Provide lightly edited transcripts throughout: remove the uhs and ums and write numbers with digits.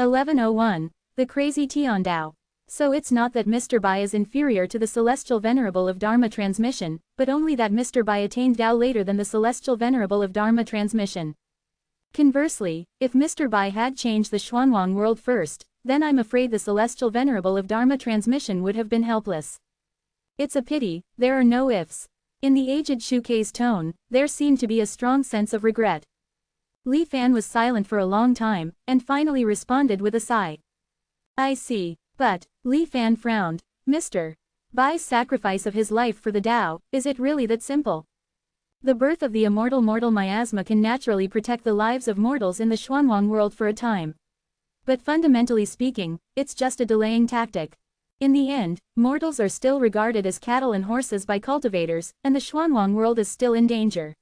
1101. The Crazy Tian Dao. So it's not that Mr. Bai is inferior to the Celestial Venerable of Dharma transmission, but only that Mr. Bai attained Dao later than the Celestial Venerable of Dharma transmission. Conversely, if Mr. Bai had changed the Xuanwang world first, then I'm afraid the Celestial Venerable of Dharma transmission would have been helpless. It's a pity, there are no ifs. In the aged Shu Kei's tone, there seemed to be a strong sense of regret. Li Fan was silent for a long time, and finally responded with a sigh. I see. But, Li Fan frowned, Mr. Bai's sacrifice of his life for the Tao, is it really that simple? The birth of the immortal mortal miasma can naturally protect the lives of mortals in the Xuanwang world for a time. But fundamentally speaking, it's just a delaying tactic. In the end, mortals are still regarded as cattle and horses by cultivators, and the Xuanwang world is still in danger.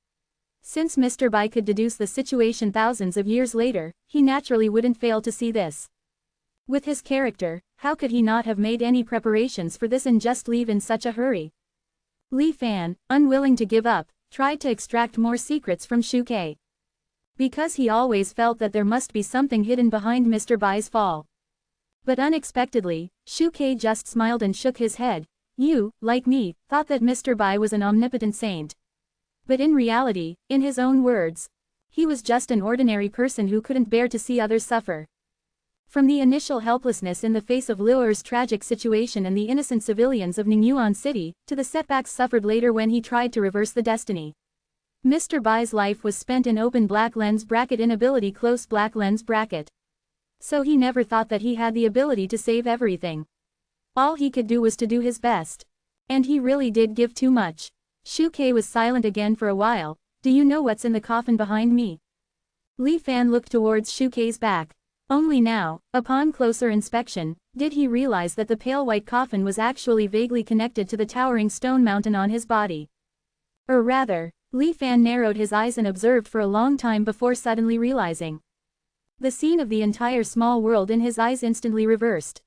Since Mr. Bai could deduce the situation thousands of years later, he naturally wouldn't fail to see this. With his character, how could he not have made any preparations for this and just leave in such a hurry? Li Fan, unwilling to give up, tried to extract more secrets from Shu Kei. Because he always felt that there must be something hidden behind Mr. Bai's fall. But unexpectedly, Shu Kei just smiled and shook his head. You, like me, thought that Mr. Bai was an omnipotent saint. But in reality, in his own words, he was just an ordinary person who couldn't bear to see others suffer. From the initial helplessness in the face of Liuer's tragic situation and the innocent civilians of Ningyuan City, to the setbacks suffered later when he tried to reverse the destiny. Mr. Bai's life was spent in open black lens bracket inability close black lens bracket. So he never thought that he had the ability to save everything. All he could do was to do his best. And he really did give too much. Shu Kei was silent again for a while. Do you know what's in the coffin behind me? Li Fan looked towards Shu Kei's back. Only now, upon closer inspection, did he realize that the pale white coffin was actually vaguely connected to the towering stone mountain on his body. Or rather, Li Fan narrowed his eyes and observed for a long time before suddenly realizing. The scene of the entire small world in his eyes instantly reversed.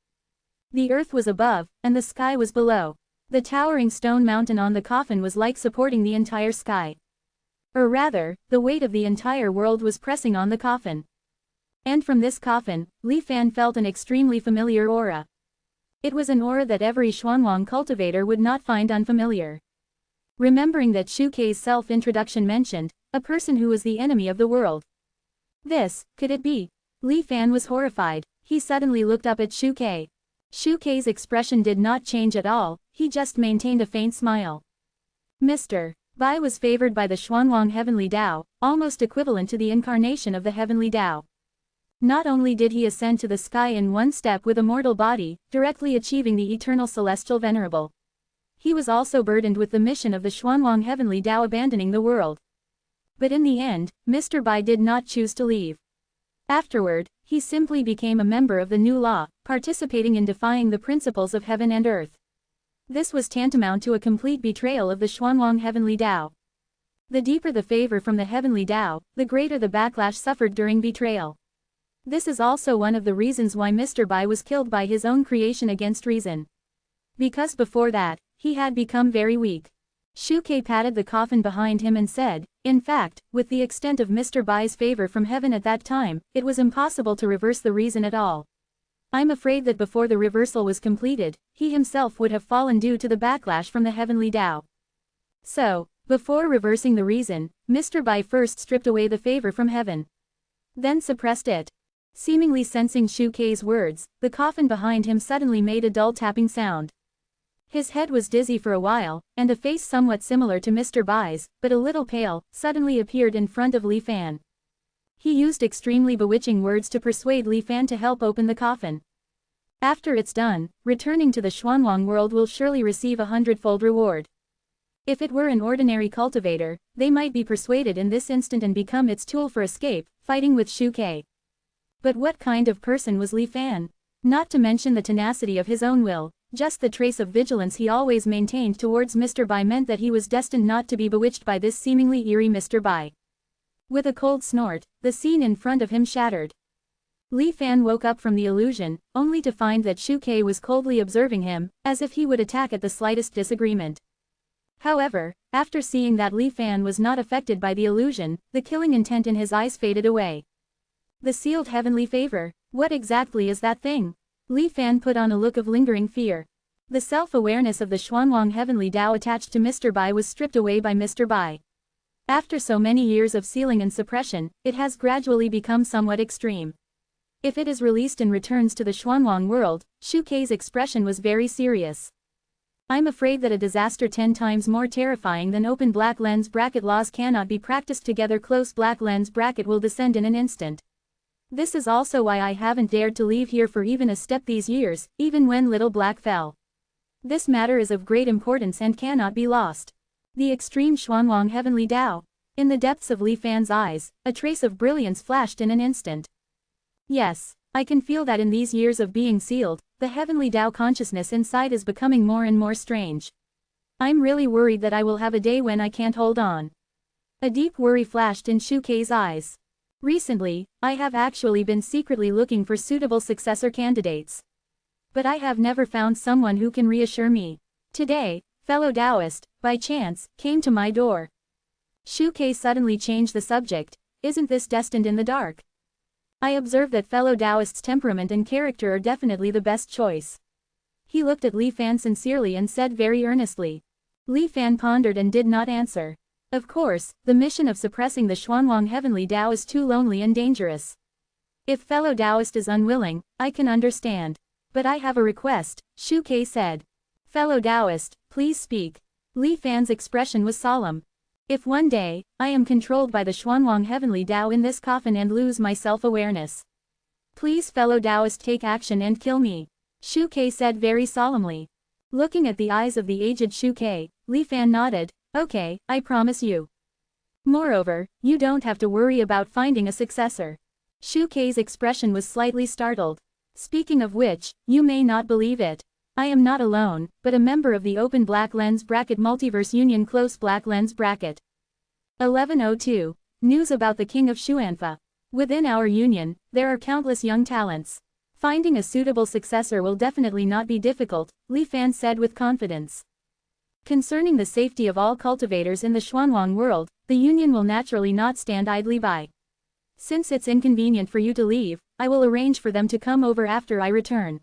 The earth was above, and the sky was below. The towering stone mountain on the coffin was like supporting the entire sky. Or rather, the weight of the entire world was pressing on the coffin. And from this coffin, Li Fan felt an extremely familiar aura. It was an aura that every Xuanwang cultivator would not find unfamiliar. Remembering that Shu Kei's self-introduction mentioned, a person who was the enemy of the world. This, could it be? Li Fan was horrified. He suddenly looked up at Shu Kei. Shu Kei's expression did not change at all, he just maintained a faint smile. Mr. Bai was favored by the Xuanwang Heavenly Tao, almost equivalent to the incarnation of the Heavenly Tao. Not only did he ascend to the sky in one step with a mortal body, directly achieving the eternal celestial venerable. He was also burdened with the mission of the Xuanwang Heavenly Tao abandoning the world. But in the end, Mr. Bai did not choose to leave. Afterward, he simply became a member of the new law, participating in defying the principles of heaven and earth. This was tantamount to a complete betrayal of the Xuanwang Heavenly Tao. The deeper the favor from the Heavenly Tao, the greater the backlash suffered during betrayal. This is also one of the reasons why Mr. Bai was killed by his own creation against reason. Because before that, he had become very weak. Shu Kei patted the coffin behind him and said, in fact, with the extent of Mr. Bai's favor from heaven at that time, it was impossible to reverse the reason at all. I'm afraid that before the reversal was completed, he himself would have fallen due to the backlash from the Heavenly Tao. So, before reversing the reason, Mr. Bai first stripped away the favor from heaven. Then suppressed it. Seemingly sensing Shu Kei's words, the coffin behind him suddenly made a dull tapping sound. His head was dizzy for a while, and a face somewhat similar to Mr. Bai's, but a little pale, suddenly appeared in front of Li Fan. He used extremely bewitching words to persuade Li Fan to help open the coffin. After it's done, returning to the Xuanwang world will surely receive a 100-fold reward. If it were an ordinary cultivator, they might be persuaded in this instant and become its tool for escape, fighting with Shu Kei. But what kind of person was Li Fan? Not to mention the tenacity of his own will, just the trace of vigilance he always maintained towards Mr. Bai meant that he was destined not to be bewitched by this seemingly eerie Mr. Bai. With a cold snort, the scene in front of him shattered. Li Fan woke up from the illusion, only to find that Shu Kei was coldly observing him, as if he would attack at the slightest disagreement. However, after seeing that Li Fan was not affected by the illusion, the killing intent in his eyes faded away. The sealed heavenly favor. What exactly is that thing? Li Fan put on a look of lingering fear. The self-awareness of the Xuanwang Heavenly Tao attached to Mr. Bai was stripped away by Mr. Bai. After so many years of sealing and suppression, it has gradually become somewhat extreme. If it is released and returns to the Xuanwang world, Shu Kei's expression was very serious. I'm afraid that a disaster 10 times more terrifying than open black lens bracket laws cannot be practiced together. Close black lens bracket will descend in an instant. This is also why I haven't dared to leave here for even a step these years, even when little black fell. This matter is of great importance and cannot be lost. The extreme Xuanwang Heavenly Tao. In the depths of Li Fan's eyes, a trace of brilliance flashed in an instant. Yes, I can feel that in these years of being sealed, the Heavenly Tao consciousness inside is becoming more and more strange. I'm really worried that I will have a day when I can't hold on. A deep worry flashed in Shu Kei's eyes. Recently, I have actually been secretly looking for suitable successor candidates. But I have never found someone who can reassure me. Today, fellow Taoist, by chance, came to my door. Shu Kei suddenly changed the subject. Isn't this destined in the dark? I observe that fellow Taoist's temperament and character are definitely the best choice. He looked at Li Fan sincerely and said very earnestly. Li Fan pondered and did not answer. Of course, the mission of suppressing the Xuanwang Heavenly Tao is too lonely and dangerous. If fellow Taoist is unwilling, I can understand. But I have a request, Shu Kei said. Fellow Taoist, please speak. Li Fan's expression was solemn. If one day, I am controlled by the Xuanwang Heavenly Tao in this coffin and lose my self-awareness, please fellow Taoist take action and kill me, Shu Kei said very solemnly. Looking at the eyes of the aged Shu Kei, Li Fan nodded. Okay, I promise you. Moreover, you don't have to worry about finding a successor. Shu Kei's expression was slightly startled. Speaking of which, you may not believe it. I am not alone, but a member of the Open Black Lens Bracket Multiverse Union Close Black Lens Bracket. 1102. News about the King of Xuanfa. Within our union, there are countless young talents. Finding a suitable successor will definitely not be difficult, Li Fan said with confidence. Concerning the safety of all cultivators in the Xuanwang world, the union will naturally not stand idly by. Since it's inconvenient for you to leave, I will arrange for them to come over after I return.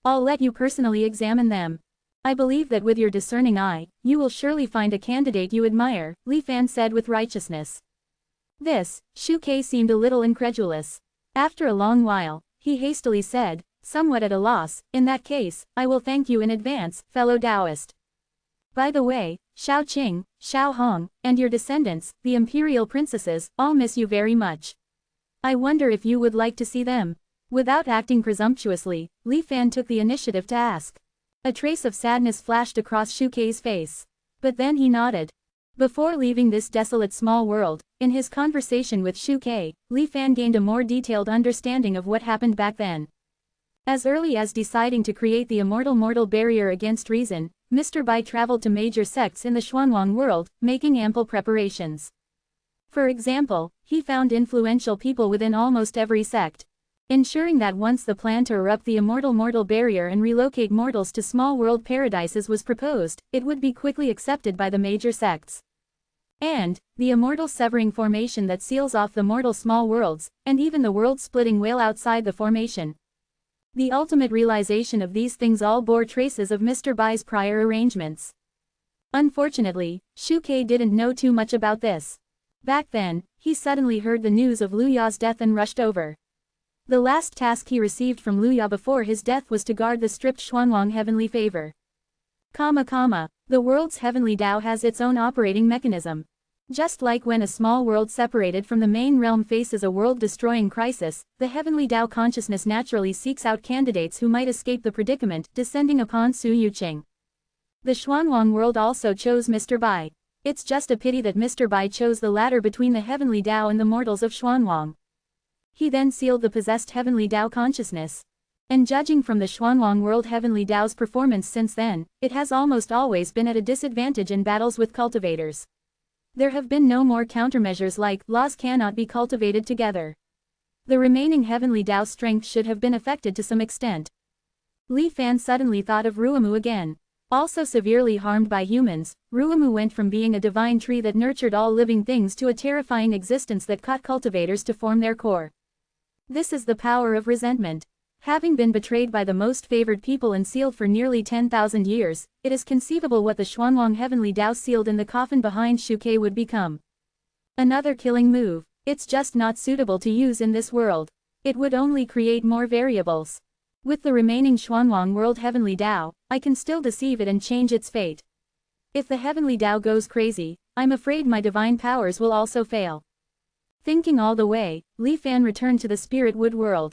I'll let you personally examine them. I believe that with your discerning eye, you will surely find a candidate you admire, Li Fan said with righteousness. This, Shu Kei seemed a little incredulous. After a long while, he hastily said, somewhat at a loss, in that case, I will thank you in advance, fellow Taoist. By the way, Xiao Qing, Xiao Hong, and your descendants, the imperial princesses, all miss you very much. I wonder if you would like to see them. Without acting presumptuously, Li Fan took the initiative to ask. A trace of sadness flashed across Shu Kei's face. But then he nodded. Before leaving this desolate small world, in his conversation with Shu Kei, Li Fan gained a more detailed understanding of what happened back then. As early as deciding to create the immortal mortal barrier against reason, Mr. Bai traveled to major sects in the Xuanwang world, making ample preparations. For example, he found influential people within almost every sect, ensuring that once the plan to erupt the immortal mortal barrier and relocate mortals to small world paradises was proposed, it would be quickly accepted by the major sects. And, the immortal severing formation that seals off the mortal small worlds, and even the world-splitting whale outside the formation. The ultimate realization of these things all bore traces of Mr. Bai's prior arrangements. Unfortunately, Shu Kei didn't know too much about this. Back then, he suddenly heard the news of Lu Ya's death and rushed over. The last task he received from Lu Ya before his death was to guard the stripped Xuanwang heavenly favor. The world's heavenly Tao has its own operating mechanism. Just like when a small world separated from the main realm faces a world-destroying crisis, the heavenly Tao consciousness naturally seeks out candidates who might escape the predicament, descending upon Su Yuqing. The Xuanwang world also chose Mr. Bai. It's just a pity that Mr. Bai chose the latter between the heavenly Tao and the mortals of Xuanwang. He then sealed the possessed heavenly Tao consciousness. And judging from the Xuanwang world heavenly Tao's performance since then, it has almost always been at a disadvantage in battles with cultivators. There have been no more countermeasures like laws cannot be cultivated together. The remaining heavenly Tao strength should have been affected to some extent. Li Fan suddenly thought of Ruimu again. Also severely harmed by humans, Ruimu went from being a divine tree that nurtured all living things to a terrifying existence that caught cultivators to form their core. This is the power of resentment. Having been betrayed by the most favored people and sealed for nearly 10,000 years, it is conceivable what the Xuanwang heavenly Tao sealed in the coffin behind Shuke would become. Another killing move. It's just not suitable to use in this world. It would only create more variables. With the remaining Xuanwang world heavenly Tao, I can still deceive it and change its fate. If the heavenly Tao goes crazy, I'm afraid my divine powers will also fail. Thinking all the way, Li Fan returned to the spirit wood world.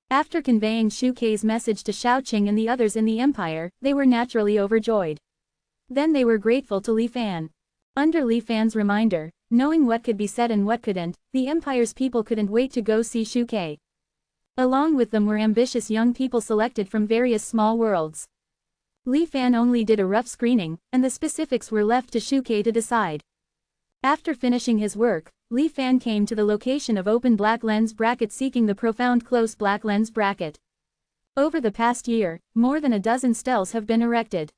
After conveying Shu Kei's message to Shaoqing and the others in the empire, they were naturally overjoyed. Then they were grateful to Li Fan. Under Li Fan's reminder, knowing what could be said and what couldn't, the empire's people couldn't wait to go see Shu Kei. Along with them were ambitious young people selected from various small worlds. Li Fan only did a rough screening, and the specifics were left to Shu Kei to decide. After finishing his work, Li Fan came to the location of open black lens bracket seeking the profound close black lens bracket. Over the past year, more than a dozen stels have been erected.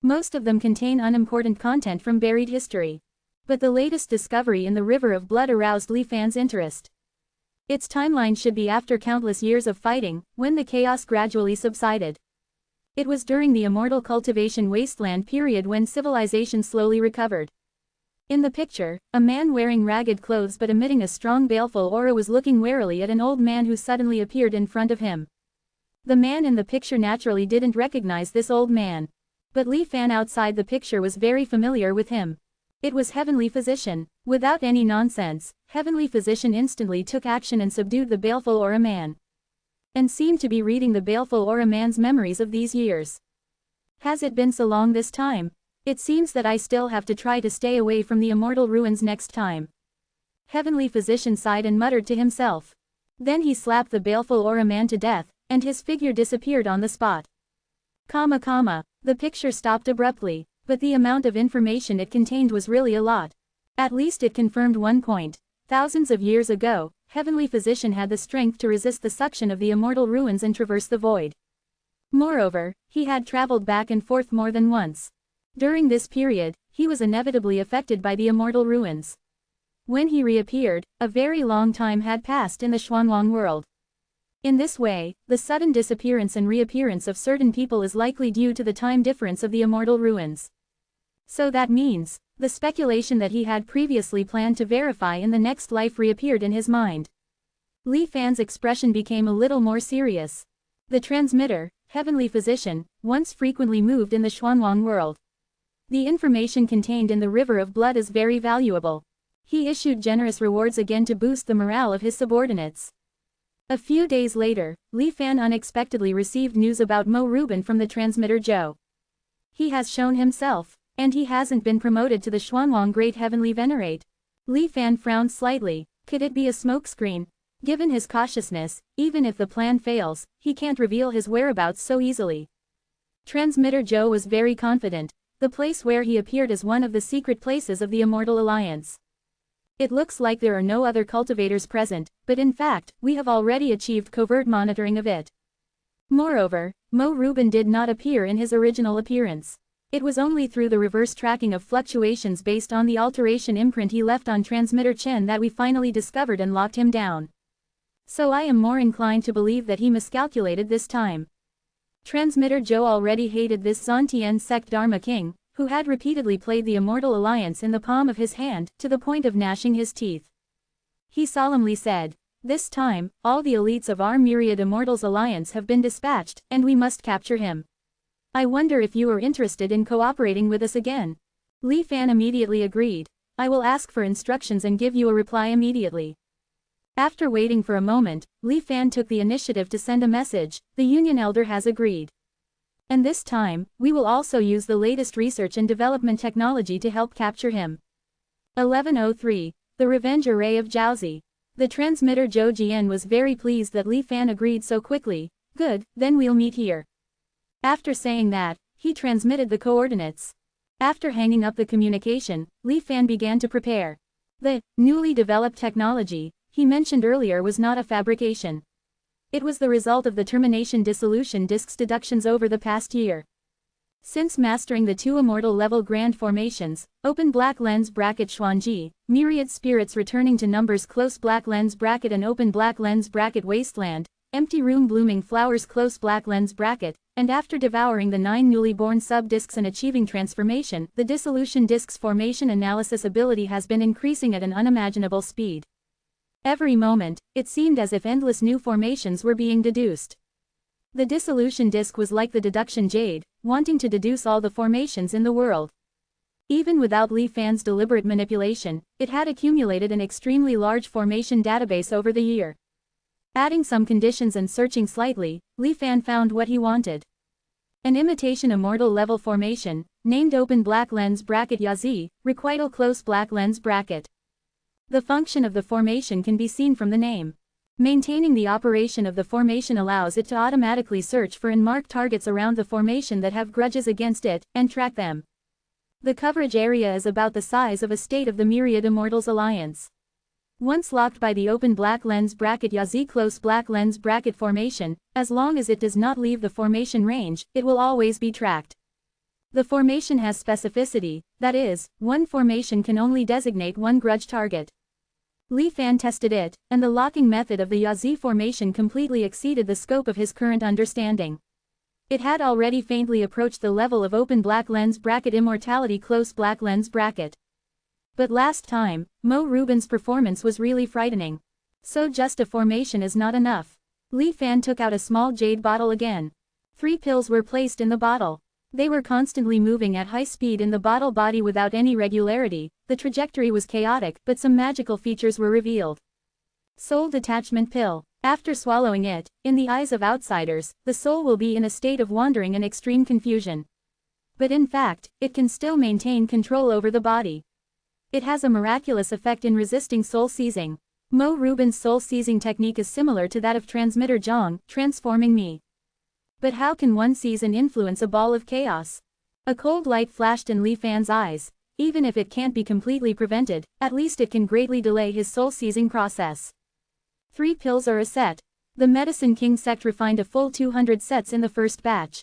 Most of them contain unimportant content from buried history. But the latest discovery in the river of blood aroused Li Fan's interest. Its timeline should be after countless years of fighting, when the chaos gradually subsided. It was during the Immortal cultivation wasteland period when civilization slowly recovered. In the picture, a man wearing ragged clothes but emitting a strong baleful aura was looking warily at an old man who suddenly appeared in front of him. The man in the picture naturally didn't recognize this old man. But Li Fan outside the picture was very familiar with him. It was Heavenly Physician. Without any nonsense, Heavenly Physician instantly took action and subdued the baleful aura man. And seemed to be reading the baleful aura man's memories of these years. Has it been so long this time? It seems that I still have to try to stay away from the immortal ruins next time. Heavenly Physician sighed and muttered to himself. Then he slapped the baleful aura man to death, and his figure disappeared on the spot. The picture stopped abruptly, but the amount of information it contained was really a lot. At least it confirmed one point. Thousands of years ago, Heavenly Physician had the strength to resist the suction of the immortal ruins and traverse the void. Moreover, he had traveled back and forth more than once. During this period, he was inevitably affected by the immortal ruins. When he reappeared, a very long time had passed in the Xuanwang world. In this way, the sudden disappearance and reappearance of certain people is likely due to the time difference of the immortal ruins. So that means, the speculation that he had previously planned to verify in the next life reappeared in his mind. Li Fan's expression became a little more serious. The transmitter, Heavenly Physician, once frequently moved in the Xuanwang world. The information contained in the river of blood is very valuable. He issued generous rewards again to boost the morale of his subordinates. A few days later, Li Fan unexpectedly received news about Mo Ruben from the transmitter Zhou. He has shown himself, and he hasn't been promoted to the Xuanwang Great Heavenly Venerate. Li Fan frowned slightly. Could it be a smokescreen? Given his cautiousness, even if the plan fails, he can't reveal his whereabouts so easily. Transmitter Zhou was very confident. The place where he appeared is one of the secret places of the Immortal Alliance. It looks like there are no other cultivators present, but in fact, we have already achieved covert monitoring of it. Moreover, Mo Ruben did not appear in his original appearance. It was only through the reverse tracking of fluctuations based on the alteration imprint he left on transmitter Chen that we finally discovered and locked him down. So I am more inclined to believe that he miscalculated this time. Transmitter Zhou already hated this Zontian sect Dharma king, who had repeatedly played the Immortal Alliance in the palm of his hand, to the point of gnashing his teeth. He solemnly said, "This time, all the elites of our myriad Immortals Alliance have been dispatched, and we must capture him. I wonder if you are interested in cooperating with us again." Li Fan immediately agreed. "I will ask for instructions and give you a reply immediately." After waiting for a moment, Li Fan took the initiative to send a message. The Union Elder has agreed. And this time, we will also use the latest research and development technology to help capture him. 1103. The Revenge Array of Jiaozi. The transmitter Zhou Jian was very pleased that Li Fan agreed so quickly. "Good, then we'll meet here." After saying that, he transmitted the coordinates. After hanging up the communication, Li Fan began to prepare. The newly developed technology he mentioned earlier was not a fabrication. It was the result of the termination dissolution disk's deductions over the past year. Since mastering the 2 immortal level grand formations, open black lens bracket Xuanji, myriad spirits returning to numbers close black lens bracket and open black lens bracket wasteland, empty room blooming flowers close black lens bracket, and after devouring the 9 newly born sub-discs and achieving transformation, the dissolution discs formation analysis ability has been increasing at an unimaginable speed. Every moment, it seemed as if endless new formations were being deduced. The dissolution disc was like the deduction jade, wanting to deduce all the formations in the world. Even without Li Fan's deliberate manipulation, it had accumulated an extremely large formation database over the year. Adding some conditions and searching slightly, Li Fan found what he wanted. An imitation immortal level formation, named open black lens bracket Yazi, requital close black lens bracket. The function of the formation can be seen from the name. Maintaining the operation of the formation allows it to automatically search for and mark targets around the formation that have grudges against it, and track them. The coverage area is about the size of a state of the Myriad Immortals Alliance. Once locked by the open black lens bracket Yazi close black lens bracket formation, as long as it does not leave the formation range, it will always be tracked. The formation has specificity, that is, one formation can only designate one grudge target. Li Fan tested it, and the locking method of the Yazi formation completely exceeded the scope of his current understanding. It had already faintly approached the level of open black lens bracket immortality close black lens bracket. But last time, Mo Rubin's performance was really frightening. So just a formation is not enough. Li Fan took out a small jade bottle again. 3 pills were placed in the bottle. They were constantly moving at high speed in the bottle body without any regularity. The trajectory was chaotic, but some magical features were revealed. Soul detachment pill. After swallowing it, in the eyes of outsiders, the soul will be in a state of wandering and extreme confusion. But in fact, it can still maintain control over the body. It has a miraculous effect in resisting soul seizing. Mo Rubin's soul seizing technique is similar to that of Transmitter Zhang, transforming me. But how can one seize and influence a ball of chaos? A cold light flashed in Li Fan's eyes. Even if it can't be completely prevented, at least it can greatly delay his soul-seizing process. 3 pills are a set. The Medicine King sect refined a full 200 sets in the first batch.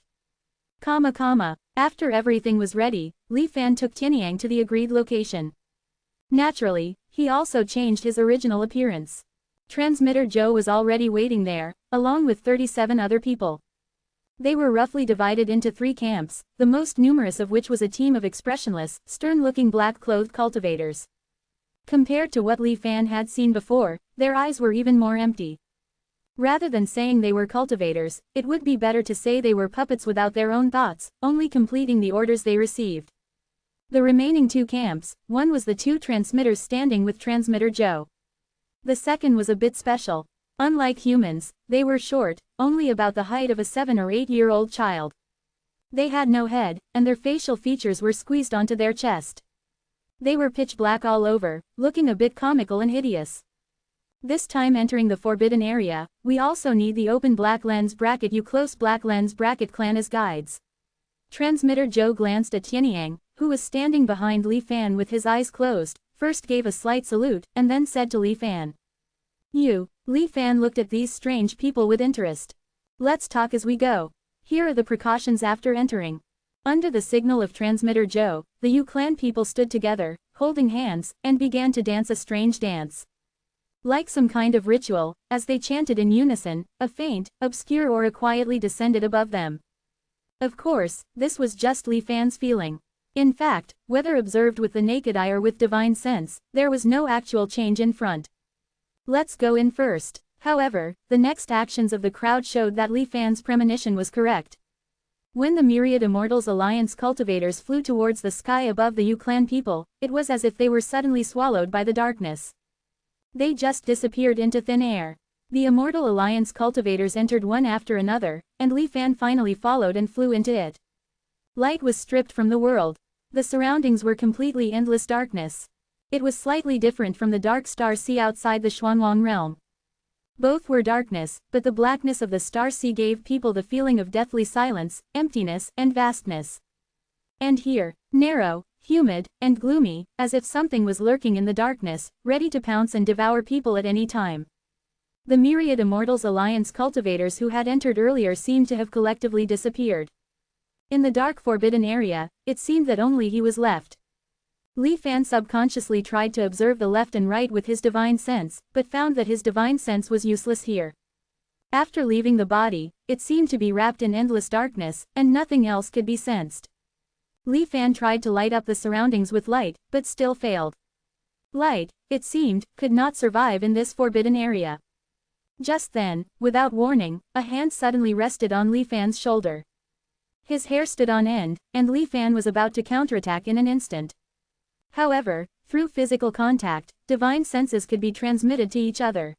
After everything was ready, Li Fan took Tianyang to the agreed location. Naturally, he also changed his original appearance. Transmitter Zhou was already waiting there, along with 37 other people. They were roughly divided into 3 camps, the most numerous of which was a team of expressionless, stern-looking black-clothed cultivators. Compared to what Li Fan had seen before, their eyes were even more empty. Rather than saying they were cultivators, it would be better to say they were puppets without their own thoughts, only completing the orders they received. The remaining 2 camps, one was the 2 transmitters standing with Transmitter Zhou. The second was a bit special. Unlike humans, they were short, only about the height of a 7 or 8-year-old child. They had no head, and their facial features were squeezed onto their chest. They were pitch black all over, looking a bit comical and hideous. This time entering the forbidden area, we also need the open black lens bracket U close black lens bracket clan as guides. Transmitter Zhou glanced at Tianyang, who was standing behind Li Fan with his eyes closed, first gave a slight salute, and then said to Li Fan. "You." Li Fan looked at these strange people with interest. "Let's talk as we go. Here are the precautions after entering." Under the signal of Transmitter Zhou, the Yu clan people stood together, holding hands, and began to dance a strange dance. Like some kind of ritual, as they chanted in unison, a faint, obscure aura quietly descended above them. Of course, this was just Li Fan's feeling. In fact, whether observed with the naked eye or with divine sense, there was no actual change in front. "Let's go in first." However, the next actions of the crowd showed that Li Fan's premonition was correct. When the Myriad Immortals Alliance cultivators flew towards the sky above the Yu clan people, it was as if they were suddenly swallowed by the darkness. They just disappeared into thin air. The Immortal Alliance cultivators entered one after another, and Li Fan finally followed and flew into it. Light was stripped from the world. The surroundings were completely endless darkness. It was slightly different from the dark star sea outside the Xuanwang realm. Both were darkness, but the blackness of the star sea gave people the feeling of deathly silence, emptiness, and vastness. And here, narrow, humid, and gloomy, as if something was lurking in the darkness, ready to pounce and devour people at any time. The Myriad Immortals Alliance cultivators who had entered earlier seemed to have collectively disappeared. In the dark forbidden area, it seemed that only he was left. Li Fan subconsciously tried to observe the left and right with his divine sense, but found that his divine sense was useless here. After leaving the body, it seemed to be wrapped in endless darkness, and nothing else could be sensed. Li Fan tried to light up the surroundings with light, but still failed. Light, it seemed, could not survive in this forbidden area. Just then, without warning, a hand suddenly rested on Li Fan's shoulder. His hair stood on end, and Li Fan was about to counterattack in an instant. However, through physical contact, divine senses could be transmitted to each other.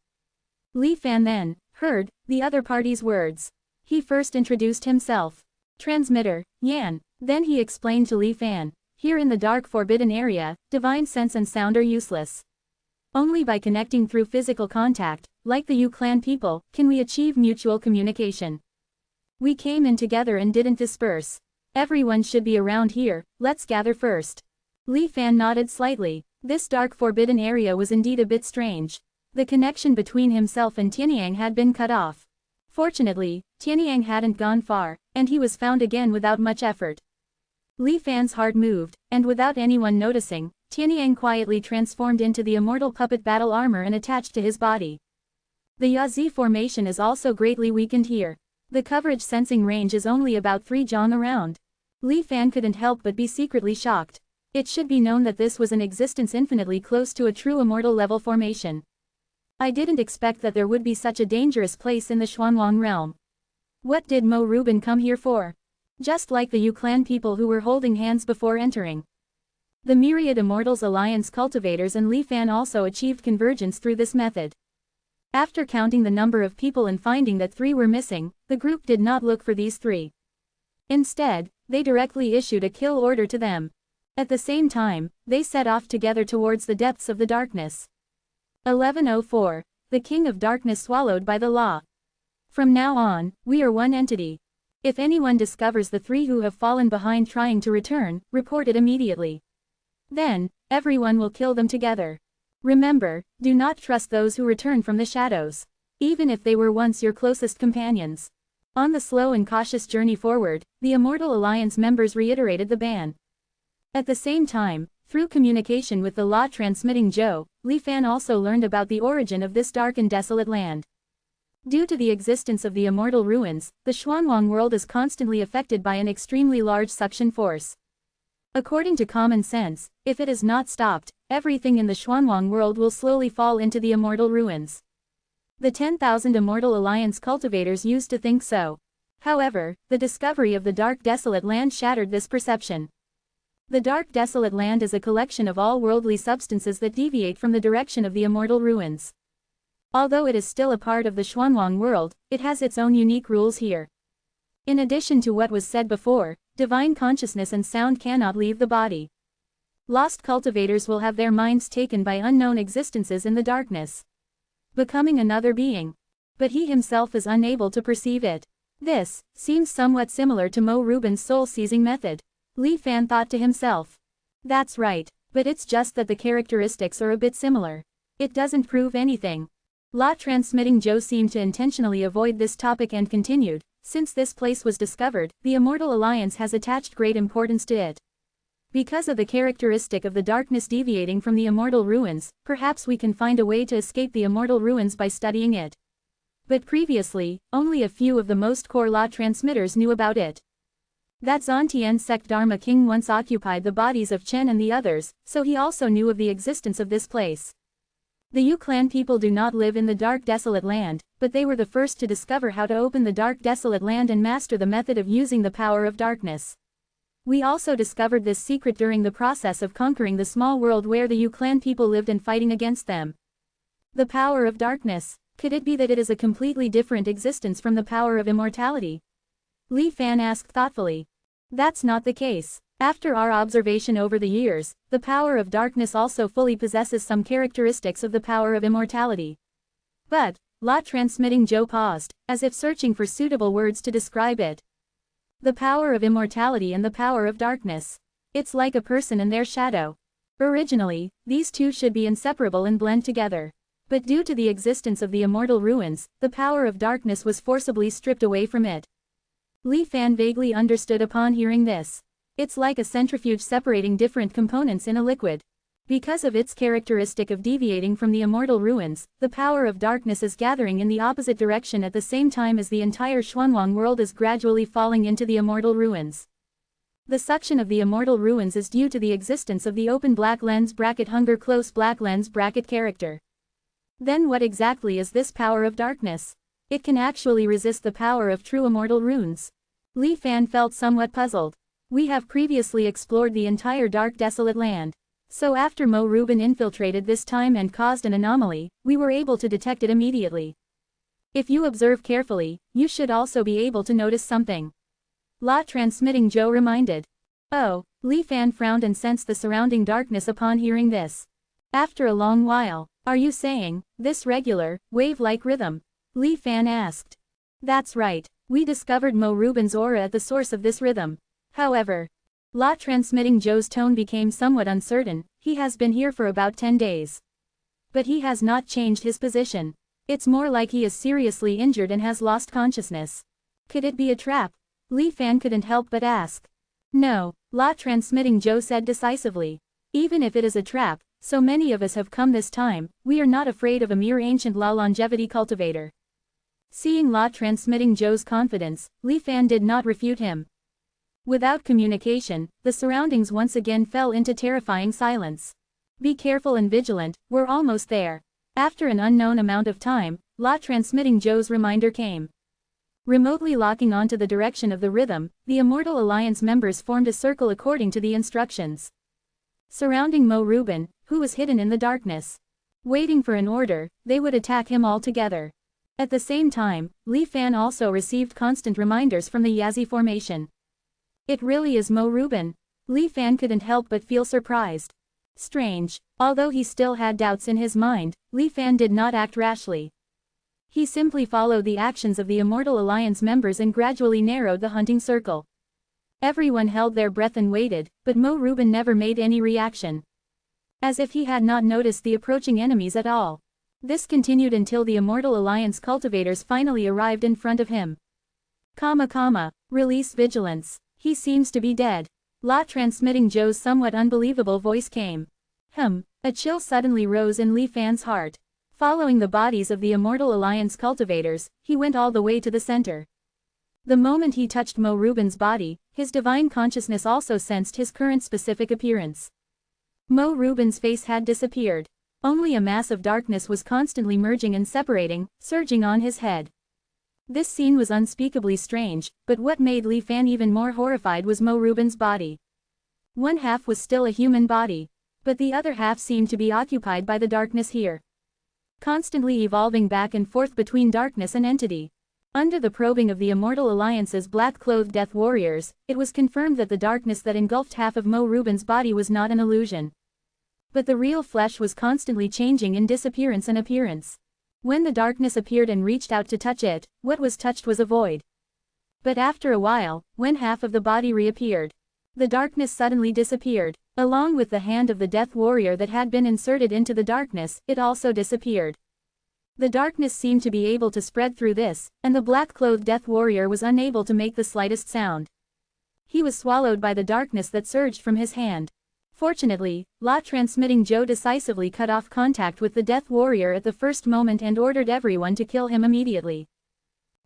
Li Fan then heard the other party's words. He first introduced himself. Transmitter, Yan. Then he explained to Li Fan, here in the dark forbidden area, divine sense and sound are useless. Only by connecting through physical contact, like the Yu clan people, can we achieve mutual communication. We came in together and didn't disperse. Everyone should be around here, let's gather first. Li Fan nodded slightly. This dark forbidden area was indeed a bit strange. The connection between himself and Tianyang had been cut off. Fortunately, Tianyang hadn't gone far, and he was found again without much effort. Li Fan's heart moved, and without anyone noticing, Tianyang quietly transformed into the immortal puppet battle armor and attached to his body. The Yazi formation is also greatly weakened here. The coverage sensing range is only about 3 jong around. Li Fan couldn't help but be secretly shocked. It should be known that this was an existence infinitely close to a true immortal level formation. I didn't expect that there would be such a dangerous place in the Xuanwang realm. What did Mo Ruben come here for? Just like the Yu clan people who were holding hands before entering. The myriad Immortals Alliance cultivators and Li Fan also achieved convergence through this method. After counting the number of people and finding that 3 were missing, the group did not look for these 3. Instead, they directly issued a kill order to them. At the same time, they set off together towards the depths of the darkness. 1104. The King of Darkness swallowed by the law. From now on, we are one entity. If anyone discovers the 3 who have fallen behind trying to return, report it immediately. Then, everyone will kill them together. Remember, do not trust those who return from the shadows. Even if they were once your closest companions. On the slow and cautious journey forward, the Immortal Alliance members reiterated the ban. At the same time, through communication with the law-transmitting Zhou, Li Fan also learned about the origin of this dark and desolate land. Due to the existence of the immortal ruins, the Xuanwang world is constantly affected by an extremely large suction force. According to common sense, if it is not stopped, everything in the Xuanwang world will slowly fall into the immortal ruins. The 10,000 Immortal Alliance cultivators used to think so. However, the discovery of the dark desolate land shattered this perception. The dark desolate land is a collection of all worldly substances that deviate from the direction of the immortal ruins. Although it is still a part of the Xuanwang world, it has its own unique rules here. In addition to what was said before, divine consciousness and sound cannot leave the body. Lost cultivators will have their minds taken by unknown existences in the darkness, becoming another being. But he himself is unable to perceive it. This seems somewhat similar to Mo Ruben's soul-seizing method. Li Fan thought to himself. That's right, but it's just that the characteristics are a bit similar. It doesn't prove anything. Law-transmitting Zhou seemed to intentionally avoid this topic and continued, since this place was discovered, the Immortal Alliance has attached great importance to it. Because of the characteristic of the darkness deviating from the immortal ruins, perhaps we can find a way to escape the immortal ruins by studying it. But previously, only a few of the most core law transmitters knew about it. That Zontian sect Dharma king once occupied the bodies of Chen and the others, so he also knew of the existence of this place. The Yu clan people do not live in the dark desolate land, but they were the first to discover how to open the dark desolate land and master the method of using the power of darkness. We also discovered this secret during the process of conquering the small world where the Yu clan people lived and fighting against them. The power of darkness. Could it be that it is a completely different existence from the power of immortality? Li Fan asked thoughtfully. That's not the case. After our observation over the years, the power of darkness also fully possesses some characteristics of the power of immortality. But, law-transmitting Zhou paused, as if searching for suitable words to describe it. The power of immortality and the power of darkness. It's like a person and their shadow. Originally, these two should be inseparable and blend together. But due to the existence of the immortal ruins, the power of darkness was forcibly stripped away from it. Li Fan vaguely understood upon hearing this. It's like a centrifuge separating different components in a liquid. Because of its characteristic of deviating from the immortal ruins, the power of darkness is gathering in the opposite direction at the same time as the entire Xuanwang world is gradually falling into the immortal ruins. The suction of the immortal ruins is due to the existence of the open black lens bracket hunger close black lens bracket character. Then what exactly is this power of darkness? It can actually resist the power of true immortal runes. Li Fan felt somewhat puzzled. We have previously explored the entire dark desolate land. So after Mo Rubin infiltrated this time and caused an anomaly, we were able to detect it immediately. If you observe carefully, you should also be able to notice something. La Transmitting Zhou reminded. Oh, Li Fan frowned and sensed the surrounding darkness upon hearing this. After a long while, are you saying, this regular, wave-like rhythm? Li Fan asked. That's right, we discovered Mo Rubin's aura at the source of this rhythm. However, La Transmitting Zhou's tone became somewhat uncertain. He has been here for about 10 days. But he has not changed his position. It's more like he is seriously injured and has lost consciousness. Could it be a trap? Li Fan couldn't help but ask. No, La Transmitting Zhou said decisively. Even if it is a trap, so many of us have come this time, we are not afraid of a mere ancient La longevity cultivator. Seeing La Transmitting Zhou's confidence, Li Fan did not refute him. Without communication, the surroundings once again fell into terrifying silence. Be careful and vigilant, we're almost there. After an unknown amount of time, La Transmitting Zhou's reminder came. Remotely locking onto the direction of the rhythm, the Immortal Alliance members formed a circle according to the instructions. Surrounding Mo Rubin, who was hidden in the darkness. Waiting for an order, they would attack him all together. At the same time, Li Fan also received constant reminders from the Yazi formation. It really is Mo Rubin. Li Fan couldn't help but feel surprised. Strange. Although he still had doubts in his mind, Li Fan did not act rashly. He simply followed the actions of the Immortal Alliance members and gradually narrowed the hunting circle. Everyone held their breath and waited, but Mo Rubin never made any reaction. As if he had not noticed the approaching enemies at all. This continued until the Immortal Alliance cultivators finally arrived in front of him. Release vigilance. He seems to be dead. La Transmitting Zhou's somewhat unbelievable voice came. A chill suddenly rose in Li Fan's heart. Following the bodies of the Immortal Alliance cultivators, he went all the way to the center. The moment he touched Mo Rubin's body, his divine consciousness also sensed his current specific appearance. Mo Rubin's face had disappeared. Only a mass of darkness was constantly merging and separating, surging on his head. This scene was unspeakably strange, but what made Li Fan even more horrified was Mo Rubin's body. One half was still a human body, but the other half seemed to be occupied by the darkness here. Constantly evolving back and forth between darkness and entity. Under the probing of the Immortal Alliance's black-clothed death warriors, it was confirmed that the darkness that engulfed half of Mo Rubin's body was not an illusion. But the real flesh was constantly changing in disappearance and appearance. When the darkness appeared and reached out to touch it, what was touched was a void. But after a while, when half of the body reappeared, the darkness suddenly disappeared. Along with the hand of the death warrior that had been inserted into the darkness, it also disappeared. The darkness seemed to be able to spread through this, and the black-clothed death warrior was unable to make the slightest sound. He was swallowed by the darkness that surged from his hand. Fortunately, La Transmitting Zhou decisively cut off contact with the death warrior at the first moment and ordered everyone to kill him immediately.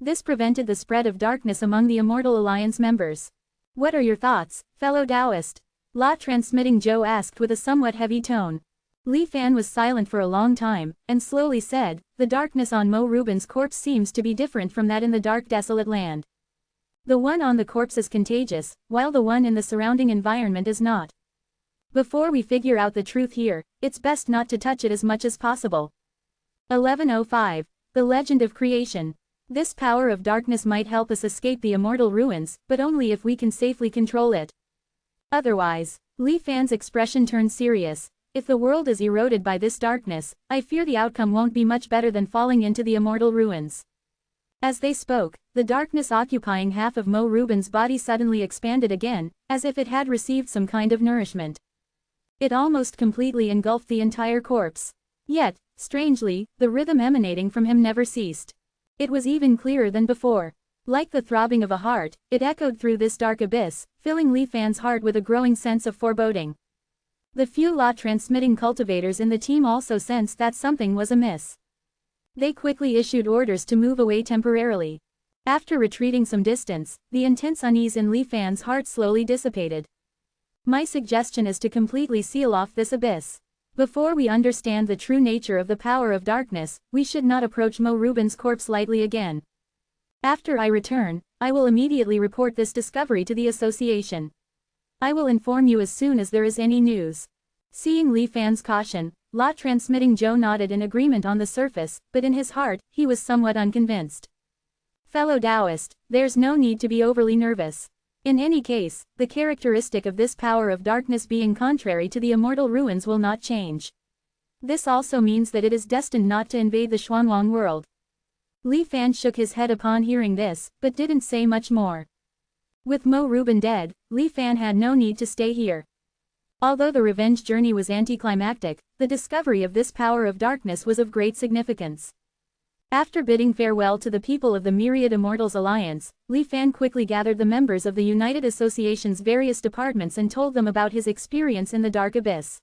This prevented the spread of darkness among the Immortal Alliance members. What are your thoughts, fellow Taoist? La Transmitting Zhou asked with a somewhat heavy tone. Li Fan was silent for a long time, and slowly said, the darkness on Mo Rubin's corpse seems to be different from that in the dark desolate land. The one on the corpse is contagious, while the one in the surrounding environment is not. Before we figure out the truth here, it's best not to touch it as much as possible. 1105. The Legend of Creation. This power of darkness might help us escape the immortal ruins, but only if we can safely control it. Otherwise, Li Fan's expression turned serious. If the world is eroded by this darkness, I fear the outcome won't be much better than falling into the immortal ruins. As they spoke, the darkness occupying half of Mo Rubin's body suddenly expanded again, as if it had received some kind of nourishment. It almost completely engulfed the entire corpse. Yet, strangely, the rhythm emanating from him never ceased. It was even clearer than before. Like the throbbing of a heart, it echoed through this dark abyss, filling Li Fan's heart with a growing sense of foreboding. The few law-transmitting cultivators in the team also sensed that something was amiss. They quickly issued orders to move away temporarily. After retreating some distance, the intense unease in Li Fan's heart slowly dissipated. My suggestion is to completely seal off this abyss. Before we understand the true nature of the power of darkness, we should not approach Mo Rubin's corpse lightly again. After I return, I will immediately report this discovery to the association. I will inform you as soon as there is any news. Seeing Li Fan's caution, law-transmitting Zhou nodded in agreement on the surface, but in his heart, he was somewhat unconvinced. Fellow Taoist, there's no need to be overly nervous. In any case, the characteristic of this power of darkness being contrary to the immortal ruins will not change. This also means that it is destined not to invade the Xuanwang world. Li Fan shook his head upon hearing this, but didn't say much more. With Mo Rubin dead, Li Fan had no need to stay here. Although the revenge journey was anticlimactic, the discovery of this power of darkness was of great significance. After bidding farewell to the people of the Myriad Immortals Alliance, Li Fan quickly gathered the members of the United Association's various departments and told them about his experience in the Dark Abyss.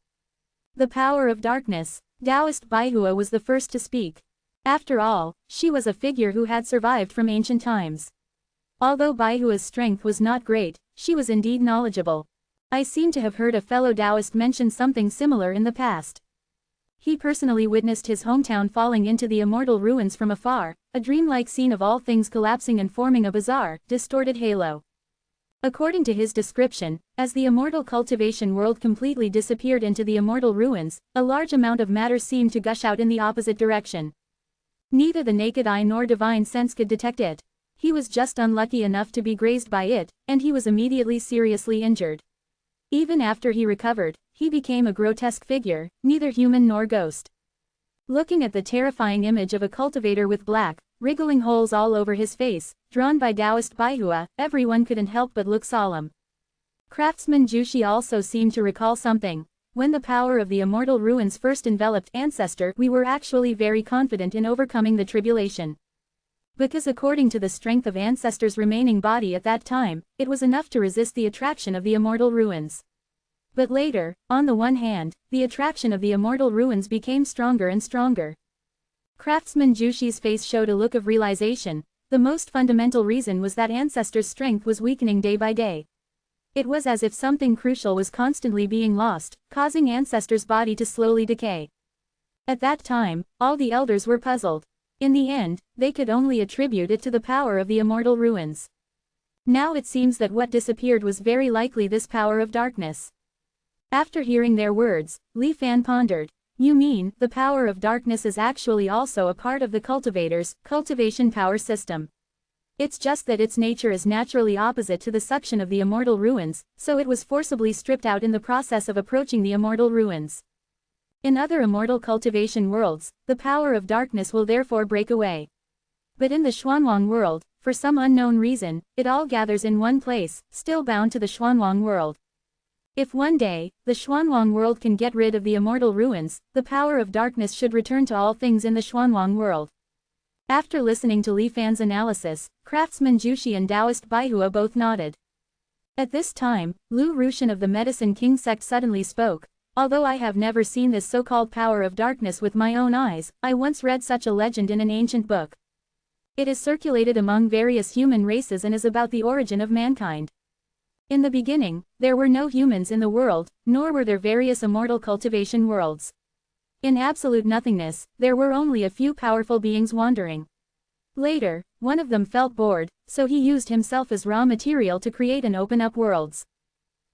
The power of darkness. Taoist Baihua was the first to speak. After all, she was a figure who had survived from ancient times. Although Baihua's strength was not great, she was indeed knowledgeable. I seem to have heard a fellow Taoist mention something similar in the past. He personally witnessed his hometown falling into the immortal ruins from afar, a dreamlike scene of all things collapsing and forming a bizarre, distorted halo. According to his description, as the immortal cultivation world completely disappeared into the immortal ruins, a large amount of matter seemed to gush out in the opposite direction. Neither the naked eye nor divine sense could detect it. He was just unlucky enough to be grazed by it, and he was immediately seriously injured. Even after he recovered, he became a grotesque figure, neither human nor ghost. Looking at the terrifying image of a cultivator with black, wriggling holes all over his face, drawn by Taoist Baihua, everyone couldn't help but look solemn. Craftsman Jushi also seemed to recall something. When the power of the immortal ruins first enveloped Ancestor, we were actually very confident in overcoming the tribulation. Because according to the strength of Ancestor's remaining body at that time, it was enough to resist the attraction of the immortal ruins. But later, on the one hand, the attraction of the immortal ruins became stronger and stronger. Craftsman Jushi's face showed a look of realization. The most fundamental reason was that Ancestor's strength was weakening day by day. It was as if something crucial was constantly being lost, causing Ancestor's body to slowly decay. At that time, all the elders were puzzled. In the end, they could only attribute it to the power of the immortal ruins. Now it seems that what disappeared was very likely this power of darkness. After hearing their words, Li Fan pondered. You mean, the power of darkness is actually also a part of the cultivator's cultivation power system. It's just that its nature is naturally opposite to the suction of the immortal ruins, so it was forcibly stripped out in the process of approaching the immortal ruins. In other immortal cultivation worlds, the power of darkness will therefore break away. But in the Xuanwang world, for some unknown reason, it all gathers in one place, still bound to the Xuanwang world. If one day, the Xuanwang world can get rid of the immortal ruins, the power of darkness should return to all things in the Xuanwang world. After listening to Li Fan's analysis, Craftsman Jushi and Taoist Baihua both nodded. At this time, Lu Rushan of the Medicine King sect suddenly spoke. Although I have never seen this so-called power of darkness with my own eyes, I once read such a legend in an ancient book. It is circulated among various human races and is about the origin of mankind. In the beginning, there were no humans in the world, nor were there various immortal cultivation worlds. In absolute nothingness, there were only a few powerful beings wandering. Later, one of them felt bored, so he used himself as raw material to create and open up worlds.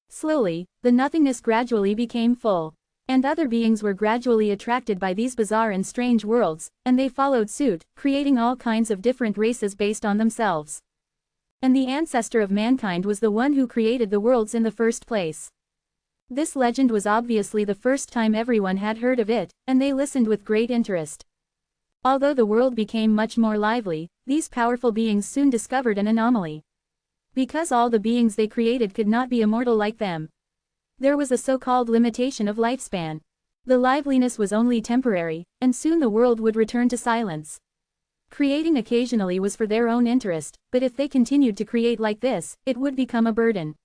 Slowly, the nothingness gradually became full. And other beings were gradually attracted by these bizarre and strange worlds, and they followed suit, creating all kinds of different races based on themselves. And the ancestor of mankind was the one who created the worlds in the first place. This legend was obviously the first time everyone had heard of it, and they listened with great interest. Although the world became much more lively, these powerful beings soon discovered an anomaly. Because all the beings they created could not be immortal like them. There was a so-called limitation of lifespan. The liveliness was only temporary, and soon the world would return to silence. Creating occasionally was for their own interest, but if they continued to create like this, it would become a burden.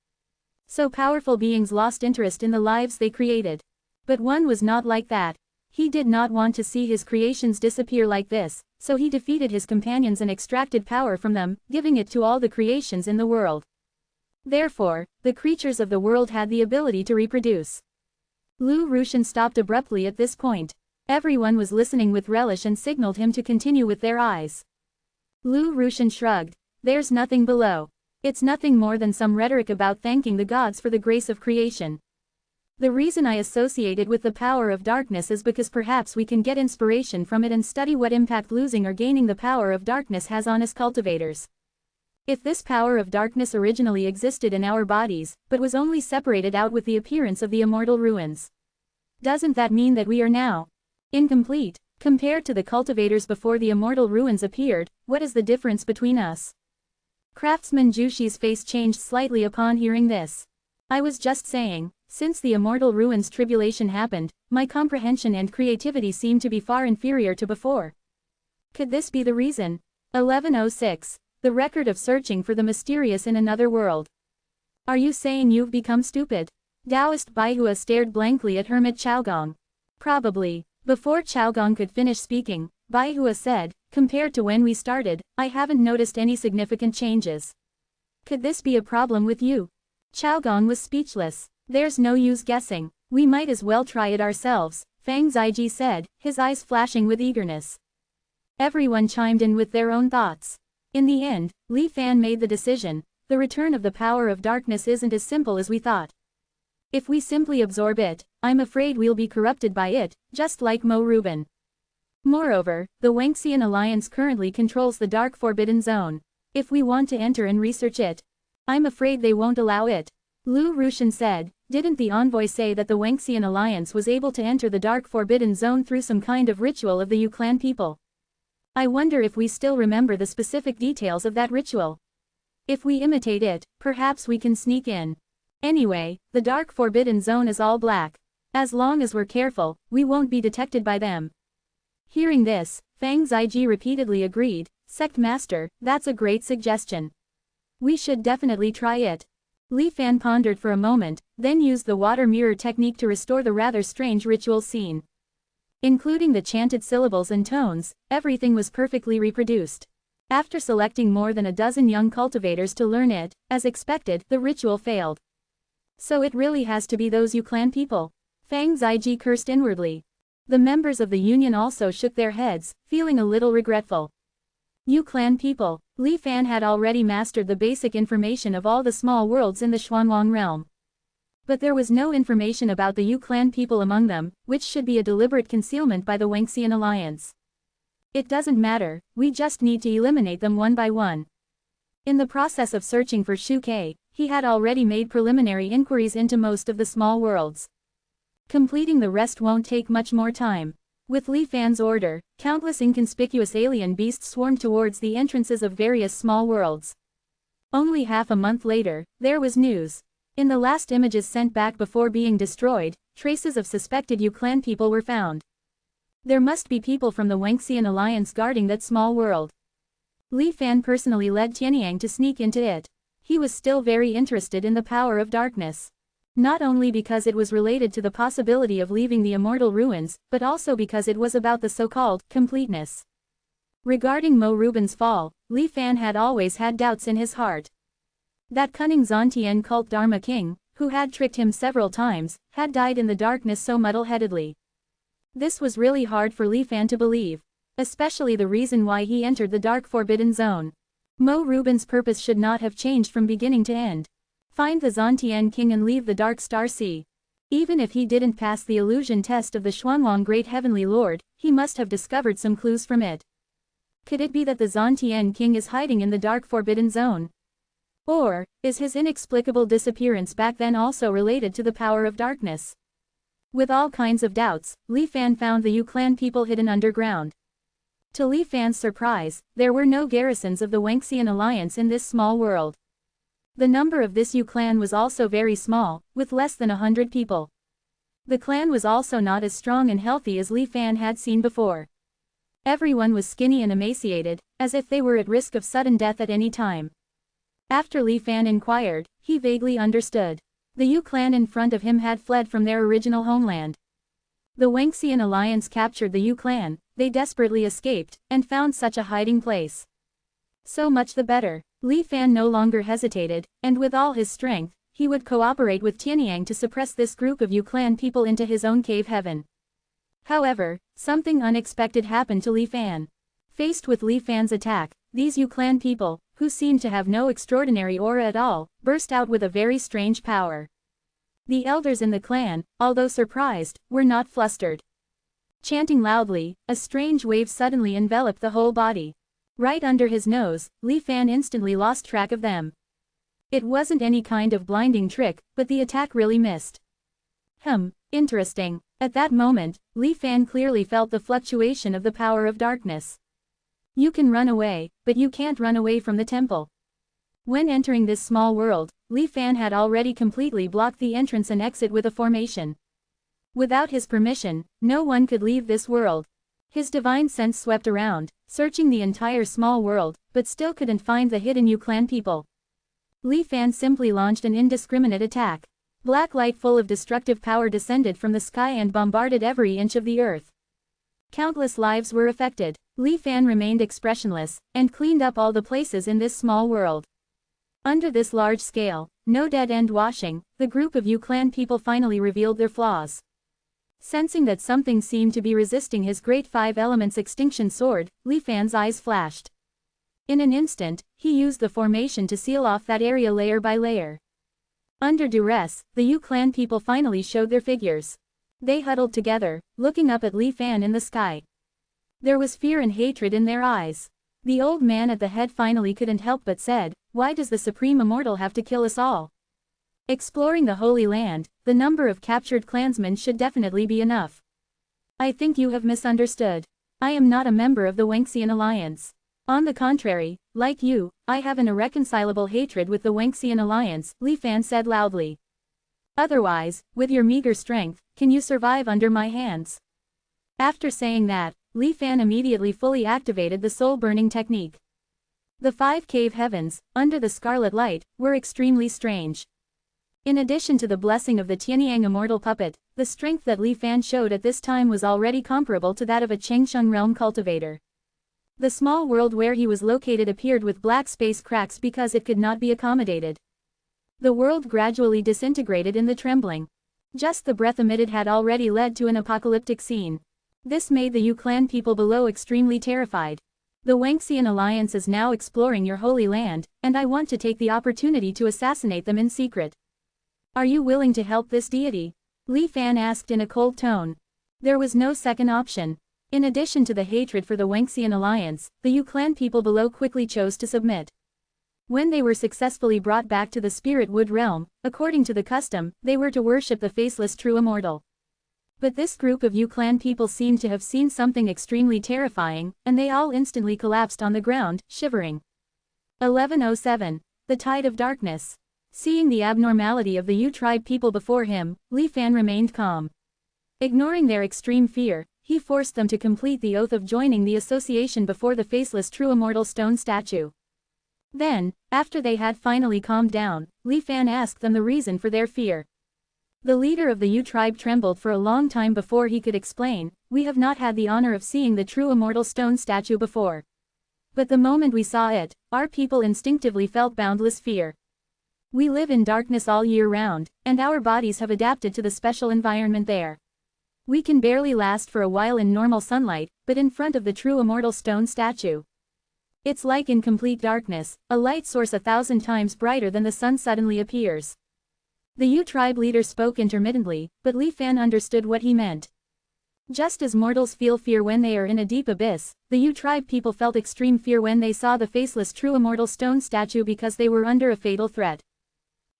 So powerful beings lost interest in the lives they created. But one was not like that. He did not want to see his creations disappear like this, so he defeated his companions and extracted power from them, giving it to all the creations in the world. Therefore, the creatures of the world had the ability to reproduce. Lu Rushan stopped abruptly at this point. Everyone was listening with relish and signaled him to continue with their eyes. Lu Rushan shrugged. There's nothing below. It's nothing more than some rhetoric about thanking the gods for the grace of creation. The reason I associate it with the power of darkness is because perhaps we can get inspiration from it and study what impact losing or gaining the power of darkness has on us cultivators. If this power of darkness originally existed in our bodies, but was only separated out with the appearance of the immortal ruins, doesn't that mean that we are now incomplete? Compared to the cultivators before the immortal ruins appeared, what is the difference between us? Craftsman Jushi's face changed slightly upon hearing this. I was just saying, since the immortal ruins tribulation happened, my comprehension and creativity seem to be far inferior to before. Could this be the reason? 1106. The record of searching for the mysterious in another world. Are you saying you've become stupid? Taoist Baihua stared blankly at Hermit Chaogong. Probably. Before Chaogong could finish speaking, Baihua said, compared to when we started, I haven't noticed any significant changes. Could this be a problem with you? Chaogong was speechless. There's no use guessing. We might as well try it ourselves, Fang Ziji said, his eyes flashing with eagerness. Everyone chimed in with their own thoughts. In the end, Li Fan made the decision. The return of the power of darkness isn't as simple as we thought. If we simply absorb it, I'm afraid we'll be corrupted by it, just like Mo Ruben. Moreover, the Wangxian Alliance currently controls the Dark Forbidden Zone. If we want to enter and research it, I'm afraid they won't allow it. Lu Rushan said, didn't the envoy say that the Wangxian Alliance was able to enter the Dark Forbidden Zone through some kind of ritual of the Yu clan people? I wonder if we still remember the specific details of that ritual. If we imitate it, perhaps we can sneak in. Anyway, the Dark Forbidden Zone is all black. As long as we're careful, we won't be detected by them. Hearing this, Fang Ziji repeatedly agreed, Sect Master, that's a great suggestion. We should definitely try it. Li Fan pondered for a moment, then used the water mirror technique to restore the rather strange ritual scene. Including the chanted syllables and tones, everything was perfectly reproduced. After selecting more than a dozen young cultivators to learn it, as expected, the ritual failed. So it really has to be those Yu clan people. Fang Ziji cursed inwardly. The members of the union also shook their heads, feeling a little regretful. Yu clan people. Li Fan had already mastered the basic information of all the small worlds in the Xuanwang realm. But there was no information about the Yu clan people among them, which should be a deliberate concealment by the Wangxian Alliance. It doesn't matter, we just need to eliminate them one by one. In the process of searching for Shu Kei, he had already made preliminary inquiries into most of the small worlds. Completing the rest won't take much more time. With Li Fan's order, countless inconspicuous alien beasts swarmed towards the entrances of various small worlds. Only half a month later, there was news. In the last images sent back before being destroyed, traces of suspected Yu clan people were found. There must be people from the Wangxian Alliance guarding that small world. Li Fan personally led Tianyang to sneak into it. He was still very interested in the power of darkness. Not only because it was related to the possibility of leaving the immortal ruins, but also because it was about the so-called completeness. Regarding Mo Ruben's fall, Li Fan had always had doubts in his heart. That cunning Zantian cult Dharma king, who had tricked him several times, had died in the darkness so muddle-headedly. This was really hard for Li Fan to believe, especially the reason why he entered the Dark Forbidden Zone. Mo Ruben's purpose should not have changed from beginning to end. Find the Zantian king and leave the Dark Star Sea. Even if he didn't pass the illusion test of the Xuanwang Great Heavenly Lord, he must have discovered some clues from it. Could it be that the Zantian king is hiding in the Dark Forbidden Zone? Or, is his inexplicable disappearance back then also related to the power of darkness? With all kinds of doubts, Li Fan found the Yu clan people hidden underground. To Li Fan's surprise, there were no garrisons of the Wangxian Alliance in this small world. The number of this Yu clan was also very small, with less than 100 people. The clan was also not as strong and healthy as Li Fan had seen before. Everyone was skinny and emaciated, as if they were at risk of sudden death at any time. After Li Fan inquired, he vaguely understood. The Yu clan in front of him had fled from their original homeland. The Wangxian alliance captured the Yu clan, they desperately escaped, and found such a hiding place. So much the better. Li Fan no longer hesitated, and with all his strength, he would cooperate with Tianyang to suppress this group of Yu clan people into his own cave heaven. However, something unexpected happened to Li Fan. Faced with Li Fan's attack, these Yu clan people, who seemed to have no extraordinary aura at all, burst out with a very strange power. The elders in the clan, although surprised, were not flustered. Chanting loudly, a strange wave suddenly enveloped the whole body. Right under his nose, Li Fan instantly lost track of them. It wasn't any kind of blinding trick, but the attack really missed. Interesting. At that moment, Li Fan clearly felt the fluctuation of the power of darkness. You can run away, but you can't run away from the temple. When entering this small world, Li Fan had already completely blocked the entrance and exit with a formation. Without his permission, no one could leave this world. His divine sense swept around, searching the entire small world, but still couldn't find the hidden Yu clan people. Li Fan simply launched an indiscriminate attack. Black light full of destructive power descended from the sky and bombarded every inch of the earth. Countless lives were affected. Li Fan remained expressionless, and cleaned up all the places in this small world. Under this large scale, no dead-end washing, the group of Yu clan people finally revealed their flaws. Sensing that something seemed to be resisting his great five elements extinction sword, Li Fan's eyes flashed. In an instant, he used the formation to seal off that area layer by layer. Under duress, the Yu clan people finally showed their figures. They huddled together, looking up at Li Fan in the sky. There was fear and hatred in their eyes. The old man at the head finally couldn't help but said, "Why does the Supreme Immortal have to kill us all? Exploring the Holy Land, the number of captured clansmen should definitely be enough. I think you have misunderstood. I am not a member of the Wangxian Alliance. On the contrary, like you, I have an irreconcilable hatred with the Wangxian Alliance," Li Fan said loudly. "Otherwise, with your meager strength, can you survive under my hands?" After saying that, Li Fan immediately fully activated the soul-burning technique. The 5 cave heavens, under the scarlet light, were extremely strange. In addition to the blessing of the Tianyang Immortal puppet, the strength that Li Fan showed at this time was already comparable to that of a Chengsheng realm cultivator. The small world where he was located appeared with black space cracks because it could not be accommodated. The world gradually disintegrated in the trembling. Just the breath emitted had already led to an apocalyptic scene. This made the Yu clan people below extremely terrified. The Wangxian Alliance is now exploring your holy land, and I want to take the opportunity to assassinate them in secret. Are you willing to help this deity? Li Fan asked in a cold tone. There was no second option. In addition to the hatred for the Wangxian Alliance, the Yu clan people below quickly chose to submit. When they were successfully brought back to the Spirit Wood realm, according to the custom, they were to worship the faceless true immortal. But this group of Yu clan people seemed to have seen something extremely terrifying, and they all instantly collapsed on the ground, shivering. 1107. The Tide of Darkness. Seeing the abnormality of the Yu tribe people before him, Li Fan remained calm. Ignoring their extreme fear, he forced them to complete the oath of joining the association before the faceless true immortal stone statue. Then, after they had finally calmed down, Li Fan asked them the reason for their fear. The leader of the Yu tribe trembled for a long time before he could explain, "We have not had the honor of seeing the true immortal stone statue before. But the moment we saw it, our people instinctively felt boundless fear. We live in darkness all year round, and our bodies have adapted to the special environment there. We can barely last for a while in normal sunlight, but in front of the true immortal stone statue. It's like in complete darkness, a light source 1,000 times brighter than the sun suddenly appears." The Yu tribe leader spoke intermittently, but Li Fan understood what he meant. Just as mortals feel fear when they are in a deep abyss, the Yu tribe people felt extreme fear when they saw the faceless true immortal stone statue because they were under a fatal threat.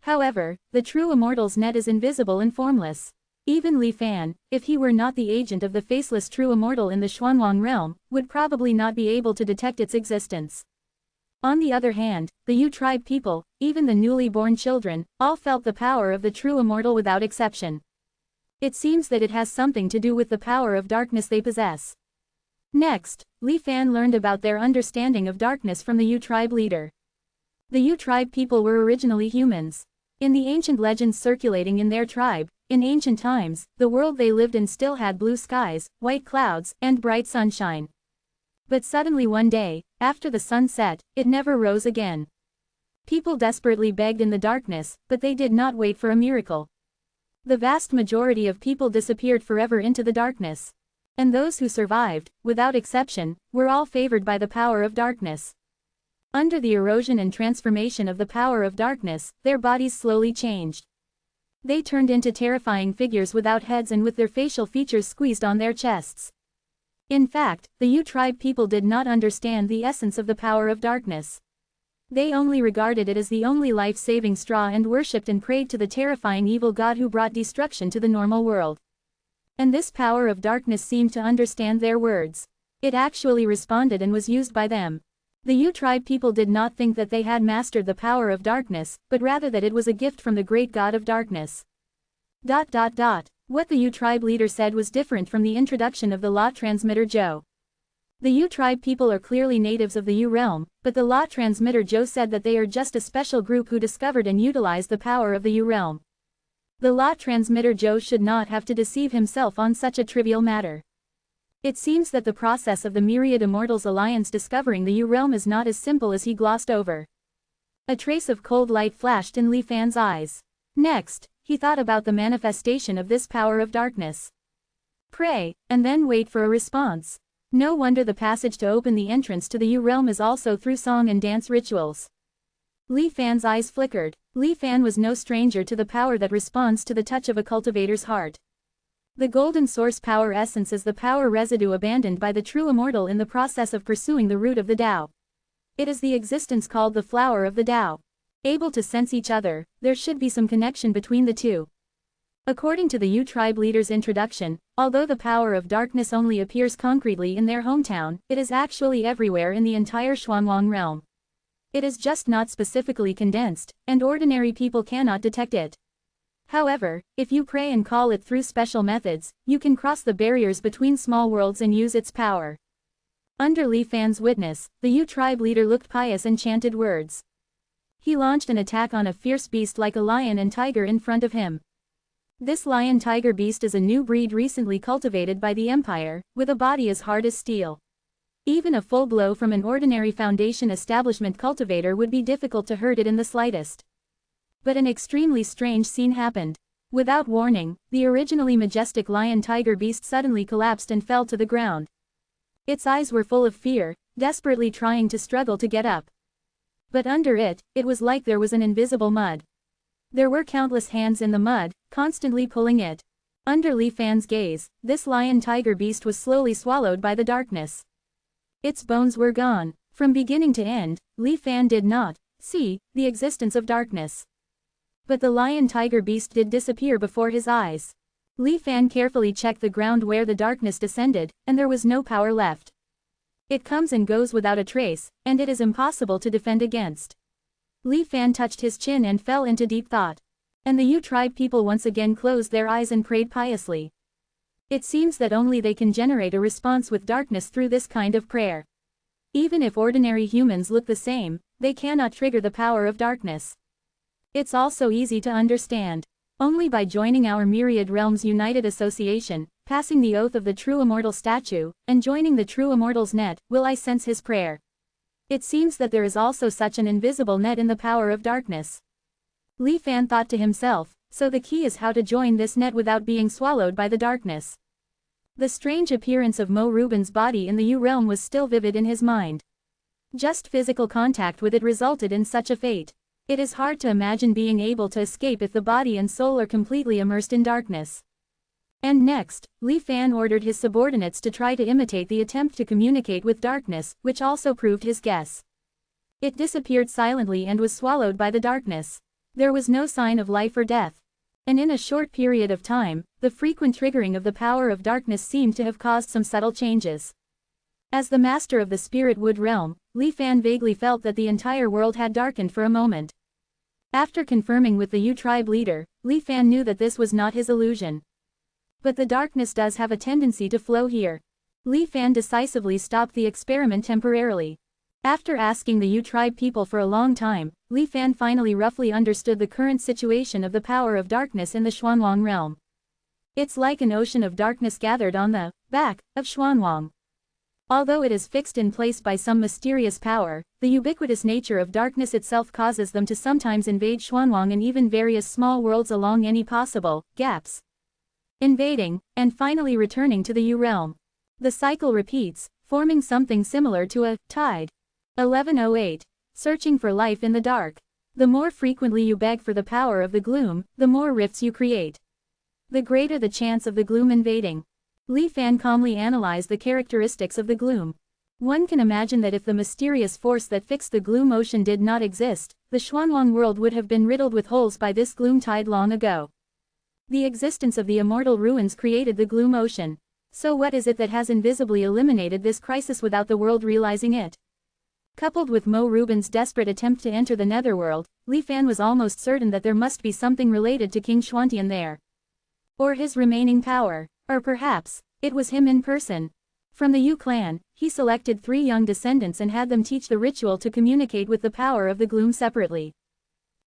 However, the true immortal's net is invisible and formless. Even Li Fan, if he were not the agent of the faceless true immortal in the Xuanwang realm, would probably not be able to detect its existence. On the other hand, the Yu tribe people, even the newly born children, all felt the power of the true immortal without exception. It seems that it has something to do with the power of darkness they possess. Next, Li Fan learned about their understanding of darkness from the Yu tribe leader. The Yu tribe people were originally humans. In the ancient legends circulating in their tribe, in ancient times, the world they lived in still had blue skies, white clouds, and bright sunshine. But suddenly one day, after the sun set, it never rose again. People desperately begged in the darkness, but they did not wait for a miracle. The vast majority of people disappeared forever into the darkness. And those who survived, without exception, were all favored by the power of darkness. Under the erosion and transformation of the power of darkness, their bodies slowly changed. They turned into terrifying figures without heads and with their facial features squeezed on their chests. In fact, the Yu tribe people did not understand the essence of the power of darkness. They only regarded it as the only life-saving straw and worshipped and prayed to the terrifying evil god who brought destruction to the normal world. And this power of darkness seemed to understand their words. It actually responded and was used by them. The Yu tribe people did not think that they had mastered the power of darkness, but rather that it was a gift from the great god of darkness. What the Yu tribe leader said was different from the introduction of the law transmitter Zhou. The Yu tribe people are clearly natives of the Yu realm, but the law transmitter Zhou said that they are just a special group who discovered and utilized the power of the Yu realm. The law transmitter Zhou should not have to deceive himself on such a trivial matter. It seems that the process of the Myriad Immortals Alliance discovering the Yu realm is not as simple as he glossed over. A trace of cold light flashed in Li Fan's eyes. Next, he thought about the manifestation of this power of darkness. Pray, and then wait for a response. No wonder the passage to open the entrance to the Yu realm is also through song and dance rituals. Li Fan's eyes flickered. Li Fan was no stranger to the power that responds to the touch of a cultivator's heart. The golden source power essence is the power residue abandoned by the true immortal in the process of pursuing the root of the Tao. It is the existence called the flower of the Tao. Able to sense each other, there should be some connection between the two. According to the Yu tribe leader's introduction, although the power of darkness only appears concretely in their hometown, it is actually everywhere in the entire Xuanwang realm. It is just not specifically condensed, and ordinary people cannot detect it. However, if you pray and call it through special methods, you can cross the barriers between small worlds and use its power. Under Li Fan's witness, the Yu tribe leader looked pious and chanted words. He launched an attack on a fierce beast like a lion and tiger in front of him. This lion-tiger beast is a new breed recently cultivated by the Empire, with a body as hard as steel. Even a full blow from an ordinary Foundation establishment cultivator would be difficult to hurt it in the slightest. But an extremely strange scene happened. Without warning, the originally majestic lion-tiger beast suddenly collapsed and fell to the ground. Its eyes were full of fear, desperately trying to struggle to get up. But under it, it was like there was an invisible mud. There were countless hands in the mud, constantly pulling it. Under Li Fan's gaze, this lion-tiger beast was slowly swallowed by the darkness. Its bones were gone. From beginning to end, Li Fan did not see the existence of darkness. But the lion-tiger beast did disappear before his eyes. Li Fan carefully checked the ground where the darkness descended, and there was no power left. It comes and goes without a trace, and it is impossible to defend against. Li Fan touched his chin and fell into deep thought. And the Yu tribe people once again closed their eyes and prayed piously. It seems that only they can generate a response with darkness through this kind of prayer. Even if ordinary humans look the same, they cannot trigger the power of darkness. It's also easy to understand. Only by joining our Myriad Realms United Association, passing the oath of the True Immortal statue, and joining the True Immortal's net, will I sense his prayer. It seems that there is also such an invisible net in the power of darkness. Li Fan thought to himself, so the key is how to join this net without being swallowed by the darkness. The strange appearance of Mo Rubin's body in the Yu realm was still vivid in his mind. Just physical contact with it resulted in such a fate. It is hard to imagine being able to escape if the body and soul are completely immersed in darkness. And next, Li Fan ordered his subordinates to try to imitate the attempt to communicate with darkness, which also proved his guess. It disappeared silently and was swallowed by the darkness. There was no sign of life or death. And in a short period of time, the frequent triggering of the power of darkness seemed to have caused some subtle changes. As the master of the spirit wood realm, Li Fan vaguely felt that the entire world had darkened for a moment. After confirming with the Yu tribe leader, Li Fan knew that this was not his illusion. But the darkness does have a tendency to flow here. Li Fan decisively stopped the experiment temporarily. After asking the Yu tribe people for a long time, Li Fan finally roughly understood the current situation of the power of darkness in the Xuanwang realm. It's like an ocean of darkness gathered on the back of Xuanwang. Although it is fixed in place by some mysterious power, the ubiquitous nature of darkness itself causes them to sometimes invade Xuanwang and even various small worlds along any possible gaps. Invading, and finally returning to the Yu realm. The cycle repeats, forming something similar to a tide. 1108. Searching for life in the dark. The more frequently you beg for the power of the gloom, the more rifts you create. The greater the chance of the gloom invading. Li Fan calmly analyzed the characteristics of the gloom. One can imagine that if the mysterious force that fixed the gloom ocean did not exist, the Xuanwang world would have been riddled with holes by this gloom tide long ago. The existence of the immortal ruins created the gloom ocean. So what is it that has invisibly eliminated this crisis without the world realizing it? Coupled with Mo Rubin's desperate attempt to enter the netherworld, Li Fan was almost certain that there must be something related to King Xuantian there. Or his remaining power. Or perhaps, it was him in person. From the Yu clan, he selected 3 young descendants and had them teach the ritual to communicate with the power of the gloom separately.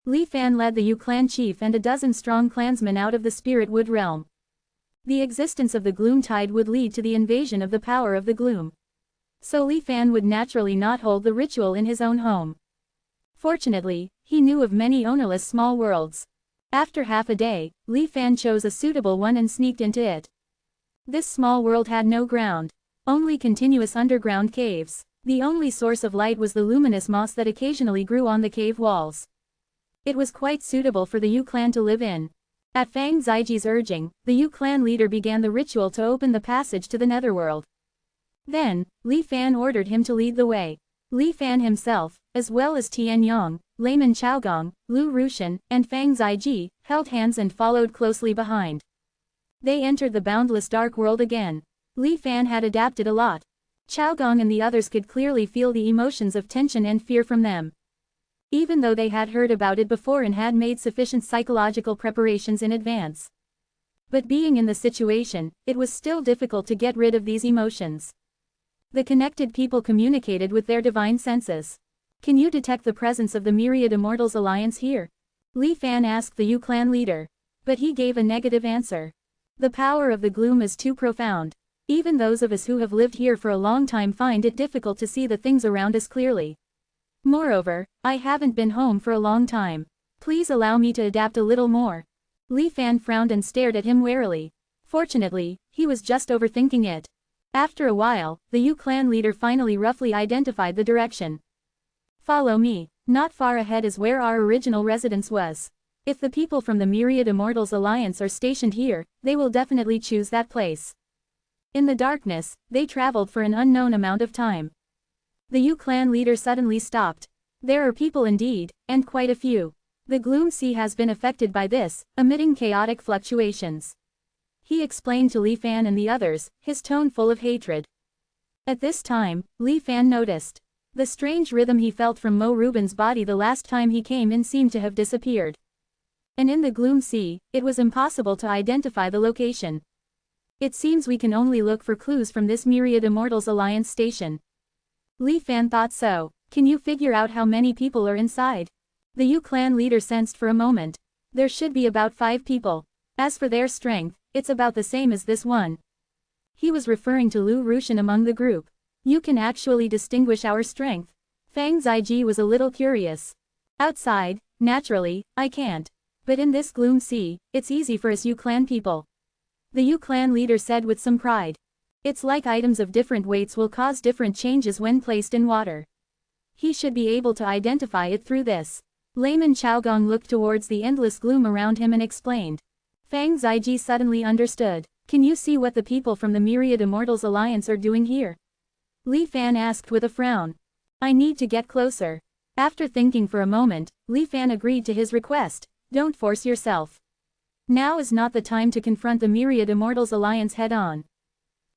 Li Fan led the Yu clan chief and a dozen strong clansmen out of the spirit wood realm. The existence of the gloom tide would lead to the invasion of the power of the gloom. So Li Fan would naturally not hold the ritual in his own home. Fortunately, he knew of many ownerless small worlds. After half a day, Li Fan chose a suitable one and sneaked into it. This small world had no ground. Only continuous underground caves. The only source of light was the luminous moss that occasionally grew on the cave walls. It was quite suitable for the Yu clan to live in. At Fang Ziji's urging, the Yu clan leader began the ritual to open the passage to the netherworld. Then, Li Fan ordered him to lead the way. Li Fan himself, as well as Tian Yang, Layman Chaogong, Lu Rushan, and Fang Ziji, held hands and followed closely behind. They entered the boundless dark world again. Li Fan had adapted a lot. Chaogong and the others could clearly feel the emotions of tension and fear from them. Even though they had heard about it before and had made sufficient psychological preparations in advance. But being in the situation, it was still difficult to get rid of these emotions. The connected people communicated with their divine senses. Can you detect the presence of the Myriad Immortals Alliance here? Li Fan asked the Yu clan leader. But he gave a negative answer. The power of the gloom is too profound. Even those of us who have lived here for a long time find it difficult to see the things around us clearly. Moreover, I haven't been home for a long time. Please allow me to adapt a little more. Li Fan frowned and stared at him warily. Fortunately, he was just overthinking it. After a while, the Yu clan leader finally roughly identified the direction. Follow me. Not far ahead is where our original residence was. If the people from the Myriad Immortals Alliance are stationed here, they will definitely choose that place. In the darkness, they traveled for an unknown amount of time. The Yu clan leader suddenly stopped. There are people indeed, and quite a few. The Gloom Sea has been affected by this, emitting chaotic fluctuations. He explained to Li Fan and the others, his tone full of hatred. At this time, Li Fan noticed. The strange rhythm he felt from Mo Rubin's body the last time he came in seemed to have disappeared. And in the Gloom Sea, it was impossible to identify the location. It seems we can only look for clues from this Myriad Immortals Alliance station. Li Fan thought so. Can you figure out how many people are inside? The Yu clan leader sensed for a moment. There should be about 5 people. As for their strength, it's about the same as this one. He was referring to Lu Rushan among the group. You can actually distinguish our strength. Fang Ziji was a little curious. Outside, naturally, I can't. But in this Gloom Sea, it's easy for us Yu clan people. The Yu clan leader said with some pride. It's like items of different weights will cause different changes when placed in water. He should be able to identify it through this. Layman Chaogong looked towards the endless gloom around him and explained. Fang Ziji suddenly understood. Can you see what the people from the Myriad Immortals Alliance are doing here? Li Fan asked with a frown. I need to get closer. After thinking for a moment, Li Fan agreed to his request. Don't force yourself. Now is not the time to confront the Myriad Immortals Alliance head-on.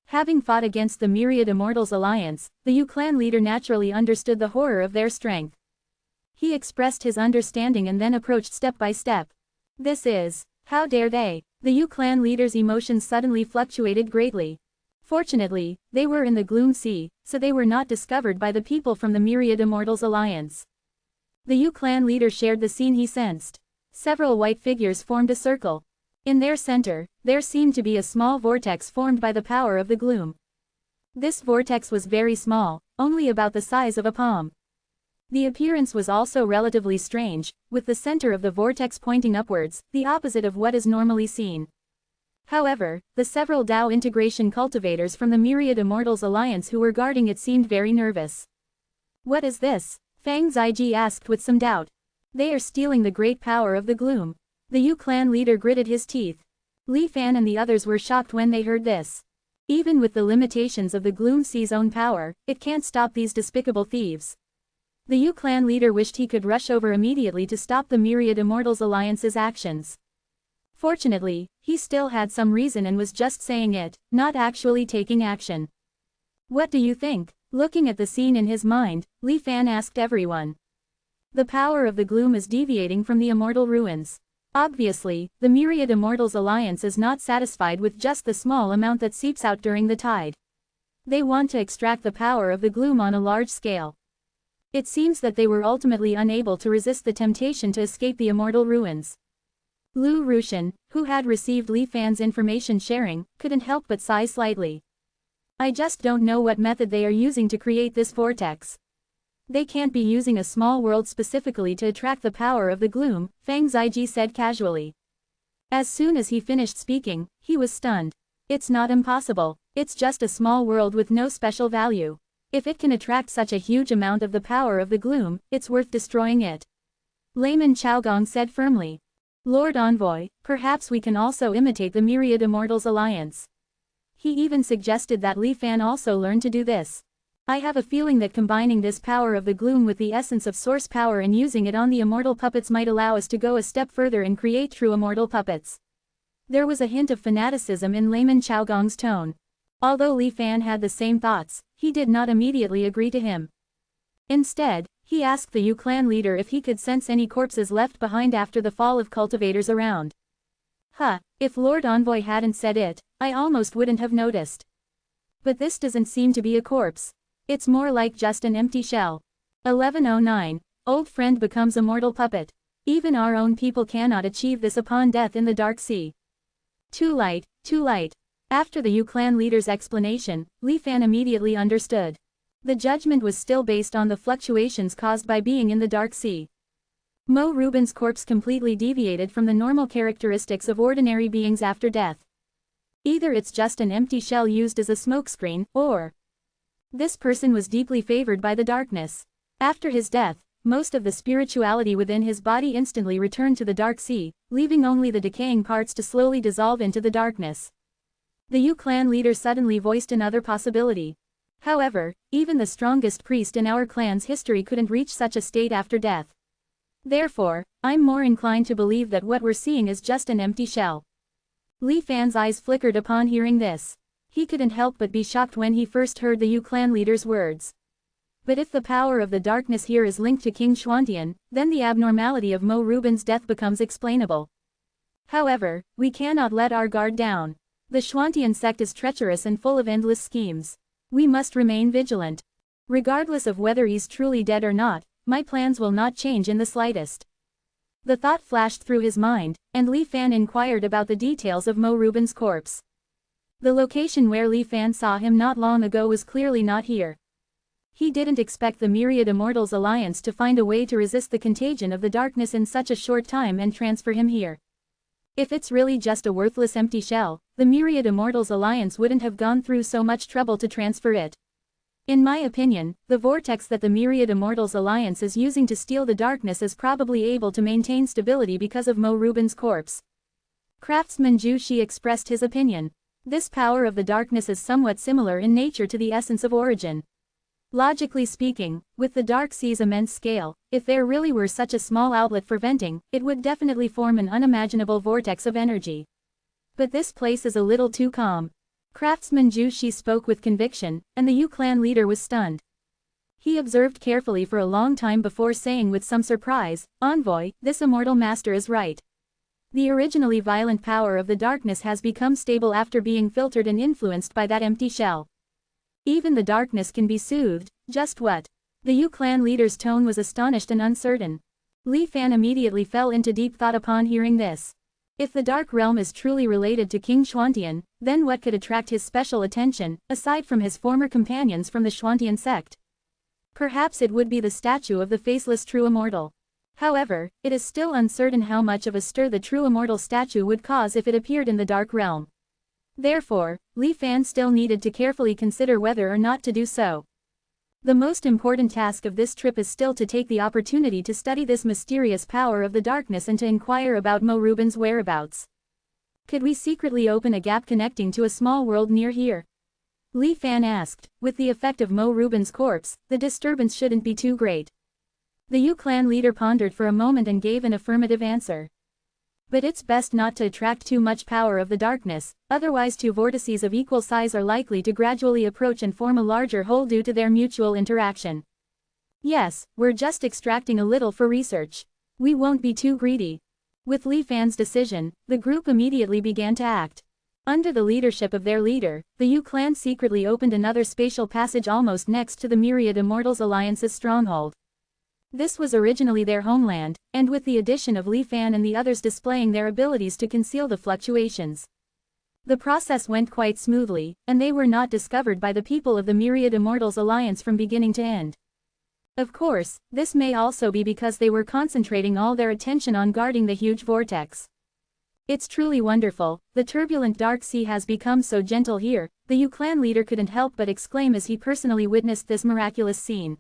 Having fought against the Myriad Immortals Alliance, the Yu clan leader naturally understood the horror of their strength. He expressed his understanding and then approached step by step. This is, how dare they? The Yu clan leader's emotions suddenly fluctuated greatly. Fortunately, they were in the Gloom Sea, so they were not discovered by the people from the Myriad Immortals Alliance. The Yu clan leader shared the scene he sensed. Several white figures formed a circle. In their center, there seemed to be a small vortex formed by the power of the gloom. This vortex was very small, only about the size of a palm. The appearance was also relatively strange, with the center of the vortex pointing upwards, the opposite of what is normally seen. However, the several Dao integration cultivators from the Myriad Immortals Alliance who were guarding it seemed very nervous. What is this? Fang Ziji asked with some doubt. They are stealing the great power of the gloom. The Yu clan leader gritted his teeth. Li Fan and the others were shocked when they heard this. Even with the limitations of the Gloom Sea's own power, it can't stop these despicable thieves. The Yu clan leader wished he could rush over immediately to stop the Myriad Immortals Alliance's actions. Fortunately, he still had some reason and was just saying it, not actually taking action. What do you think? Looking at the scene in his mind, Li Fan asked everyone. The power of the gloom is deviating from the immortal ruins. Obviously, the Myriad Immortals Alliance is not satisfied with just the small amount that seeps out during the tide. They want to extract the power of the gloom on a large scale. It seems that they were ultimately unable to resist the temptation to escape the immortal ruins. Lu Rushan, who had received Li Fan's information sharing, couldn't help but sigh slightly. I just don't know what method they are using to create this vortex. They can't be using a small world specifically to attract the power of the gloom, Fang Ziji said casually. As soon as he finished speaking, he was stunned. It's not impossible, it's just a small world with no special value. If it can attract such a huge amount of the power of the gloom, it's worth destroying it. Layman Chaogong said firmly. Lord Envoy, perhaps we can also imitate the Myriad Immortals Alliance. He even suggested that Li Fan also learn to do this. I have a feeling that combining this power of the gloom with the essence of source power and using it on the immortal puppets might allow us to go a step further and create true immortal puppets. There was a hint of fanaticism in Layman Chaogong's tone. Although Li Fan had the same thoughts, he did not immediately agree to him. Instead, he asked the Yu clan leader if he could sense any corpses left behind after the fall of cultivators around. If Lord Envoy hadn't said it, I almost wouldn't have noticed. But this doesn't seem to be a corpse. It's more like just an empty shell. 1109. Old friend becomes immortal puppet. Even our own people cannot achieve this upon death in the dark sea. Too light, too light. After the Yu clan leader's explanation, Li Fan immediately understood. The judgment was still based on the fluctuations caused by being in the dark sea. Mo Rubin's corpse completely deviated from the normal characteristics of ordinary beings after death. Either it's just an empty shell used as a smokescreen, or this person was deeply favored by the darkness. After his death, most of the spirituality within his body instantly returned to the dark sea, leaving only the decaying parts to slowly dissolve into the darkness. The Yu clan leader suddenly voiced another possibility. However, even the strongest priest in our clan's history couldn't reach such a state after death. Therefore, I'm more inclined to believe that what we're seeing is just an empty shell. Li Fan's eyes flickered upon hearing this. He couldn't help but be shocked when he first heard the Yu clan leader's words. But if the power of the darkness here is linked to King Xuantian, then the abnormality of Mo Rubin's death becomes explainable. However, we cannot let our guard down. The Xuantian sect is treacherous and full of endless schemes. We must remain vigilant. Regardless of whether he's truly dead or not, my plans will not change in the slightest. The thought flashed through his mind, and Li Fan inquired about the details of Mo Rubin's corpse. The location where Li Fan saw him not long ago was clearly not here. He didn't expect the Myriad Immortals Alliance to find a way to resist the contagion of the darkness in such a short time and transfer him here. If it's really just a worthless empty shell, the Myriad Immortals Alliance wouldn't have gone through so much trouble to transfer it. In my opinion, the vortex that the Myriad Immortals Alliance is using to steal the darkness is probably able to maintain stability because of Mo Rubin's corpse. Craftsman Zhu Shi expressed his opinion. This power of the darkness is somewhat similar in nature to the essence of origin. Logically speaking, with the dark sea's immense scale, if there really were such a small outlet for venting, it would definitely form an unimaginable vortex of energy. But this place is a little too calm. Craftsman Zhu Shi spoke with conviction, and the Yu clan leader was stunned. He observed carefully for a long time before saying with some surprise, "Envoy, this immortal master is right. The originally violent power of the darkness has become stable after being filtered and influenced by that empty shell. Even the darkness can be soothed, just what? The Yu clan leader's tone was astonished and uncertain. Li Fan immediately fell into deep thought upon hearing this. If the Dark Realm is truly related to King Xuantian, then what could attract his special attention, aside from his former companions from the Xuantian sect? Perhaps it would be the statue of the faceless true immortal. However, it is still uncertain how much of a stir the true immortal statue would cause if it appeared in the Dark Realm. Therefore, Li Fan still needed to carefully consider whether or not to do so. The most important task of this trip is still to take the opportunity to study this mysterious power of the darkness and to inquire about Mo Rubin's whereabouts. Could we secretly open a gap connecting to a small world near here? Li Fan asked. With the effect of Mo Rubin's corpse, the disturbance shouldn't be too great. The Yu clan leader pondered for a moment and gave an affirmative answer. But it's best not to attract too much power of the darkness, otherwise two vortices of equal size are likely to gradually approach and form a larger whole due to their mutual interaction. Yes, we're just extracting a little for research. We won't be too greedy. With Li Fan's decision, the group immediately began to act. Under the leadership of their leader, the Yu clan secretly opened another spatial passage almost next to the Myriad Immortals Alliance's stronghold. This was originally their homeland, and with the addition of Li Fan and the others displaying their abilities to conceal the fluctuations, the process went quite smoothly, and they were not discovered by the people of the Myriad Immortals Alliance from beginning to end. Of course, this may also be because they were concentrating all their attention on guarding the huge vortex. It's truly wonderful, the turbulent dark sea has become so gentle here, the Yu clan leader couldn't help but exclaim as he personally witnessed this miraculous scene.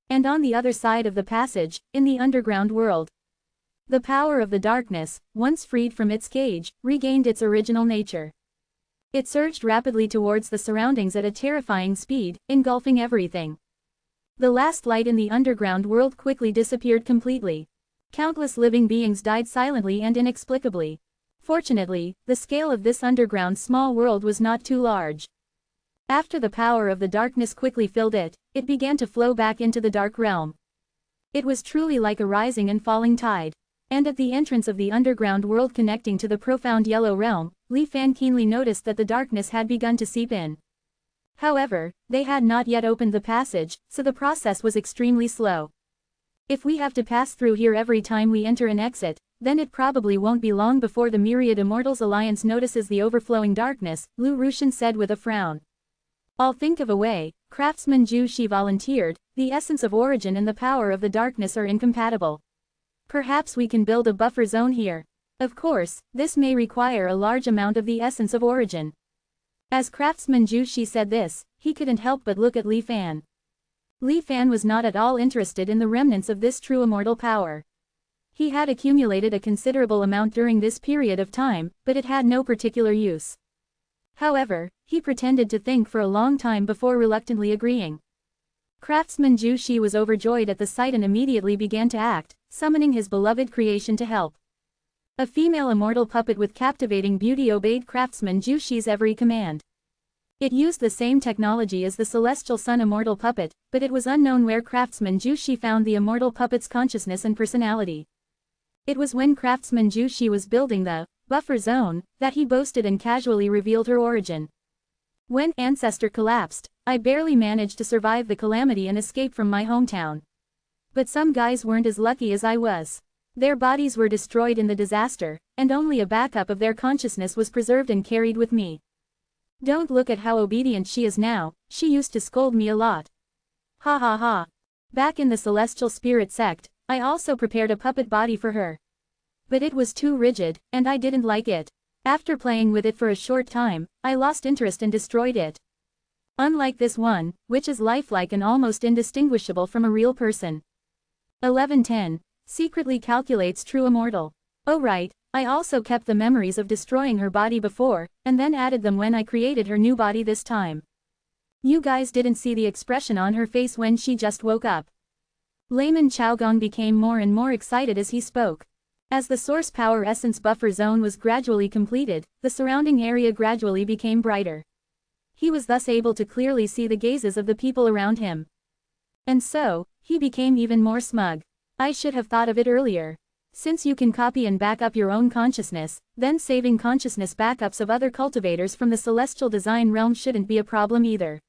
And on the other side of the passage, in the underground world, the power of the darkness, once freed from its cage, regained its original nature. It surged rapidly towards the surroundings at a terrifying speed, engulfing everything. The last light in the underground world quickly disappeared completely. Countless living beings died silently and inexplicably. Fortunately, the scale of this underground small world was not too large. After the power of the darkness quickly filled it, it began to flow back into the dark realm. It was truly like a rising and falling tide. And at the entrance of the underground world connecting to the profound yellow realm, Li Fan keenly noticed that the darkness had begun to seep in. However, they had not yet opened the passage, so the process was extremely slow. If we have to pass through here every time we enter and exit, then it probably won't be long before the Myriad Immortals Alliance notices the overflowing darkness, Lu Rushan said with a frown. I'll think of a way, craftsman Zhu Shi volunteered, the essence of origin and the power of the darkness are incompatible. Perhaps we can build a buffer zone here. Of course, this may require a large amount of the essence of origin. As craftsman Zhu Shi said this, he couldn't help but look at Li Fan. Li Fan was not at all interested in the remnants of this true immortal power. He had accumulated a considerable amount during this period of time, but it had no particular use. However, he pretended to think for a long time before reluctantly agreeing. Craftsman Zhu Shi was overjoyed at the sight and immediately began to act, summoning his beloved creation to help. A female immortal puppet with captivating beauty obeyed craftsman Zhu Shi's every command. It used the same technology as the celestial sun immortal puppet, but it was unknown where craftsman Zhu Shi found the immortal puppet's consciousness and personality. It was when craftsman Zhu Shi was building the buffer zone that he boasted and casually revealed her origin. When Ancestor collapsed, I barely managed to survive the calamity and escape from my hometown. But some guys weren't as lucky as I was. Their bodies were destroyed in the disaster, and only a backup of their consciousness was preserved and carried with me. Don't look at how obedient she is now, she used to scold me a lot. Ha ha ha. Back in the Celestial Spirit sect, I also prepared a puppet body for her. But it was too rigid, and I didn't like it. After playing with it for a short time, I lost interest and destroyed it. Unlike this one, which is lifelike and almost indistinguishable from a real person. 1110. Secretly calculates true immortal. Oh right, I also kept the memories of destroying her body before, and then added them when I created her new body this time. You guys didn't see the expression on her face when she just woke up. Layman Chaogong became more and more excited as he spoke. As the source power essence buffer zone was gradually completed, the surrounding area gradually became brighter. He was thus able to clearly see the gazes of the people around him. And so, he became even more smug. I should have thought of it earlier. Since you can copy and back up your own consciousness, then saving consciousness backups of other cultivators from the celestial design realm shouldn't be a problem either.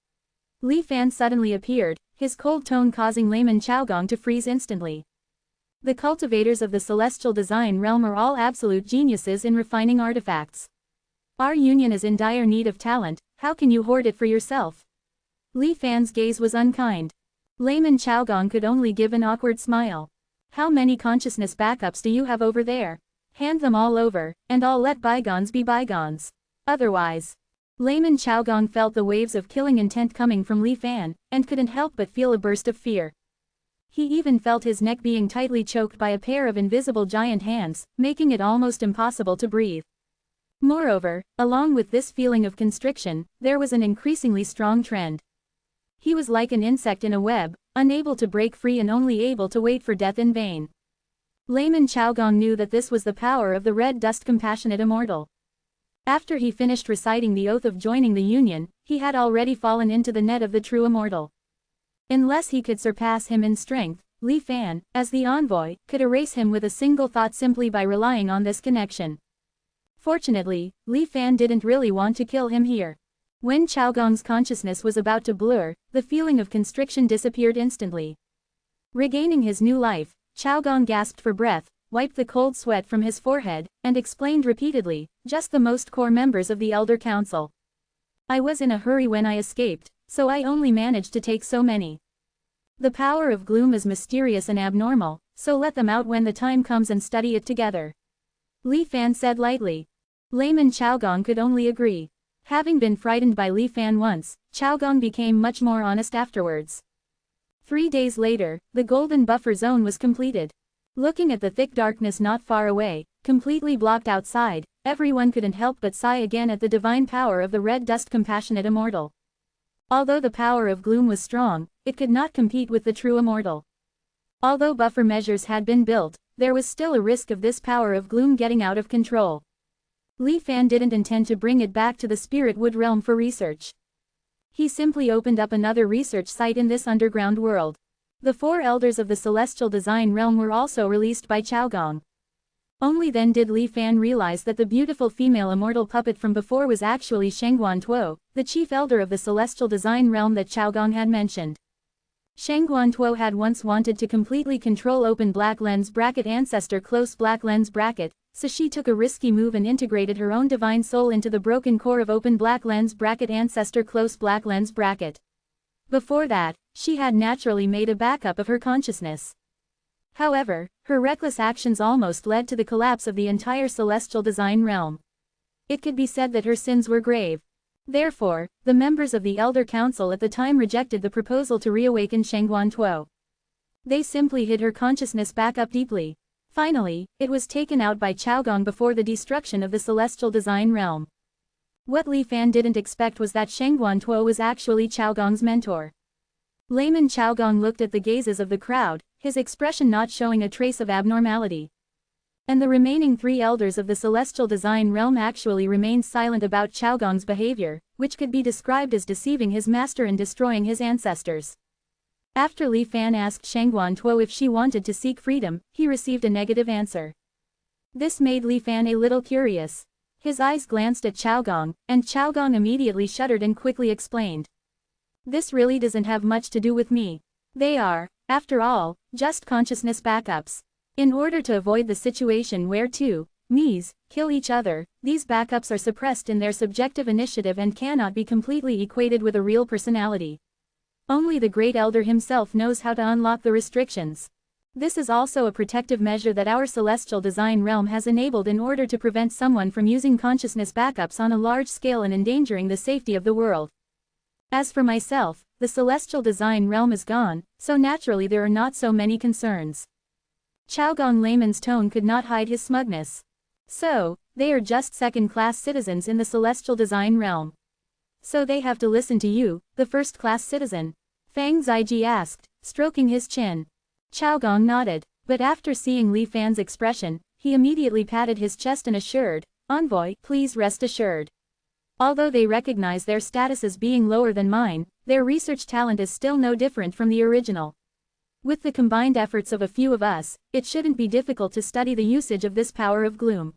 Li Fan suddenly appeared, his cold tone causing Layman Chaogong to freeze instantly. The cultivators of the celestial design realm are all absolute geniuses in refining artifacts. Our union is in dire need of talent, how can you hoard it for yourself? Li Fan's gaze was unkind. Layman Chaogong could only give an awkward smile. How many consciousness backups do you have over there? Hand them all over, and I'll let bygones be bygones. Otherwise. Layman Chaogong felt the waves of killing intent coming from Li Fan, and couldn't help but feel a burst of fear. He even felt his neck being tightly choked by a pair of invisible giant hands, making it almost impossible to breathe. Moreover, along with this feeling of constriction, there was an increasingly strong trend. He was like an insect in a web, unable to break free and only able to wait for death in vain. Layman Chaogong knew that this was the power of the red dust compassionate immortal. After he finished reciting the oath of joining the union, he had already fallen into the net of the true immortal. Unless he could surpass him in strength, Li Fan, as the envoy, could erase him with a single thought simply by relying on this connection. Fortunately, Li Fan didn't really want to kill him here. When Chaogong's consciousness was about to blur, the feeling of constriction disappeared instantly. Regaining his new life, Chaogong gasped for breath, wiped the cold sweat from his forehead, and explained repeatedly, just the most core members of the Elder Council. I was in a hurry when I escaped, so I only managed to take so many. The power of gloom is mysterious and abnormal, so let them out when the time comes and study it together. Li Fan said lightly. Layman Chaogong could only agree. Having been frightened by Li Fan once, Chaogong became much more honest afterwards. 3 days later, the golden buffer zone was completed. Looking at the thick darkness not far away, completely blocked outside, everyone couldn't help but sigh again at the divine power of the red dust compassionate immortal. Although the power of gloom was strong, it could not compete with the true immortal. Although buffer measures had been built, there was still a risk of this power of gloom getting out of control. Li Fan didn't intend to bring it back to the spirit wood realm for research. He simply opened up another research site in this underground world. The 4 elders of the celestial design realm were also released by Chaogong. Only then did Li Fan realize that the beautiful female immortal puppet from before was actually Shengguan Tuo, the chief elder of the celestial design realm that Chaogong had mentioned. Shengguan Tuo had once wanted to completely control open black lens bracket ancestor close black lens bracket, so she took a risky move and integrated her own divine soul into the broken core of open black lens bracket ancestor close black lens bracket. Before that, she had naturally made a backup of her consciousness. However, her reckless actions almost led to the collapse of the entire celestial design realm. It could be said that her sins were grave. Therefore, the members of the Elder Council at the time rejected the proposal to reawaken Shengguan Tuo. They simply hid her consciousness back up deeply. Finally, it was taken out by Chaogong before the destruction of the celestial design realm. What Li Fan didn't expect was that Shengguan Tuo was actually Chaogong's mentor. Layman Chaogong looked at the gazes of the crowd, his expression not showing a trace of abnormality. And the remaining 3 elders of the celestial design realm actually remained silent about Chaogong's behavior, which could be described as deceiving his master and destroying his ancestors. After Li Fan asked Shengguan Tuo if she wanted to seek freedom, he received a negative answer. This made Li Fan a little curious. His eyes glanced at Chaogong, and Chaogong immediately shuddered and quickly explained. This really doesn't have much to do with me. They are, after all, just consciousness backups. In order to avoid the situation where 2 me's kill each other, these backups are suppressed in their subjective initiative and cannot be completely equated with a real personality. Only the Great Elder himself knows how to unlock the restrictions. This is also a protective measure that our celestial design realm has enabled in order to prevent someone from using consciousness backups on a large scale and endangering the safety of the world. As for myself, the celestial design realm is gone, so naturally there are not so many concerns. Chaogong Layman's tone could not hide his smugness. So, they are just second-class citizens in the celestial design realm. So they have to listen to you, the first-class citizen? Fang Ziji asked, stroking his chin. Chaogong nodded, but after seeing Li Fan's expression, he immediately patted his chest and assured, "Envoy, please rest assured. Although they recognize their status as being lower than mine, their research talent is still no different from the original. With the combined efforts of a few of us, it shouldn't be difficult to study the usage of this power of gloom.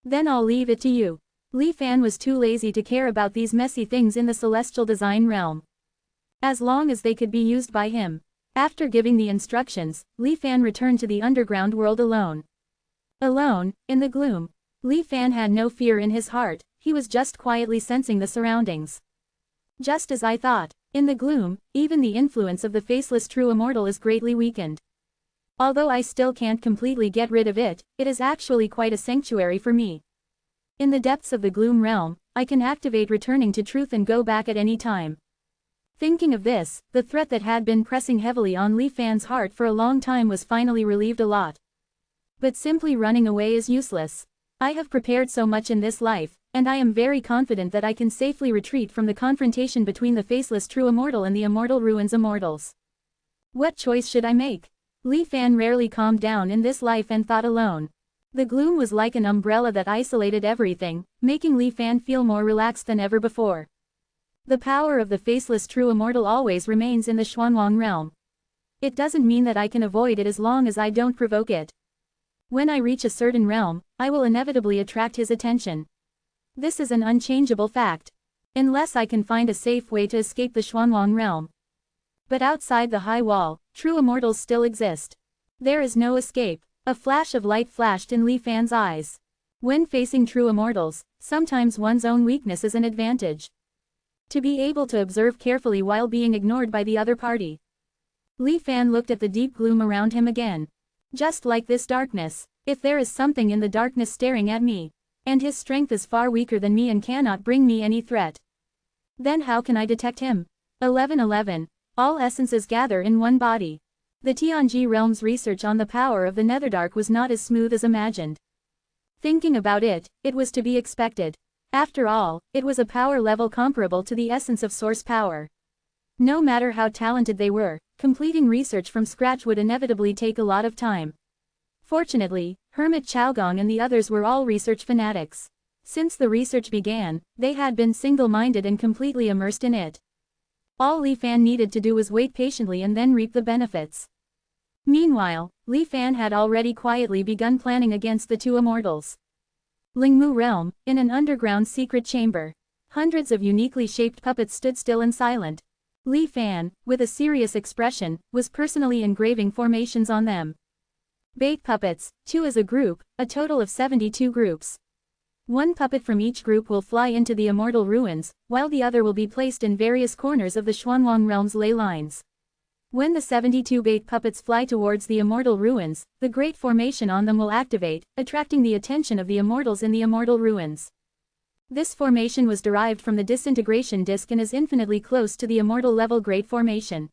Then I'll leave it to you. Li Fan was too lazy to care about these messy things in the celestial design realm. As long as they could be used by him. After giving the instructions, Li Fan returned to the underground world alone. Alone, in the gloom. Li Fan had no fear in his heart, he was just quietly sensing the surroundings. Just as I thought, in the gloom, even the influence of the faceless true immortal is greatly weakened. Although I still can't completely get rid of it, it is actually quite a sanctuary for me. In the depths of the gloom realm, I can activate returning to truth and go back at any time. Thinking of this, the threat that had been pressing heavily on Li Fan's heart for a long time was finally relieved a lot. But simply running away is useless. I have prepared so much in this life, and I am very confident that I can safely retreat from the confrontation between the faceless true immortal and the immortal ruins immortals. What choice should I make? Li Fan rarely calmed down in this life and thought alone. The gloom was like an umbrella that isolated everything, making Li Fan feel more relaxed than ever before. The power of the faceless true immortal always remains in the Xuanwang realm. It doesn't mean that I can avoid it as long as I don't provoke it. When I reach a certain realm, I will inevitably attract his attention. This is an unchangeable fact. Unless I can find a safe way to escape the Xuanwang realm. But outside the high wall, true immortals still exist. There is no escape. A flash of light flashed in Li Fan's eyes. When facing true immortals, sometimes one's own weakness is an advantage. To be able to observe carefully while being ignored by the other party. Li Fan looked at the deep gloom around him again. Just like this darkness, if there is something in the darkness staring at me, and his strength is far weaker than me and cannot bring me any threat, then how can I detect him? 1111. All essences gather in one body. The Tianji realm's research on the power of the Netherdark was not as smooth as imagined. Thinking about it, it was to be expected. After all, it was a power level comparable to the essence of source power. No matter how talented they were, completing research from scratch would inevitably take a lot of time. Fortunately, Hermit Chaogong and the others were all research fanatics. Since the research began, they had been single-minded and completely immersed in it. All Li Fan needed to do was wait patiently and then reap the benefits. Meanwhile, Li Fan had already quietly begun planning against the two immortals. Lingmu realm, in an underground secret chamber. Hundreds of uniquely shaped puppets stood still and silent. Li Fan, with a serious expression, was personally engraving formations on them. Bait puppets, 2 as a group, a total of 72 groups. One puppet from each group will fly into the immortal ruins, while the other will be placed in various corners of the Xuanwang realm's ley lines. When the 72 bait puppets fly towards the immortal ruins, the great formation on them will activate, attracting the attention of the immortals in the immortal ruins. This formation was derived from the disintegration disk and is infinitely close to the immortal level great formation.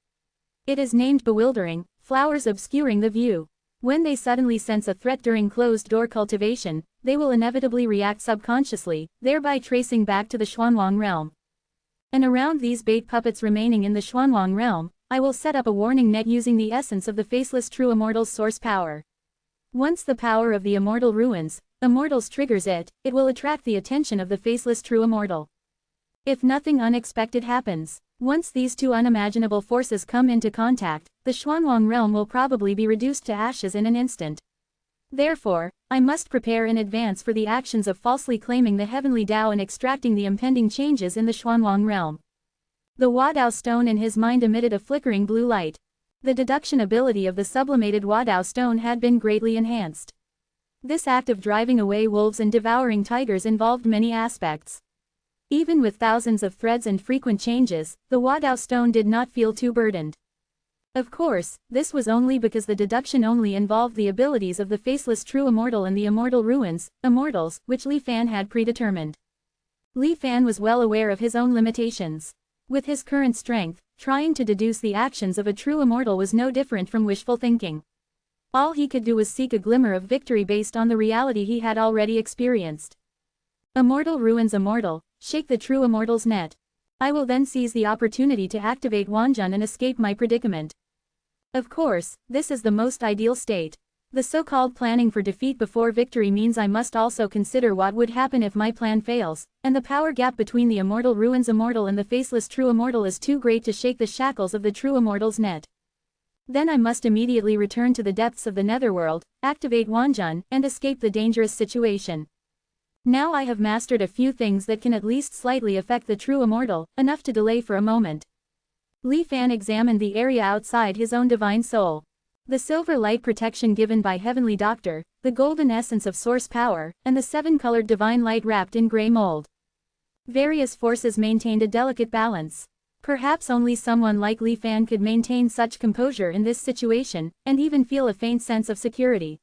It is named bewildering, flowers obscuring the view. When they suddenly sense a threat during closed-door cultivation, they will inevitably react subconsciously, thereby tracing back to the Xuanwang realm. And around these bait puppets remaining in the Xuanwang realm, I will set up a warning net using the essence of the faceless true immortal's source power. Once the power of the immortal ruins, immortals triggers it, it will attract the attention of the faceless true immortal. If nothing unexpected happens, once these two unimaginable forces come into contact, the Xuanwang realm will probably be reduced to ashes in an instant. Therefore, I must prepare in advance for the actions of falsely claiming the heavenly Tao and extracting the impending changes in the Xuanwang realm. The Wadao stone in his mind emitted a flickering blue light. The deduction ability of the sublimated Wadao stone had been greatly enhanced. This act of driving away wolves and devouring tigers involved many aspects. Even with thousands of threads and frequent changes, the Wadao stone did not feel too burdened. Of course, this was only because the deduction only involved the abilities of the faceless true immortal and the immortal ruins, immortals, which Li Fan had predetermined. Li Fan was well aware of his own limitations. With his current strength, trying to deduce the actions of a true immortal was no different from wishful thinking. All he could do was seek a glimmer of victory based on the reality he had already experienced. Immortal ruins immortal, shake the true immortal's net. I will then seize the opportunity to activate Wanjun and escape my predicament. Of course, this is the most ideal state. The so-called planning for defeat before victory means I must also consider what would happen if my plan fails, and the power gap between the immortal ruins immortal and the faceless true immortal is too great to shake the shackles of the true immortal's net. Then I must immediately return to the depths of the netherworld, activate Wanjun, and escape the dangerous situation. Now I have mastered a few things that can at least slightly affect the true immortal, enough to delay for a moment. Li Fan examined the area outside his own divine soul. The silver light protection given by Heavenly Doctor, the golden essence of source power, and the seven-colored divine light wrapped in gray mold. Various forces maintained a delicate balance. Perhaps only someone like Li Fan could maintain such composure in this situation, and even feel a faint sense of security.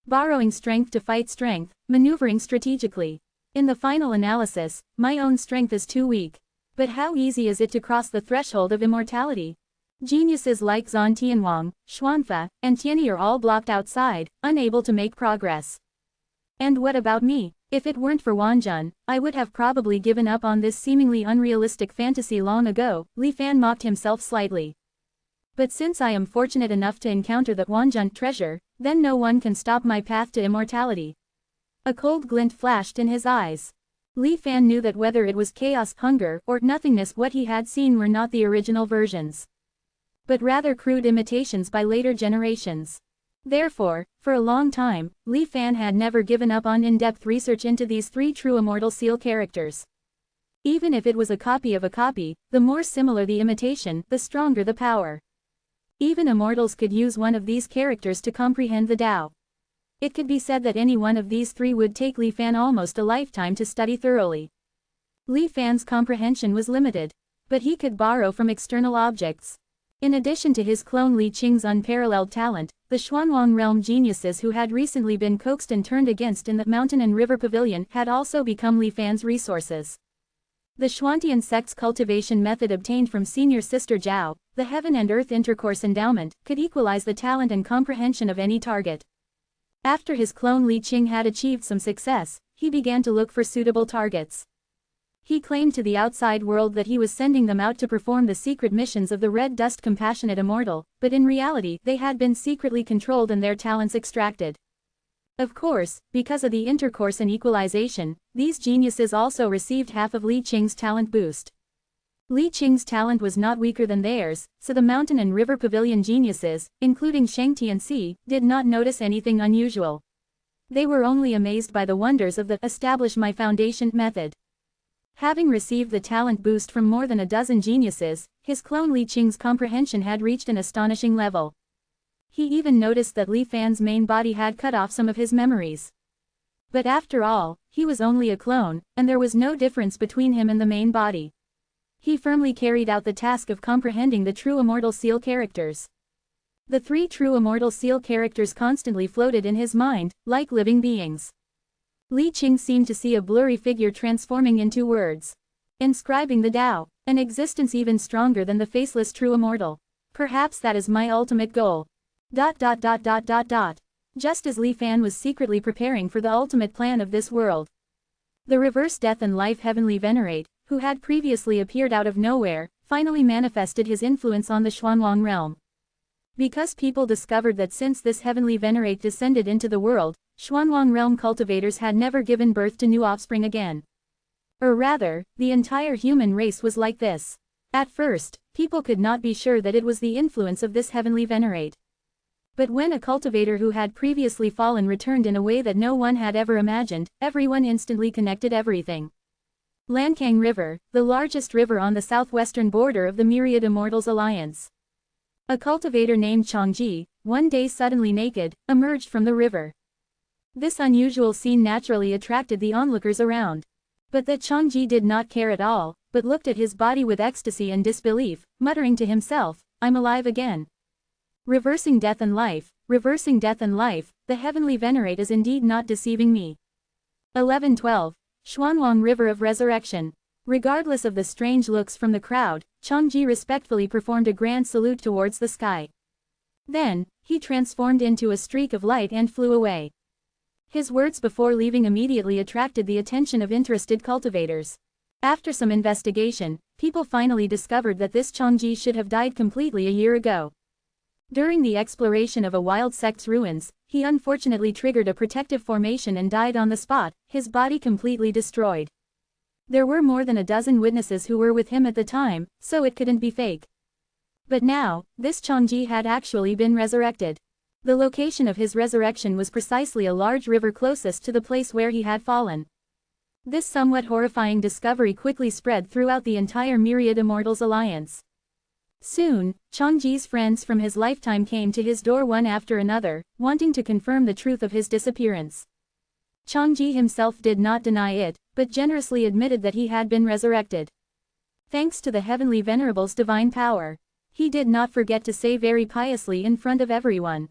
Borrowing strength to fight strength, maneuvering strategically. In the final analysis, my own strength is too weak. But how easy is it to cross the threshold of immortality? Geniuses like Zhan Tianwang, Xuanfa, and Tianyi are all blocked outside, unable to make progress. And what about me? If it weren't for Wanjun, I would have probably given up on this seemingly unrealistic fantasy long ago, Li Fan mocked himself slightly. But since I am fortunate enough to encounter the Wanjun treasure, then no one can stop my path to immortality. A cold glint flashed in his eyes. Li Fan knew that whether it was chaos, hunger, or nothingness, what he had seen were not the original versions, but rather crude imitations by later generations. Therefore, for a long time, Li Fan had never given up on in-depth research into these three true immortal seal characters. Even if it was a copy of a copy, the more similar the imitation, the stronger the power. Even immortals could use one of these characters to comprehend the Tao. It could be said that any one of these three would take Li Fan almost a lifetime to study thoroughly. Li Fan's comprehension was limited, but he could borrow from external objects. In addition to his clone Li Qing's unparalleled talent, the Xuanwang realm geniuses who had recently been coaxed and turned against in the mountain and river pavilion had also become Li Fan's resources. The Xuantian sect's cultivation method obtained from senior sister Zhao, the heaven and earth intercourse endowment, could equalize the talent and comprehension of any target. After his clone Li Qing had achieved some success, he began to look for suitable targets. He claimed to the outside world that he was sending them out to perform the secret missions of the Red Dust Compassionate Immortal, but in reality they had been secretly controlled and their talents extracted. Of course, because of the intercourse and equalization, these geniuses also received half of Li Qing's talent boost. Li Qing's talent was not weaker than theirs, so the mountain and river pavilion geniuses, including Sheng Tianxi, did not notice anything unusual. They were only amazed by the wonders of the "establish my foundation" method. Having received the talent boost from more than a dozen geniuses, his clone Li Qing's comprehension had reached an astonishing level. He even noticed that Li Fan's main body had cut off some of his memories. But after all, he was only a clone, and there was no difference between him and the main body. He firmly carried out the task of comprehending the true immortal seal characters. The three true immortal seal characters constantly floated in his mind, like living beings. Li Qing seemed to see a blurry figure transforming into words, inscribing the Tao, an existence even stronger than the faceless true immortal. Perhaps that is my ultimate goal. Just as Li Fan was secretly preparing for the ultimate plan of this world, the reverse death and life heavenly venerate, who had previously appeared out of nowhere, finally manifested his influence on the Xuanwang realm. Because people discovered that since this heavenly venerate descended into the world, Xuanwang realm cultivators had never given birth to new offspring again. Or rather, the entire human race was like this. At first, people could not be sure that it was the influence of this heavenly venerate. But when a cultivator who had previously fallen returned in a way that no one had ever imagined, everyone instantly connected everything. Lancang River, the largest river on the southwestern border of the Myriad Immortals Alliance. A cultivator named Changji, one day suddenly naked, emerged from the river. This unusual scene naturally attracted the onlookers around. But the Changji did not care at all, but looked at his body with ecstasy and disbelief, muttering to himself, "I'm alive again. Reversing death and life, the heavenly venerate is indeed not deceiving me." 11:12. Xuanwang River of Resurrection. Regardless of the strange looks from the crowd, Changji respectfully performed a grand salute towards the sky. Then, he transformed into a streak of light and flew away. His words before leaving immediately attracted the attention of interested cultivators. After some investigation, people finally discovered that this Changji should have died completely a year ago. During the exploration of a wild sect's ruins, he unfortunately triggered a protective formation and died on the spot, his body completely destroyed. There were more than a dozen witnesses who were with him at the time, so it couldn't be fake. But now, this Changji had actually been resurrected. The location of his resurrection was precisely a large river closest to the place where he had fallen. This somewhat horrifying discovery quickly spread throughout the entire Myriad Immortals alliance. Soon, Changji's friends from his lifetime came to his door one after another, wanting to confirm the truth of his disappearance. Changji himself did not deny it, but generously admitted that he had been resurrected. Thanks to the Heavenly Venerable's divine power. He did not forget to say very piously in front of everyone.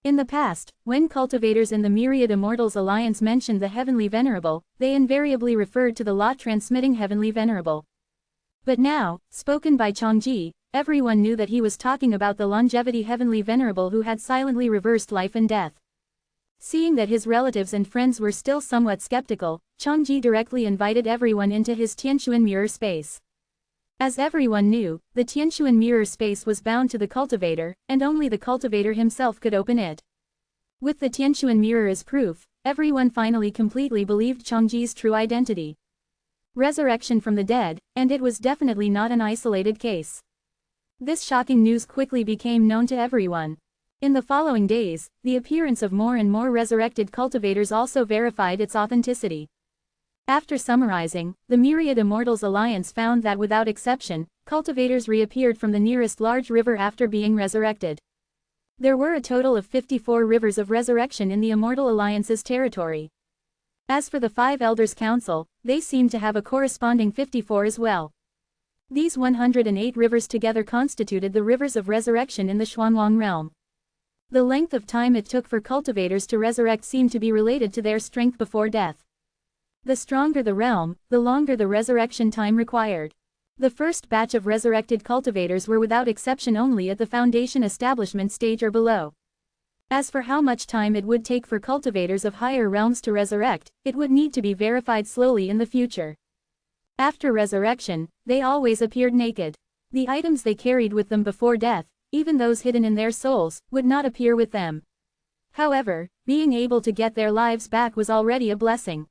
In the past, when cultivators in the Myriad Immortals Alliance mentioned the Heavenly Venerable, they invariably referred to the lot-transmitting Heavenly Venerable. But now, spoken by Changji, everyone knew that he was talking about the longevity Heavenly Venerable who had silently reversed life and death. Seeing that his relatives and friends were still somewhat skeptical, Changji directly invited everyone into his Tianquan mirror space. As everyone knew, the Tianquan mirror space was bound to the cultivator, and only the cultivator himself could open it. With the Tianquan mirror as proof, everyone finally completely believed Changji's true identity. Resurrection from the dead, and it was definitely not an isolated case. This shocking news quickly became known to everyone. In the following days, the appearance of more and more resurrected cultivators also verified its authenticity. After summarizing, the Myriad Immortals Alliance found that without exception, cultivators reappeared from the nearest large river after being resurrected. There were a total of 54 rivers of resurrection in the Immortal Alliance's territory. As for the 5 Elders' Council, they seemed to have a corresponding 54 as well. These 108 rivers together constituted the rivers of resurrection in the Xuanwang realm. The length of time it took for cultivators to resurrect seemed to be related to their strength before death. The stronger the realm, the longer the resurrection time required. The first batch of resurrected cultivators were without exception only at the foundation establishment stage or below. As for how much time it would take for cultivators of higher realms to resurrect, it would need to be verified slowly in the future. After resurrection, they always appeared naked. The items they carried with them before death, even those hidden in their souls, would not appear with them. However, being able to get their lives back was already a blessing.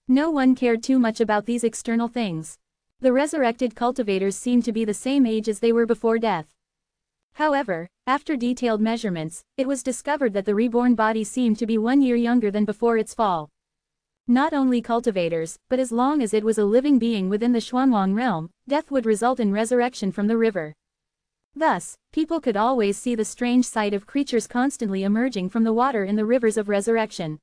No one cared too much about these external things. The resurrected cultivators seemed to be the same age as they were before death. However, after detailed measurements, it was discovered that the reborn body seemed to be 1 year younger than before its fall. Not only cultivators, but as long as it was a living being within the Xuanwang realm, death would result in resurrection from the river. Thus, people could always see the strange sight of creatures constantly emerging from the water in the rivers of resurrection.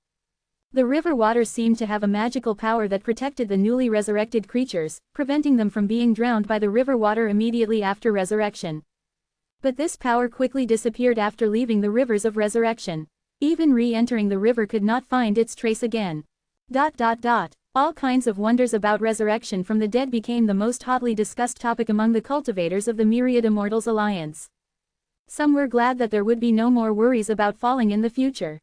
The river water seemed to have a magical power that protected the newly resurrected creatures, preventing them from being drowned by the river water immediately after resurrection. But this power quickly disappeared after leaving the rivers of resurrection. Even re-entering the river could not find its trace again. All kinds of wonders about resurrection from the dead became the most hotly discussed topic among the cultivators of the Myriad Immortals Alliance. Some were glad that there would be no more worries about falling in the future.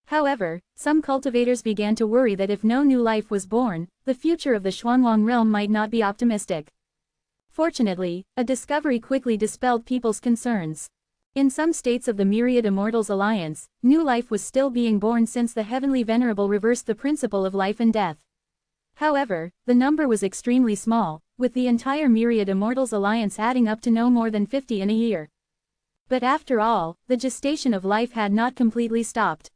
However, some cultivators began to worry that if no new life was born, the future of the Xuanwang realm might not be optimistic. Fortunately, a discovery quickly dispelled people's concerns. In some states of the Myriad Immortals Alliance, new life was still being born since the Heavenly Venerable reversed the principle of life and death. However, the number was extremely small, with the entire Myriad Immortals Alliance adding up to no more than 50 in a year. But after all, the gestation of life had not completely stopped.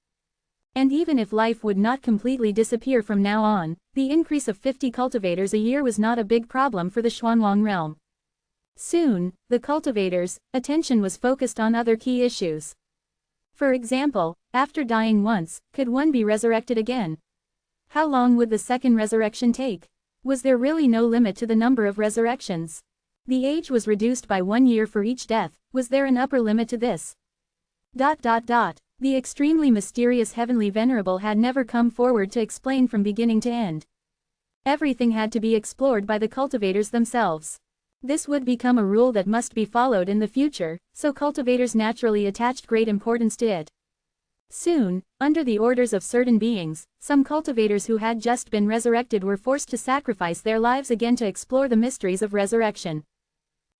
And even if life would not completely disappear from now on, the increase of 50 cultivators a year was not a big problem for the Xuanwang realm. Soon, the cultivators' attention was focused on other key issues. For example, after dying once, could one be resurrected again? How long would the second resurrection take? Was there really no limit to the number of resurrections? The age was reduced by 1 year for each death. Was there an upper limit to this? The extremely mysterious Heavenly Venerable had never come forward to explain from beginning to end. Everything had to be explored by the cultivators themselves. This would become a rule that must be followed in the future, so cultivators naturally attached great importance to it. Soon, under the orders of certain beings, some cultivators who had just been resurrected were forced to sacrifice their lives again to explore the mysteries of resurrection.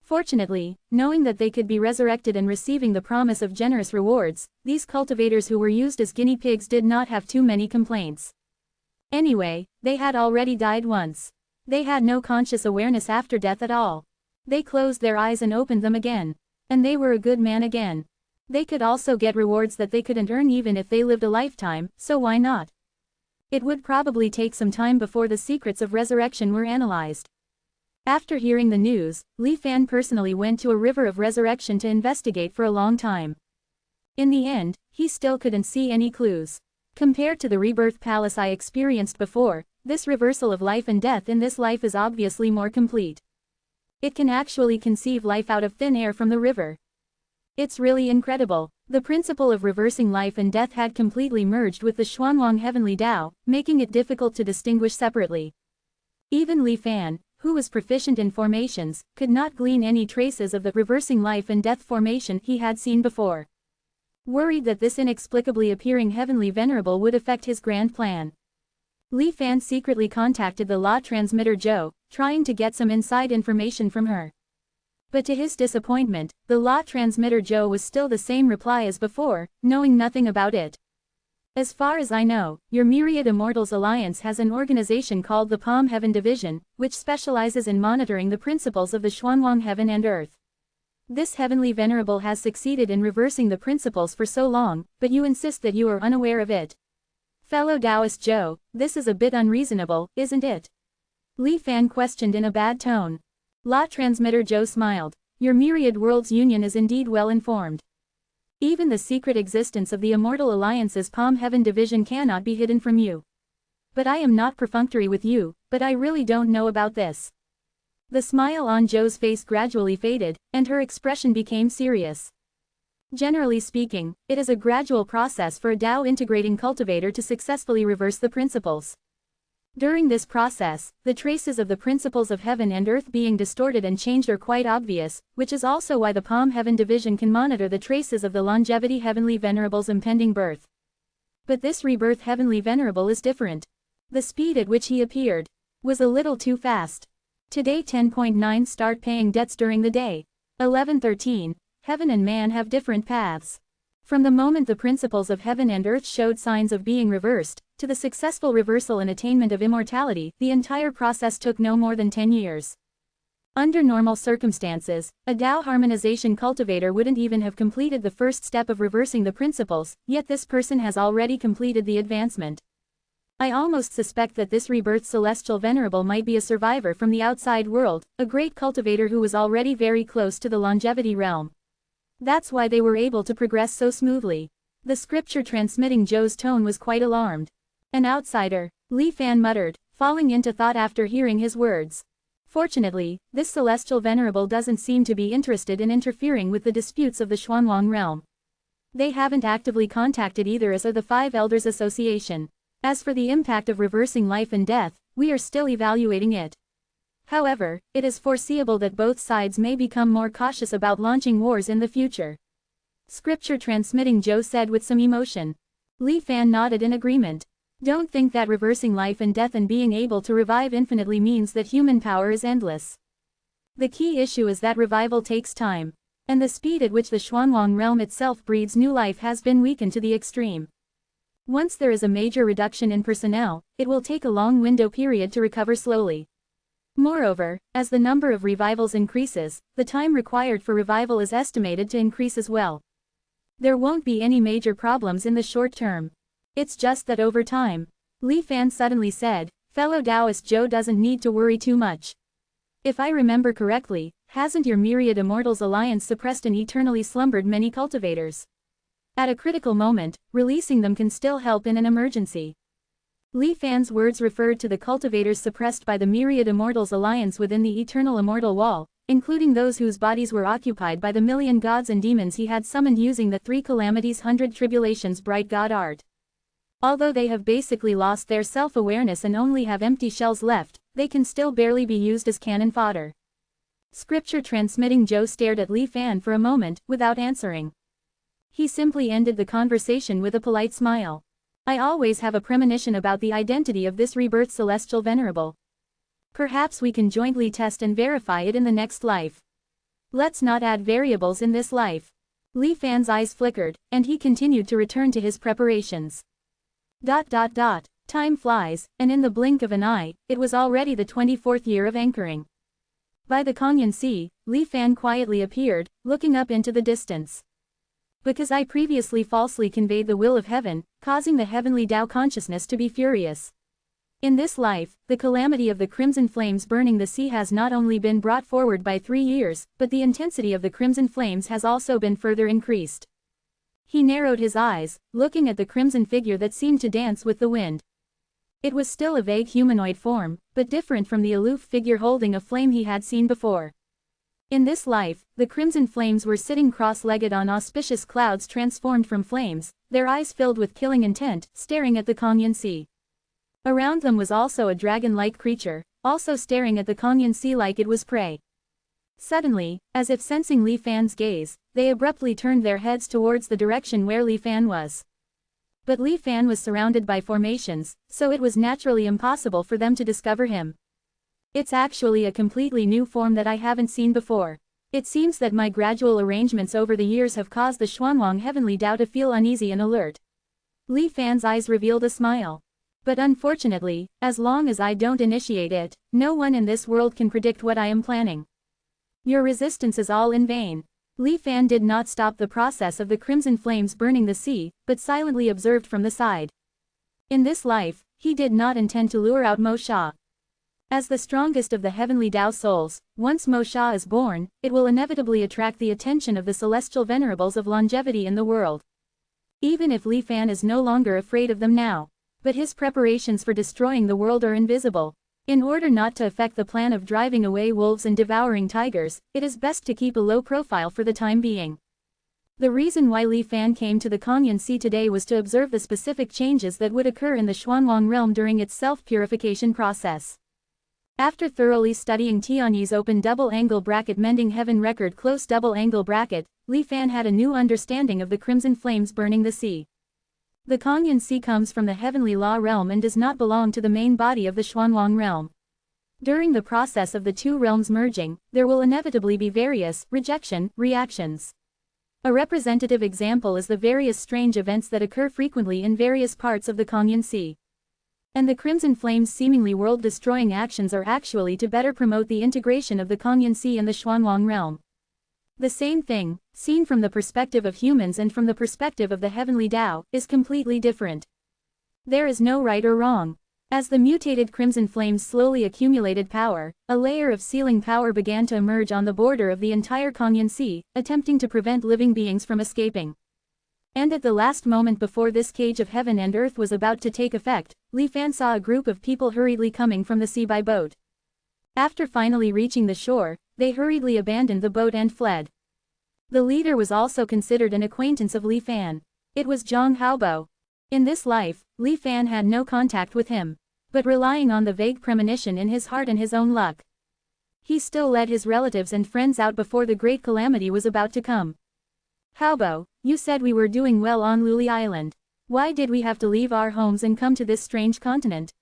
Fortunately, knowing that they could be resurrected and receiving the promise of generous rewards, these cultivators who were used as guinea pigs did not have too many complaints. Anyway, they had already died once. They had no conscious awareness after death at all. They closed their eyes and opened them again. And they were a good man again. They could also get rewards that they couldn't earn even if they lived a lifetime, so why not? It would probably take some time before the secrets of resurrection were analyzed. After hearing the news, Li Fan personally went to a river of resurrection to investigate for a long time. In the end, he still couldn't see any clues. Compared to the rebirth palace I experienced before, this reversal of life and death in this life is obviously more complete. It can actually conceive life out of thin air from the river. It's really incredible. The principle of reversing life and death had completely merged with the Xuanwang Heavenly Tao, making it difficult to distinguish separately. Even Li Fan, who was proficient in formations, could not glean any traces of the reversing life and death formation he had seen before. Worried that this inexplicably appearing Heavenly Venerable would affect his grand plan, Li Fan secretly contacted the law transmitter Zhou, trying to get some inside information from her. But to his disappointment, the law transmitter Zhou was still the same reply as before, knowing nothing about it. As far as I know, your Myriad Immortals Alliance has an organization called the Palm Heaven Division, which specializes in monitoring the principles of the Xuanwang Heaven and Earth. This Heavenly Venerable has succeeded in reversing the principles for so long, but you insist that you are unaware of it. Fellow Taoist Zhou, this is a bit unreasonable, isn't it? Li Fan questioned in a bad tone. Law transmitter Zhou smiled. Your Myriad Worlds Union is indeed well informed. Even the secret existence of the Immortal Alliance's Palm Heaven Division cannot be hidden from you. But I am not perfunctory with you, but I really don't know about this. The smile on Zhou's face gradually faded, and her expression became serious. Generally speaking, it is a gradual process for a Tao integrating cultivator to successfully reverse the principles. During this process, the traces of the principles of heaven and earth being distorted and changed are quite obvious, which is also why the Palm Heaven Division can monitor the traces of the Longevity Heavenly Venerable's impending birth. But this rebirth Heavenly Venerable is different. The speed at which he appeared was a little too fast. Today 10.9 Start paying debts during the day. 11:13 Heaven and man have different paths. From the moment the principles of heaven and earth showed signs of being reversed, to the successful reversal and attainment of immortality, the entire process took no more than 10 years. Under normal circumstances, a Tao harmonization cultivator wouldn't even have completed the first step of reversing the principles, yet this person has already completed the advancement. I almost suspect that this rebirthed celestial venerable might be a survivor from the outside world, a great cultivator who was already very close to the longevity realm. That's why they were able to progress so smoothly. The scripture transmitting Zhou's tone was quite alarmed. An outsider, Li Fan muttered, falling into thought after hearing his words. Fortunately, this celestial venerable doesn't seem to be interested in interfering with the disputes of the Xuanwang realm. They haven't actively contacted either us or the Five Elders Association. As for the impact of reversing life and death, we are still evaluating it. However, it is foreseeable that both sides may become more cautious about launching wars in the future. Scripture transmitting Zhou said with some emotion. Li Fan nodded in agreement. Don't think that reversing life and death and being able to revive infinitely means that human power is endless. The key issue is that revival takes time. And the speed at which the Xuanwang realm itself breeds new life has been weakened to the extreme. Once there is a major reduction in personnel, it will take a long window period to recover slowly. Moreover, as the number of revivals increases, the time required for revival is estimated to increase as well. There won't be any major problems in the short term. It's just that over time, Li Fan suddenly said, fellow Taoist Zhou doesn't need to worry too much. If I remember correctly, hasn't your Myriad Immortals Alliance suppressed and eternally slumbered many cultivators? At a critical moment, releasing them can still help in an emergency. Li Fan's words referred to the cultivators suppressed by the Myriad Immortals Alliance within the Eternal Immortal Wall, including those whose bodies were occupied by the million gods and demons he had summoned using the 3 calamities 100 tribulations bright god art. Although they have basically lost their self-awareness and only have empty shells left, they can still barely be used as cannon fodder. Scripture transmitting Zhou stared at Li Fan for a moment, without answering. He simply ended the conversation with a polite smile. I always have a premonition about the identity of this rebirth celestial venerable. Perhaps we can jointly test and verify it in the next life. Let's not add variables in this life. Li Fan's eyes flickered, and he continued to return to his preparations. Time flies, and in the blink of an eye, it was already the 24th year of anchoring. By the Kongyan Sea, Li Fan quietly appeared, looking up into the distance. Because I previously falsely conveyed the will of heaven, causing the heavenly Tao consciousness to be furious. In this life, the calamity of the crimson flames burning the sea has not only been brought forward by 3 years, but the intensity of the crimson flames has also been further increased. He narrowed his eyes, looking at the crimson figure that seemed to dance with the wind. It was still a vague humanoid form, but different from the aloof figure holding a flame he had seen before. In this life, the crimson flames were sitting cross-legged on auspicious clouds transformed from flames, their eyes filled with killing intent, staring at the Kongyan Sea. Around them was also a dragon-like creature, also staring at the Kongyan Sea like it was prey. Suddenly, as if sensing Li Fan's gaze, they abruptly turned their heads towards the direction where Li Fan was. But Li Fan was surrounded by formations, so it was naturally impossible for them to discover him. It's actually a completely new form that I haven't seen before. It seems that my gradual arrangements over the years have caused the Xuanwang Heavenly Tao to feel uneasy and alert. Li Fan's eyes revealed a smile. But unfortunately, as long as I don't initiate it, no one in this world can predict what I am planning. Your resistance is all in vain. Li Fan did not stop the process of the crimson flames burning the sea, but silently observed from the side. In this life, he did not intend to lure out Mo Sha. As the strongest of the heavenly Tao souls, once Mo Sha is born, it will inevitably attract the attention of the celestial venerables of longevity in the world. Even if Li Fan is no longer afraid of them now. But his preparations for destroying the world are invisible. In order not to affect the plan of driving away wolves and devouring tigers, it is best to keep a low profile for the time being. The reason why Li Fan came to the Kongyan Sea today was to observe the specific changes that would occur in the Xuanwang realm during its self-purification process. After thoroughly studying Tianyi's open double-angle bracket mending heaven record close double-angle bracket, Li Fan had a new understanding of the crimson flames burning the sea. The Kongyan Sea comes from the heavenly law realm and does not belong to the main body of the Xuanwang realm. During the process of the two realms merging, there will inevitably be various reactions. A representative example is the various strange events that occur frequently in various parts of the Kongyan Sea. And the Crimson Flame's seemingly world-destroying actions are actually to better promote the integration of the Kongyan Sea and the Xuanwang realm. The same thing, seen from the perspective of humans and from the perspective of the heavenly Tao, is completely different. There is no right or wrong. As the mutated Crimson Flames slowly accumulated power, a layer of sealing power began to emerge on the border of the entire Kongyan Sea, attempting to prevent living beings from escaping. And at the last moment before this cage of heaven and earth was about to take effect, Li Fan saw a group of people hurriedly coming from the sea by boat. After finally reaching the shore, they hurriedly abandoned the boat and fled. The leader was also considered an acquaintance of Li Fan. It was Zhang Haobo. In this life, Li Fan had no contact with him, but relying on the vague premonition in his heart and his own luck, he still led his relatives and friends out before the great calamity was about to come. Haobo, you said we were doing well on Luli Island. Why did we have to leave our homes and come to this strange continent?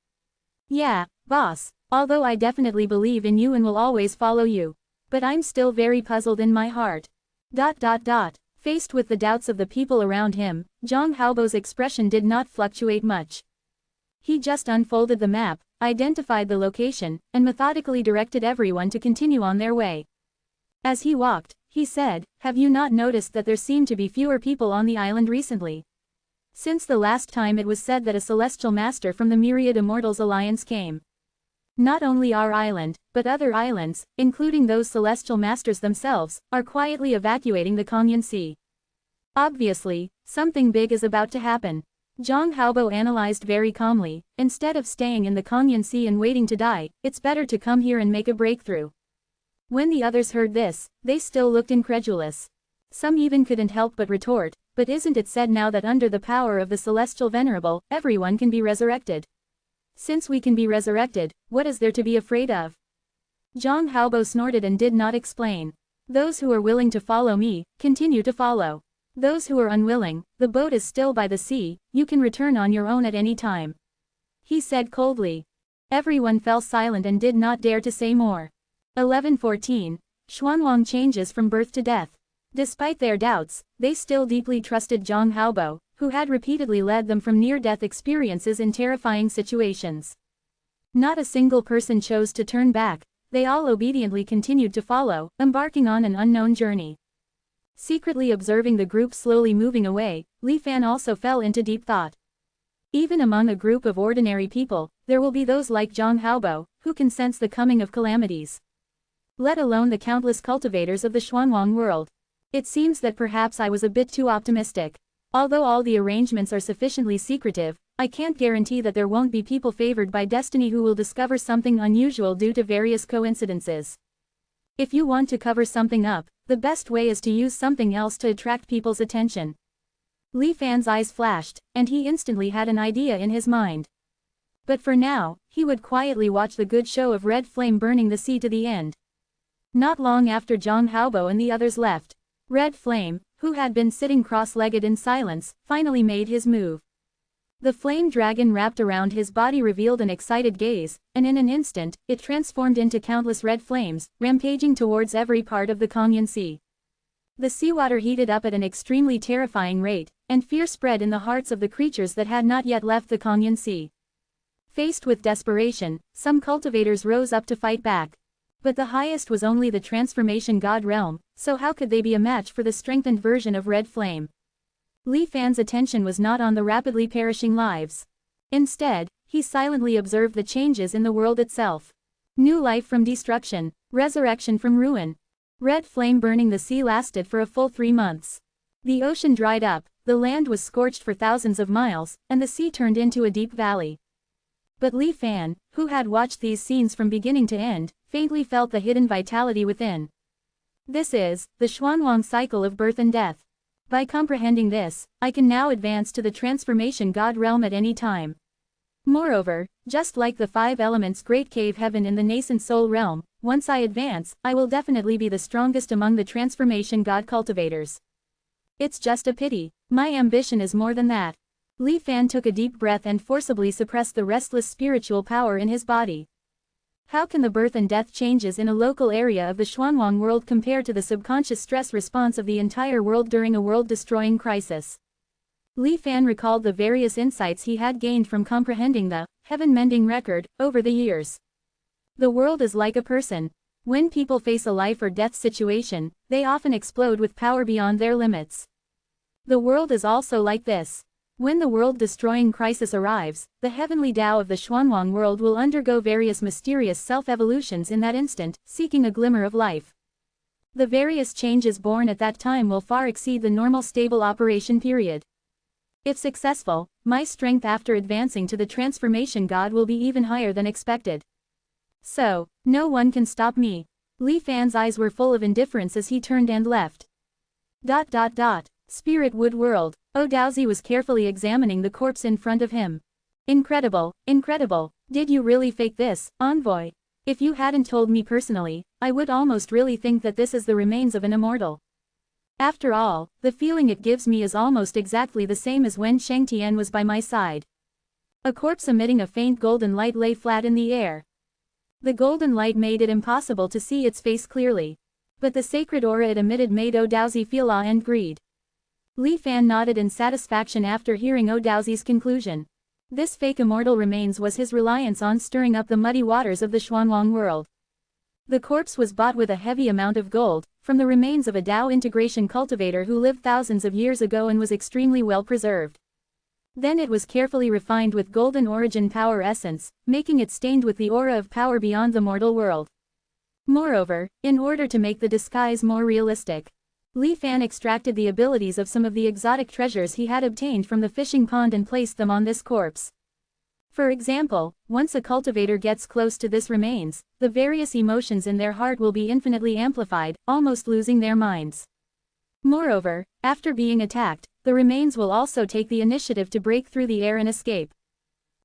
Yeah, boss, although I definitely believe in you and will always follow you. But I'm still very puzzled in my heart. Faced with the doubts of the people around him, Zhang Haobo's expression did not fluctuate much. He just unfolded the map, identified the location, and methodically directed everyone to continue on their way. As he walked, he said, have you not noticed that there seem to be fewer people on the island recently? Since the last time it was said that a celestial master from the Myriad Immortals Alliance came. Not only our island, but other islands, including those celestial masters themselves, are quietly evacuating the Kongyan Sea. Obviously, something big is about to happen. Zhang Haobo analyzed very calmly, instead of staying in the Kongyan Sea and waiting to die, it's better to come here and make a breakthrough. When the others heard this, they still looked incredulous. Some even couldn't help but retort, but isn't it said now that under the power of the celestial venerable, everyone can be resurrected? Since we can be resurrected, what is there to be afraid of? Zhang Haobo snorted and did not explain. Those who are willing to follow me, continue to follow. Those who are unwilling, the boat is still by the sea, you can return on your own at any time. He said coldly. Everyone fell silent and did not dare to say more. 11:14. Xuanwang changes from birth to death. Despite their doubts, they still deeply trusted Zhang Haobo, who had repeatedly led them from near-death experiences in terrifying situations. Not a single person chose to turn back. They all obediently continued to follow, embarking on an unknown journey. Secretly observing the group slowly moving away, Li Fan also fell into deep thought. Even among a group of ordinary people, there will be those like Zhang Haobo, who can sense the coming of calamities. Let alone the countless cultivators of the Xuanwang world. It seems that perhaps I was a bit too optimistic. Although all the arrangements are sufficiently secretive, I can't guarantee that there won't be people favored by destiny who will discover something unusual due to various coincidences. If you want to cover something up, the best way is to use something else to attract people's attention. Li Fan's eyes flashed, and he instantly had an idea in his mind. But for now, he would quietly watch the good show of red flame burning the sea to the end. Not long after Zhang Haobo and the others left, Red Flame, who had been sitting cross-legged in silence, finally made his move. The flame dragon wrapped around his body revealed an excited gaze, and in an instant, it transformed into countless red flames, rampaging towards every part of the Kongyan Sea. The seawater heated up at an extremely terrifying rate, and fear spread in the hearts of the creatures that had not yet left the Kongyan Sea. Faced with desperation, some cultivators rose up to fight back. But the highest was only the transformation god realm, so how could they be a match for the strengthened version of Red Flame? Li Fan's attention was not on the rapidly perishing lives. Instead, he silently observed the changes in the world itself. New life from destruction, resurrection from ruin. Red flame burning the sea lasted for a full 3 months. The ocean dried up, the land was scorched for thousands of miles, and the sea turned into a deep valley. But Li Fan, who had watched these scenes from beginning to end, faintly felt the hidden vitality within. This is the Xuanwang cycle of birth and death. By comprehending this, I can now advance to the transformation god realm at any time. Moreover, just like the 5 elements great cave heaven in the nascent soul realm, once I advance, I will definitely be the strongest among the transformation god cultivators. It's just a pity, my ambition is more than that. Li Fan took a deep breath and forcibly suppressed the restless spiritual power in his body. How can the birth and death changes in a local area of the Xuanwang world compare to the subconscious stress response of the entire world during a world-destroying crisis? Li Fan recalled the various insights he had gained from comprehending the heaven-mending record over the years. The world is like a person. When people face a life or death situation, they often explode with power beyond their limits. The world is also like this. When the world-destroying crisis arrives, the heavenly Tao of the Xuanwang world will undergo various mysterious self-evolutions in that instant, seeking a glimmer of life. The various changes born at that time will far exceed the normal stable operation period. If successful, my strength after advancing to the transformation god will be even higher than expected. So, no one can stop me. Li Fan's eyes were full of indifference as he turned and left. Spirit Wood World. Odaozi was carefully examining the corpse in front of him. Incredible, incredible. Did you really fake this, envoy? If you hadn't told me personally, I would almost really think that this is the remains of an immortal. After all, the feeling it gives me is almost exactly the same as when Shang Tian was by my side. A corpse emitting a faint golden light lay flat in the air. The golden light made it impossible to see its face clearly. But the sacred aura it emitted made Odaozi feel awe and greed. Li Fan nodded in satisfaction after hearing Odaozi's conclusion. This fake immortal remains was his reliance on stirring up the muddy waters of the Xuanwang world. The corpse was bought with a heavy amount of gold, from the remains of a Tao integration cultivator who lived thousands of years ago and was extremely well preserved. Then it was carefully refined with golden origin power essence, making it stained with the aura of power beyond the mortal world. Moreover, in order to make the disguise more realistic, Li Fan extracted the abilities of some of the exotic treasures he had obtained from the fishing pond and placed them on this corpse. For example, once a cultivator gets close to this remains, the various emotions in their heart will be infinitely amplified, almost losing their minds. Moreover, after being attacked, the remains will also take the initiative to break through the air and escape.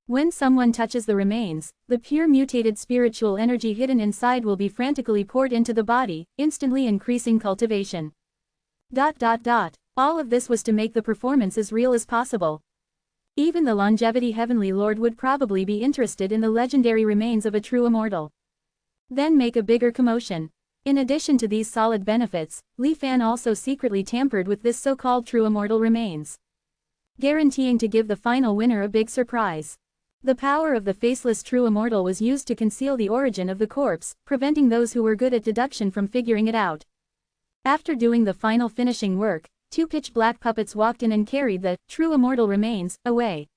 When someone touches the remains, the pure mutated spiritual energy hidden inside will be frantically poured into the body, instantly increasing cultivation. All of this was to make the performance as real as possible. Even the longevity heavenly lord would probably be interested in the legendary remains of a true immortal. Then make a bigger commotion. In addition to these solid benefits, Li Fan also secretly tampered with this so-called true immortal remains, guaranteeing to give the final winner a big surprise. The power of the faceless true immortal was used to conceal the origin of the corpse, preventing those who were good at deduction from figuring it out. After doing the final finishing work, 2 pitch-black puppets walked in and carried the true immortal remains away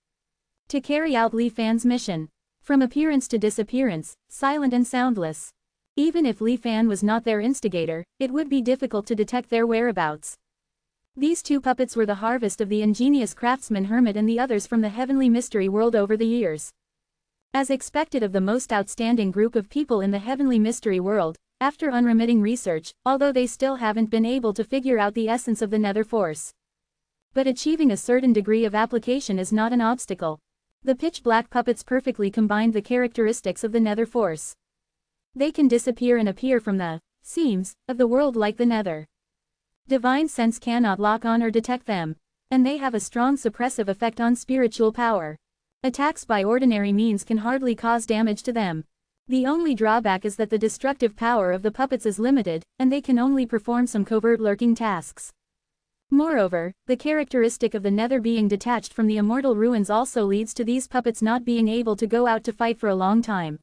to carry out Li Fan's mission. From appearance to disappearance, silent and soundless. Even if Li Fan was not their instigator, it would be difficult to detect their whereabouts. These 2 puppets were the harvest of the ingenious craftsman Hermit and the others from the heavenly mystery world over the years. As expected of the most outstanding group of people in the heavenly mystery world, after unremitting research, although they still haven't been able to figure out the essence of the nether force. But achieving a certain degree of application is not an obstacle. The pitch-black puppets perfectly combined the characteristics of the nether force. They can disappear and appear from the seams of the world like the nether. Divine sense cannot lock on or detect them, and they have a strong suppressive effect on spiritual power. Attacks by ordinary means can hardly cause damage to them. The only drawback is that the destructive power of the puppets is limited, and they can only perform some covert lurking tasks. Moreover, the characteristic of the nether being detached from the immortal ruins also leads to these puppets not being able to go out to fight for a long time.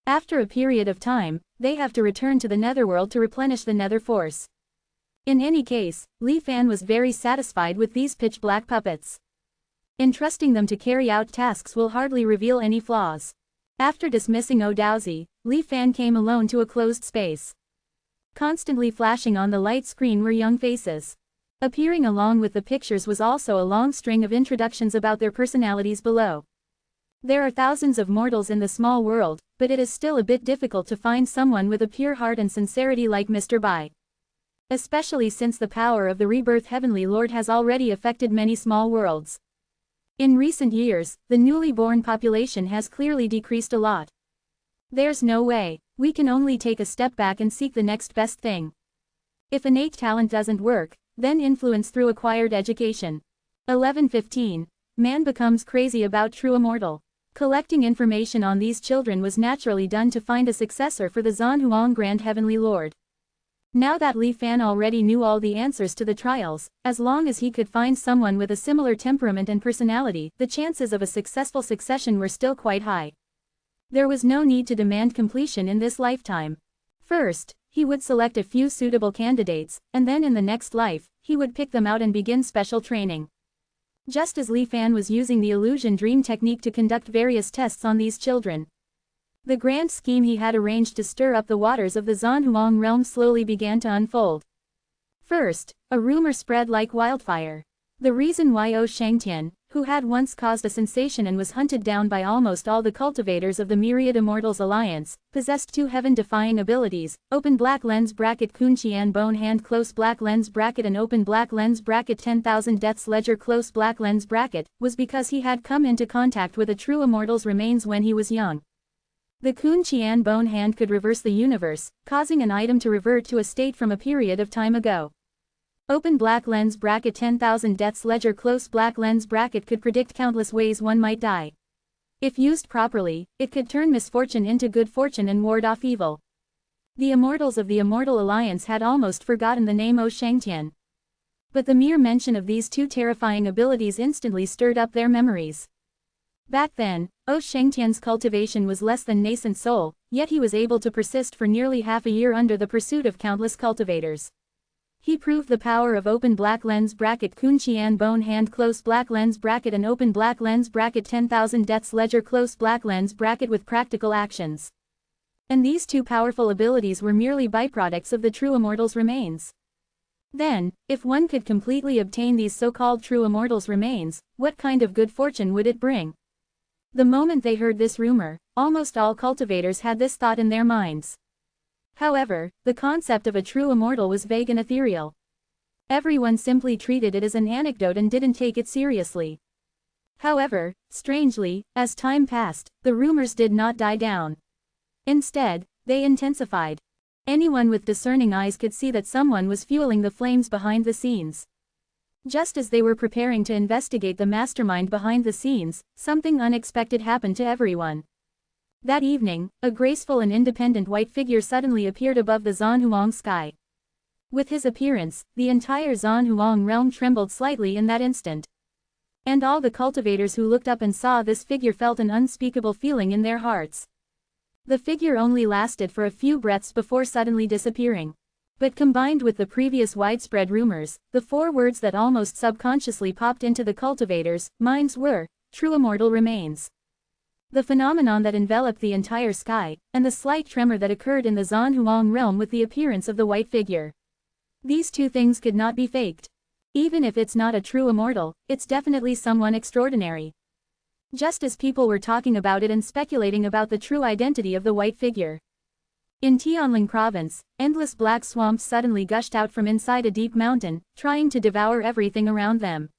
After a period of time, they have to return to the netherworld to replenish the nether force. In any case, Li Fan was very satisfied with these pitch-black puppets. Entrusting them to carry out tasks will hardly reveal any flaws. After dismissing O'Dowsey, Li Fan came alone to a closed space. Constantly flashing on the light screen were young faces. Appearing along with the pictures was also a long string of introductions about their personalities below. There are thousands of mortals in the small world, but it is still a bit difficult to find someone with a pure heart and sincerity like Mr. Bai. Especially since the power of the rebirth Heavenly Lord has already affected many small worlds. In recent years, the newly born population has clearly decreased a lot. There's no way, we can only take a step back and seek the next best thing. If innate talent doesn't work, then influence through acquired education. 11:15. Man becomes crazy about true immortal. Collecting information on these children was naturally done to find a successor for the Zanhuang Grand Heavenly Lord. Now that Li Fan already knew all the answers to the trials, as long as he could find someone with a similar temperament and personality, the chances of a successful succession were still quite high. There was no need to demand completion in this lifetime. First, he would select a few suitable candidates, and then in the next life, he would pick them out and begin special training. Just as Li Fan was using the illusion dream technique to conduct various tests on these children. The grand scheme he had arranged to stir up the waters of the Zanhuang realm slowly began to unfold. First, a rumor spread like wildfire. The reason why Shangtian, who had once caused a sensation and was hunted down by almost all the cultivators of the Myriad Immortals Alliance, possessed 2 heaven-defying abilities, open black lens bracket Kun Qian bone hand close black lens bracket and open black lens bracket 10,000 deaths ledger close black lens bracket, was because he had come into contact with a true immortal's remains when he was young. The Kun Qian bone hand could reverse the universe, causing an item to revert to a state from a period of time ago. Open black lens bracket 10,000 deaths ledger close black lens bracket could predict countless ways one might die. If used properly, it could turn misfortune into good fortune and ward off evil. The immortals of the Immortal Alliance had almost forgotten the name Shangtian. But the mere mention of these 2 terrifying abilities instantly stirred up their memories. Back then, Shangtian's cultivation was less than nascent soul, yet he was able to persist for nearly half a year under the pursuit of countless cultivators. He proved the power of open black lens bracket Kun Qian bone hand close black lens bracket and open black lens bracket 10,000 deaths ledger close black lens bracket with practical actions. And these 2 powerful abilities were merely byproducts of the true immortal's remains. Then, if one could completely obtain these so-called true immortal's remains, what kind of good fortune would it bring? The moment they heard this rumor, almost all cultivators had this thought in their minds. However, the concept of a true immortal was vague and ethereal. Everyone simply treated it as an anecdote and didn't take it seriously. However, strangely, as time passed, the rumors did not die down. Instead, they intensified. Anyone with discerning eyes could see that someone was fueling the flames behind the scenes. Just as they were preparing to investigate the mastermind behind the scenes, something unexpected happened to everyone. That evening, a graceful and independent white figure suddenly appeared above the Zanhuang sky. With his appearance, the entire Zanhuang realm trembled slightly in that instant. And all the cultivators who looked up and saw this figure felt an unspeakable feeling in their hearts. The figure only lasted for a few breaths before suddenly disappearing. But combined with the previous widespread rumors, the 4 words that almost subconsciously popped into the cultivators' minds were, "True immortal remains." The phenomenon that enveloped the entire sky, and the slight tremor that occurred in the Zhanhuang realm with the appearance of the white figure. These 2 things could not be faked. Even if it's not a true immortal, it's definitely someone extraordinary. Just as people were talking about it and speculating about the true identity of the white figure. In Tianling province, endless black swamps suddenly gushed out from inside a deep mountain, trying to devour everything around them.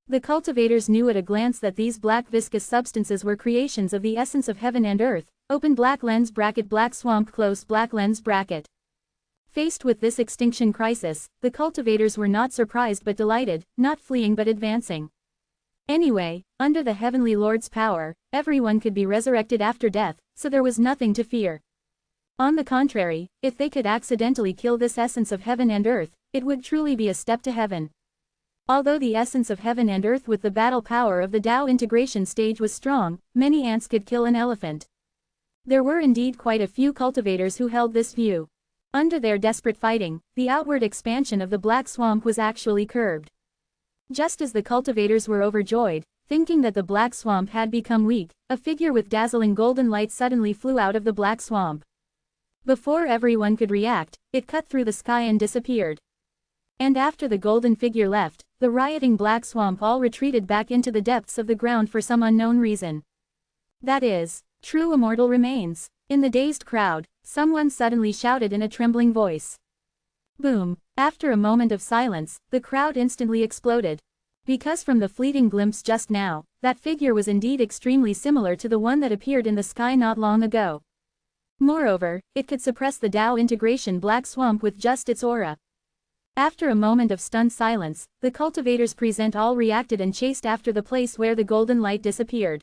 The cultivators knew at a glance that these black viscous substances were creations of the essence of heaven and earth, open black lens bracket black swamp close black lens bracket. Faced with this extinction crisis, the cultivators were not surprised but delighted, not fleeing but advancing. Anyway, under the Heavenly Lord's power, everyone could be resurrected after death, so there was nothing to fear. On the contrary, if they could accidentally kill this essence of heaven and earth, it would truly be a step to heaven. Although the essence of heaven and earth with the battle power of the Tao integration stage was strong, many ants could kill an elephant. There were indeed quite a few cultivators who held this view. Under their desperate fighting, the outward expansion of the black swamp was actually curbed. Just as the cultivators were overjoyed, thinking that the black swamp had become weak, a figure with dazzling golden light suddenly flew out of the black swamp. Before everyone could react, it cut through the sky and disappeared. And after the golden figure left, the rioting black swamp all retreated back into the depths of the ground for some unknown reason. That is, true immortal remains. In the dazed crowd, someone suddenly shouted in a trembling voice. Boom! After a moment of silence, the crowd instantly exploded. Because from the fleeting glimpse just now, that figure was indeed extremely similar to the one that appeared in the sky not long ago. Moreover, it could suppress the Tao integration black swamp with just its aura. After a moment of stunned silence, the cultivators present all reacted and chased after the place where the golden light disappeared.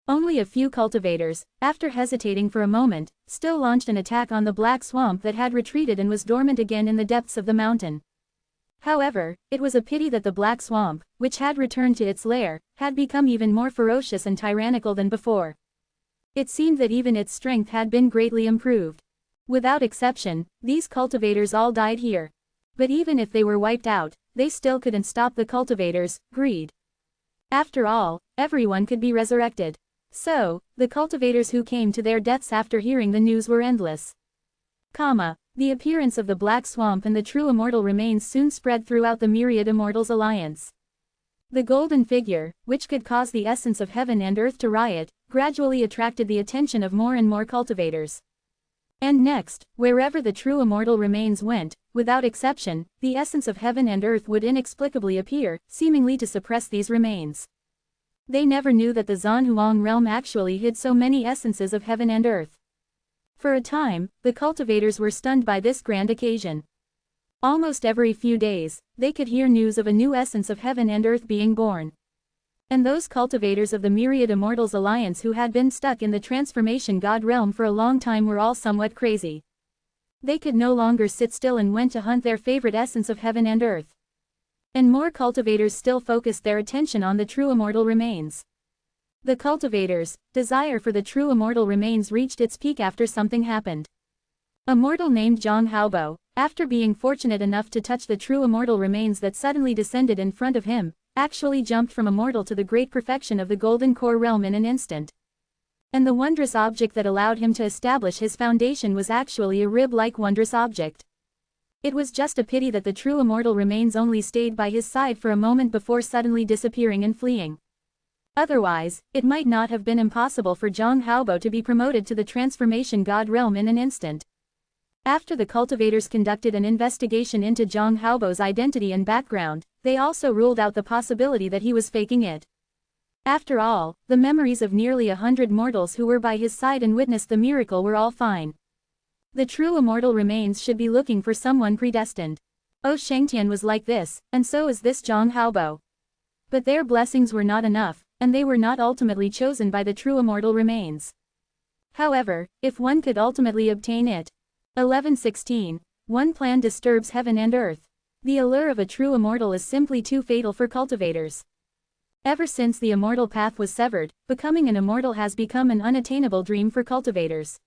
Only a few cultivators, after hesitating for a moment, still launched an attack on the black swamp that had retreated and was dormant again in the depths of the mountain. However, it was a pity that the black swamp, which had returned to its lair, had become even more ferocious and tyrannical than before. It seemed that even its strength had been greatly improved. Without exception, these cultivators all died here. But even if they were wiped out, they still couldn't stop the cultivators' greed. After all, everyone could be resurrected. So, the cultivators who came to their deaths after hearing the news were endless. The appearance of the black swamp and the true immortal remains soon spread throughout the myriad Immortals alliance. The golden figure, which could cause the essence of heaven and earth to riot, gradually attracted the attention of more and more cultivators. And next, wherever the true immortal remains went, without exception, the essence of heaven and earth would inexplicably appear, seemingly to suppress these remains. They never knew that the Zhanhuang realm actually hid so many essences of heaven and earth. For a time, the cultivators were stunned by this grand occasion. Almost every few days, they could hear news of a new essence of heaven and earth being born. And those cultivators of the Myriad Immortals Alliance who had been stuck in the Transformation God realm for a long time were all somewhat crazy. They could no longer sit still and went to hunt their favorite essence of heaven and earth. And more cultivators still focused their attention on the true immortal remains. The cultivators' desire for the true immortal remains reached its peak after something happened. A mortal named Zhang Haobo, after being fortunate enough to touch the true immortal remains that suddenly descended in front of him, actually jumped from immortal to the great perfection of the Golden Core realm in an instant. And the wondrous object that allowed him to establish his foundation was actually a rib-like wondrous object. It was just a pity that the true immortal remains only stayed by his side for a moment before suddenly disappearing and fleeing. Otherwise, it might not have been impossible for Zhang Haobo to be promoted to the Transformation God realm in an instant. After the cultivators conducted an investigation into Zhang Haobo's identity and background, they also ruled out the possibility that he was faking it. After all, the memories of nearly 100 mortals who were by his side and witnessed the miracle were all fine. The true immortal remains should be looking for someone predestined. Shengtian was like this, and so is this Zhang Haobo. But their blessings were not enough, and they were not ultimately chosen by the true immortal remains. However, if one could ultimately obtain it. 11:16. One plan disturbs heaven and earth. The allure of a true immortal is simply too fatal for cultivators. Ever since the immortal path was severed, becoming an immortal has become an unattainable dream for cultivators.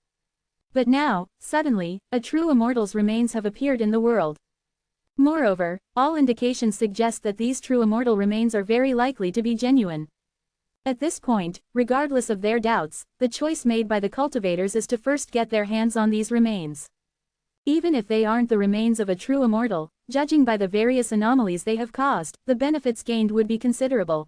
But now, suddenly, a true immortal's remains have appeared in the world. Moreover, all indications suggest that these true immortal remains are very likely to be genuine. At this point, regardless of their doubts, the choice made by the cultivators is to first get their hands on these remains. Even if they aren't the remains of a true immortal, judging by the various anomalies they have caused, the benefits gained would be considerable.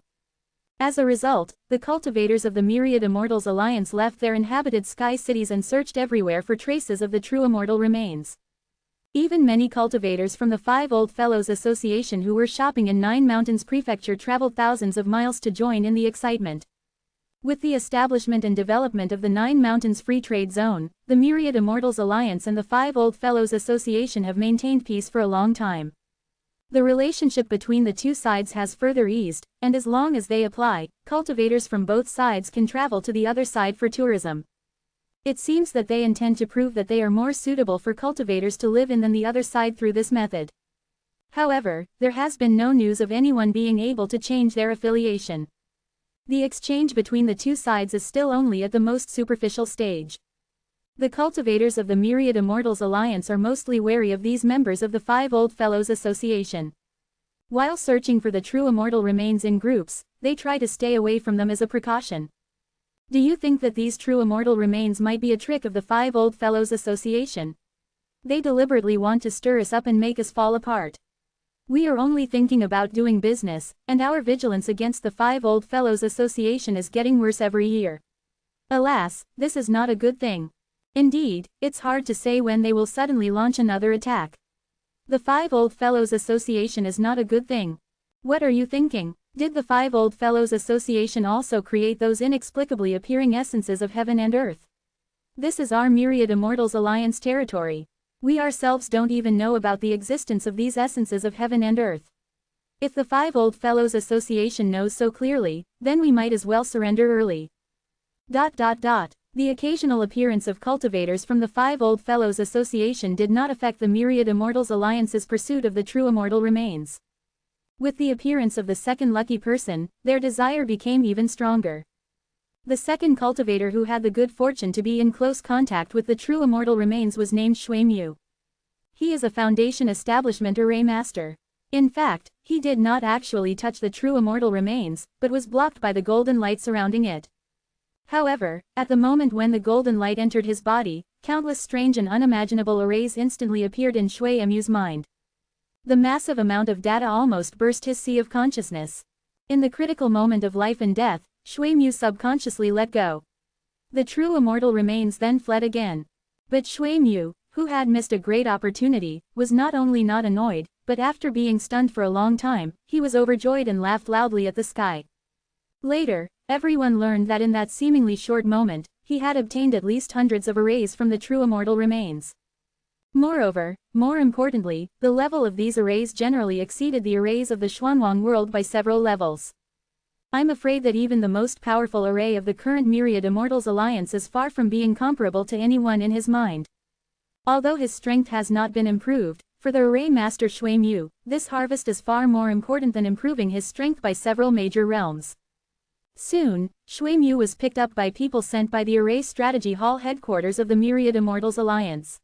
As a result, the cultivators of the Myriad Immortals Alliance left their inhabited sky cities and searched everywhere for traces of the true immortal remains. Even many cultivators from the Five Old Fellows Association who were shopping in Nine Mountains Prefecture traveled thousands of miles to join in the excitement. With the establishment and development of the Nine Mountains Free Trade Zone, the Myriad Immortals Alliance and the Five Old Fellows Association have maintained peace for a long time. The relationship between the two sides has further eased, and as long as they apply, cultivators from both sides can travel to the other side for tourism. It seems that they intend to prove that they are more suitable for cultivators to live in than the other side through this method. However, there has been no news of anyone being able to change their affiliation. The exchange between the two sides is still only at the most superficial stage. The cultivators of the Myriad Immortals Alliance are mostly wary of these members of the Five Old Fellows Association. While searching for the true immortal remains in groups, they try to stay away from them as a precaution. Do you think that these true immortal remains might be a trick of the Five Old Fellows Association? They deliberately want to stir us up and make us fall apart. We are only thinking about doing business, and our vigilance against the Five Old Fellows Association is getting worse every year. Alas, this is not a good thing. Indeed, it's hard to say when they will suddenly launch another attack. The Five Old Fellows Association is not a good thing. What are you thinking? Did the Five Old Fellows Association also create those inexplicably appearing essences of heaven and earth? This is our Myriad Immortals Alliance territory. We ourselves don't even know about the existence of these essences of heaven and earth. If the Five Old Fellows Association knows so clearly, then we might as well surrender early. The occasional appearance of cultivators from the Five Old Fellows Association did not affect the Myriad Immortals Alliance's pursuit of the true immortal remains. With the appearance of the second lucky person, their desire became even stronger. The second cultivator who had the good fortune to be in close contact with the true immortal remains was named Shui Mu. He is a Foundation Establishment Array Master. In fact, he did not actually touch the true immortal remains, but was blocked by the golden light surrounding it. However, at the moment when the golden light entered his body, countless strange and unimaginable arrays instantly appeared in Shui Mu's mind. The massive amount of data almost burst his sea of consciousness. In the critical moment of life and death, Shui Mu subconsciously let go. The true immortal remains then fled again. But Shui Mu, who had missed a great opportunity, was not only not annoyed, but after being stunned for a long time, he was overjoyed and laughed loudly at the sky. Later, everyone learned that in that seemingly short moment, he had obtained at least hundreds of arrays from the true immortal remains. Moreover, more importantly, the level of these arrays generally exceeded the arrays of the Xuanwang world by several levels. I'm afraid that even the most powerful array of the current Myriad Immortals Alliance is far from being comparable to anyone in his mind. Although his strength has not been improved, for the Array Master Shui Mu, this harvest is far more important than improving his strength by several major realms. Soon, Shui Mu was picked up by people sent by the Array Strategy Hall headquarters of the Myriad Immortals Alliance.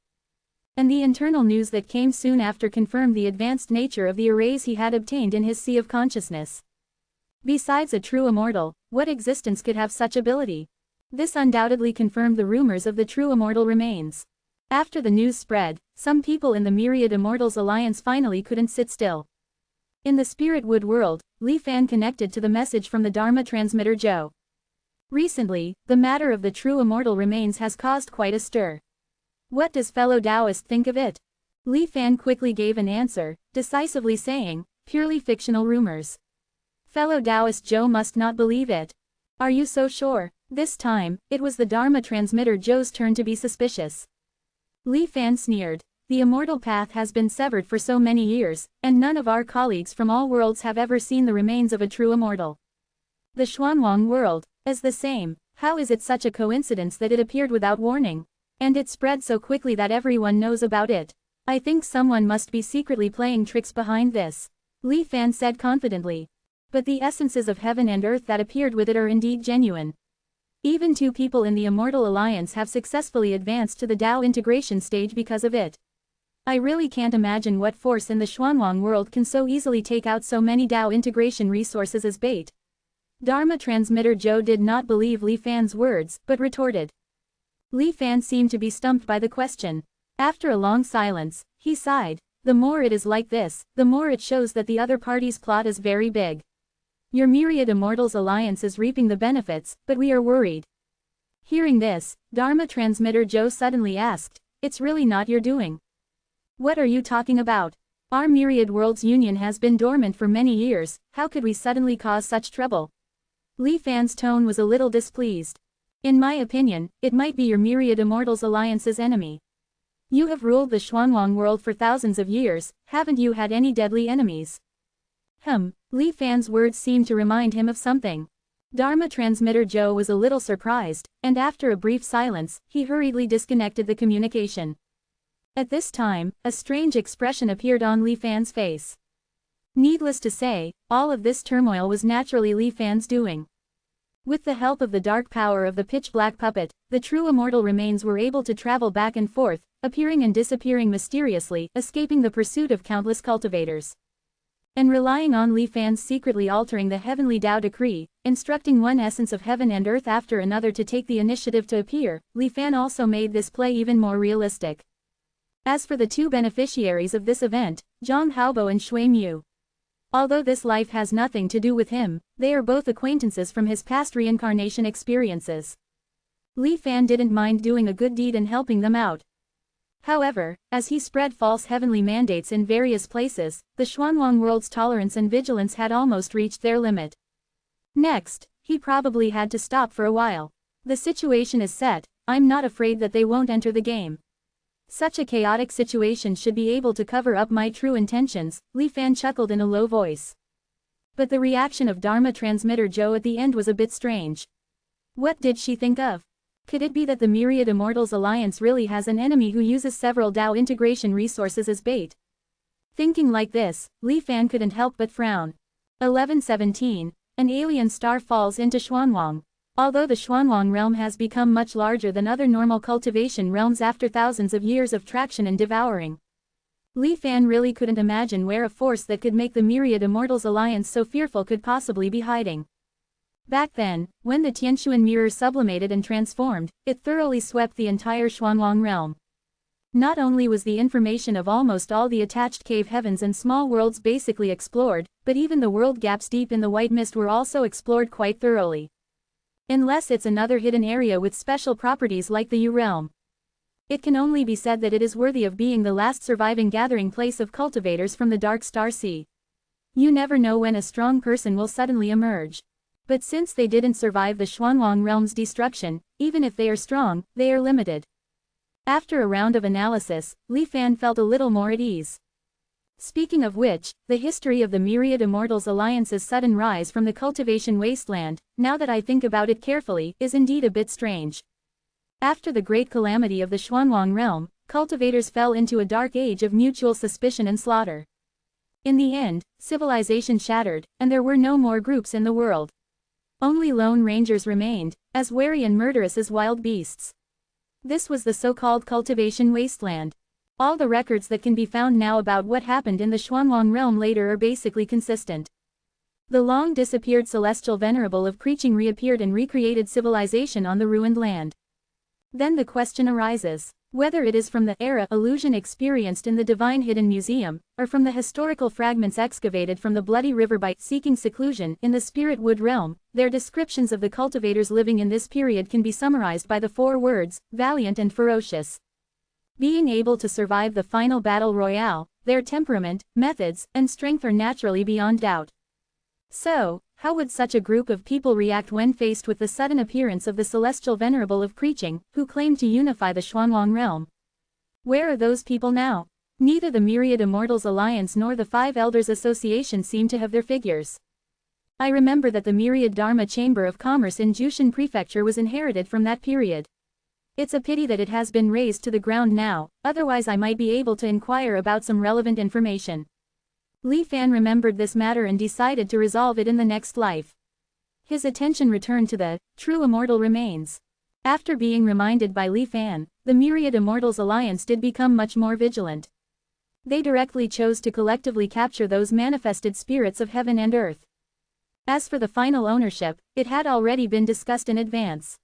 And the internal news that came soon after confirmed the advanced nature of the arrays he had obtained in his sea of consciousness. Besides a true immortal, what existence could have such ability? This undoubtedly confirmed the rumors of the true immortal remains. After the news spread, some people in the Myriad Immortals Alliance finally couldn't sit still. In the Spirit Wood world, Li Fan connected to the message from the Dharma transmitter Zhou. Recently, the matter of the true immortal remains has caused quite a stir. What does fellow Taoist think of it? Li Fan quickly gave an answer, decisively saying, purely fictional rumors. Fellow Taoist Zhou must not believe it. Are you so sure? This time, it was the Dharma transmitter Zhou's turn to be suspicious. Li Fan sneered. The immortal path has been severed for so many years, and none of our colleagues from all worlds have ever seen the remains of a true immortal. The Xuanwang world is the same. How is it such a coincidence that it appeared without warning? And it spread so quickly that everyone knows about it. I think someone must be secretly playing tricks behind this. Li Fan said confidently. but the essences of heaven and earth that appeared with it are indeed genuine. Even 2 people in the Immortal Alliance have successfully advanced to the Tao integration stage because of it. I really can't imagine what force in the Xuanwang world can so easily take out so many Tao integration resources as bait. Dharma transmitter Zhou did not believe Li Fan's words, but retorted. Li Fan seemed to be stumped by the question. After a long silence, he sighed. The more it is like this, the more it shows that the other party's plot is very big. Your Myriad Immortals Alliance is reaping the benefits, but we are worried. Hearing this, Dharma transmitter Zhou suddenly asked, "It's really not your doing. What are you talking about? Our Myriad Worlds Union has been dormant for many years, how could we suddenly cause such trouble?" Li Fan's tone was a little displeased. "In my opinion, it might be your Myriad Immortals Alliance's enemy. You have ruled the Xuanwang world for thousands of years, haven't you had any deadly enemies?" Li Fan's words seemed to remind him of something. Dharma transmitter Zhou was a little surprised, and after a brief silence, he hurriedly disconnected the communication. At this time, a strange expression appeared on Li Fan's face. Needless to say, all of this turmoil was naturally Li Fan's doing. With the help of the dark power of the pitch-black puppet, the true immortal remains were able to travel back and forth, appearing and disappearing mysteriously, escaping the pursuit of countless cultivators. And relying on Li Fan's secretly altering the heavenly Tao decree, instructing one essence of heaven and earth after another to take the initiative to appear, Li Fan also made this play even more realistic. As for the 2 beneficiaries of this event, Zhang Haobo and Shui Mu. Although this life has nothing to do with him, they are both acquaintances from his past reincarnation experiences. Li Fan didn't mind doing a good deed and helping them out. However, as he spread false heavenly mandates in various places, the Xuanwang world's tolerance and vigilance had almost reached their limit. Next, he probably had to stop for a while. The situation is set, I'm not afraid that they won't enter the game. Such a chaotic situation should be able to cover up my true intentions, Li Fan chuckled in a low voice. But the reaction of Dharma transmitter Zhou at the end was a bit strange. What did she think of? Could it be that the Myriad Immortals Alliance really has an enemy who uses several Tao integration resources as bait? Thinking like this, Li Fan couldn't help but frown. 1117. An alien star falls into Xuanwang. Although the Xuanwang realm has become much larger than other normal cultivation realms after thousands of years of traction and devouring, Li Fan really couldn't imagine where a force that could make the Myriad Immortals Alliance so fearful could possibly be hiding. Back then, when the Tianxuan mirror sublimated and transformed, it thoroughly swept the entire Xuanwang realm. Not only was the information of almost all the attached cave heavens and small worlds basically explored, but even the world gaps deep in the white mist were also explored quite thoroughly. Unless it's another hidden area with special properties like the U realm. It can only be said that it is worthy of being the last surviving gathering place of cultivators from the Dark Star Sea. You never know when a strong person will suddenly emerge. But since they didn't survive the Xuanwang realm's destruction, even if they are strong, they are limited. After a round of analysis, Li Fan felt a little more at ease. Speaking of which, the history of the Myriad Immortals Alliance's sudden rise from the cultivation wasteland, now that I think about it carefully, is indeed a bit strange. After the great calamity of the Xuanwang realm, cultivators fell into a dark age of mutual suspicion and slaughter. In the end, civilization shattered, and there were no more groups in the world. Only lone rangers remained, as wary and murderous as wild beasts. This was the so-called cultivation wasteland. All the records that can be found now about what happened in the Xuanwang realm later are basically consistent. The long-disappeared celestial Venerable of Preaching reappeared and recreated civilization on the ruined land. Then the question arises, whether it is from the era illusion experienced in the Divine Hidden Museum, or from the historical fragments excavated from the Bloody River by seeking seclusion in the Spirit Wood realm. Their descriptions of the cultivators living in this period can be summarized by the 4 words, valiant and ferocious. Being able to survive the final battle royale, their temperament, methods, and strength are naturally beyond doubt. So, how would such a group of people react when faced with the sudden appearance of the celestial Venerable of Preaching, who claimed to unify the Xuanwang realm? Where are those people now? Neither the Myriad Immortals Alliance nor the 5 Elders Association seem to have their figures. I remember that the Myriad Dharma Chamber of Commerce in Jushan Prefecture was inherited from that period. It's a pity that it has been razed to the ground now, otherwise I might be able to inquire about some relevant information. Li Fan remembered this matter and decided to resolve it in the next life. His attention returned to the true immortal remains. After being reminded by Li Fan, the Myriad Immortals Alliance did become much more vigilant. They directly chose to collectively capture those manifested spirits of heaven and earth. As for the final ownership, it had already been discussed in advance.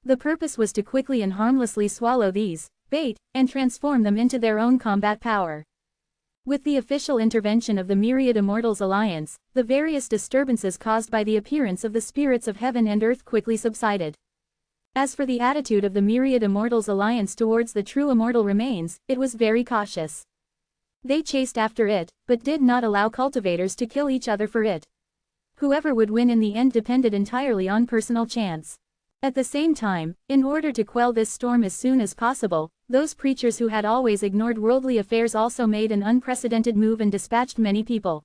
The purpose was to quickly and harmlessly swallow these bait and transform them into their own combat power. With the official intervention of the Myriad Immortals Alliance, the various disturbances caused by the appearance of the spirits of heaven and earth quickly subsided. As for the attitude of the Myriad Immortals Alliance towards the true immortal remains, it was very cautious. They chased after it, but did not allow cultivators to kill each other for it. Whoever would win in the end depended entirely on personal chance. At the same time, in order to quell this storm as soon as possible, those preachers who had always ignored worldly affairs also made an unprecedented move and dispatched many people.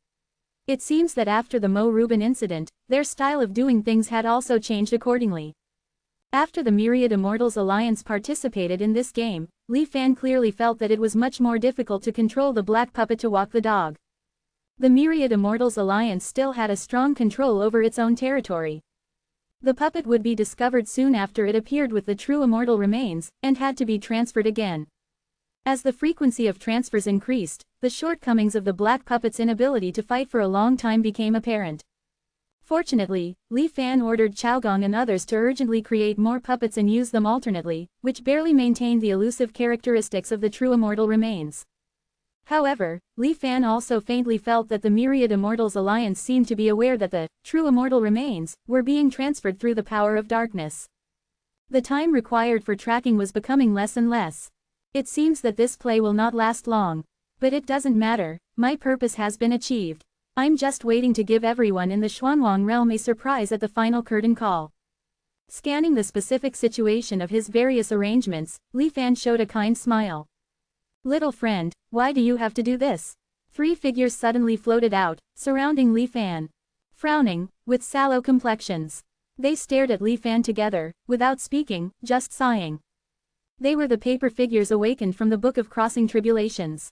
It seems that after the Mo Rubin incident, their style of doing things had also changed accordingly. After the Myriad Immortals Alliance participated in this game, Li Fan clearly felt that it was much more difficult to control the black puppet to walk the dog. The Myriad Immortals Alliance still had a strong control over its own territory. The puppet would be discovered soon after it appeared with the true immortal remains, and had to be transferred again. As the frequency of transfers increased, the shortcomings of the black puppet's inability to fight for a long time became apparent. Fortunately, Li Fan ordered Chaogong and others to urgently create more puppets and use them alternately, which barely maintained the elusive characteristics of the true immortal remains. However, Li Fan also faintly felt that the Myriad Immortals Alliance seemed to be aware that the true immortal remains were being transferred through the power of darkness. The time required for tracking was becoming less and less. It seems that this play will not last long. But it doesn't matter, my purpose has been achieved. I'm just waiting to give everyone in the Xuanwang realm a surprise at the final curtain call. Scanning the specific situation of his various arrangements, Li Fan showed a kind smile. Little friend, why do you have to do this? 3 figures suddenly floated out, surrounding Li Fan. Frowning, with sallow complexions. They stared at Li Fan together, without speaking, just sighing. They were the paper figures awakened from the Book of Crossing Tribulations.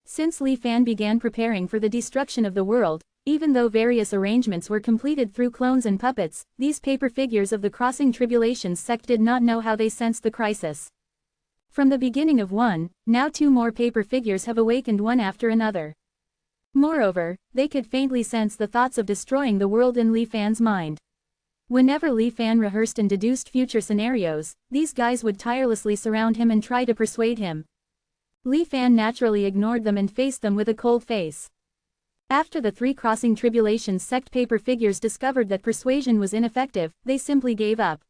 Since Li Fan began preparing for the destruction of the world, even though various arrangements were completed through clones and puppets, these paper figures of the Crossing Tribulations sect did not know how they sensed the crisis. From the beginning of one, now 2 more paper figures have awakened one after another. Moreover, they could faintly sense the thoughts of destroying the world in Li Fan's mind. Whenever Li Fan rehearsed and deduced future scenarios, these guys would tirelessly surround him and try to persuade him. Li Fan naturally ignored them and faced them with a cold face. After the 3 Crossing Tribulations sect paper figures discovered that persuasion was ineffective, they simply gave up.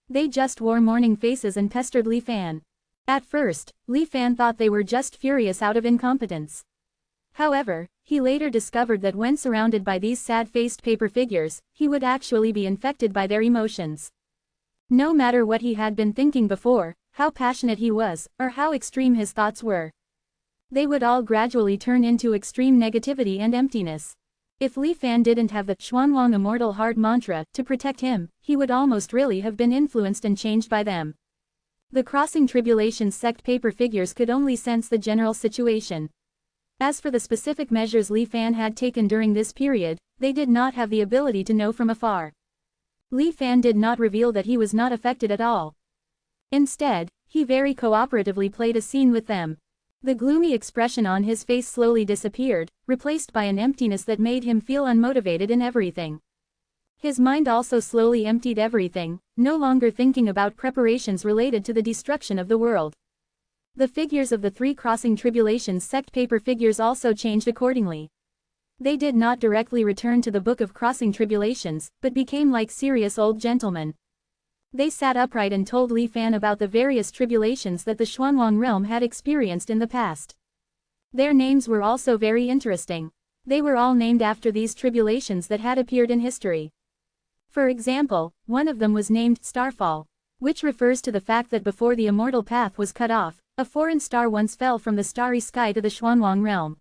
They just wore mourning faces and pestered Li Fan. At first, Li Fan thought they were just furious out of incompetence. However, he later discovered that when surrounded by these sad-faced paper figures, he would actually be infected by their emotions. No matter what he had been thinking before, how passionate he was, or how extreme his thoughts were, they would all gradually turn into extreme negativity and emptiness. If Li Fan didn't have the Xuanwang Immortal Heart mantra to protect him, he would almost really have been influenced and changed by them. The Crossing Tribulations sect paper figures could only sense the general situation. As for the specific measures Li Fan had taken during this period, they did not have the ability to know from afar. Li Fan did not reveal that he was not affected at all. Instead, he very cooperatively played a scene with them. The gloomy expression on his face slowly disappeared, replaced by an emptiness that made him feel unmotivated in everything. His mind also slowly emptied everything, no longer thinking about preparations related to the destruction of the world. The figures of the 3 Crossing Tribulations sect paper figures also changed accordingly. They did not directly return to the Book of Crossing Tribulations, but became like serious old gentlemen. They sat upright and told Li Fan about the various tribulations that the Xuanwang realm had experienced in the past. Their names were also very interesting. They were all named after these tribulations that had appeared in history. For example, one of them was named Starfall, which refers to the fact that before the immortal path was cut off, a foreign star once fell from the starry sky to the Xuanwang realm.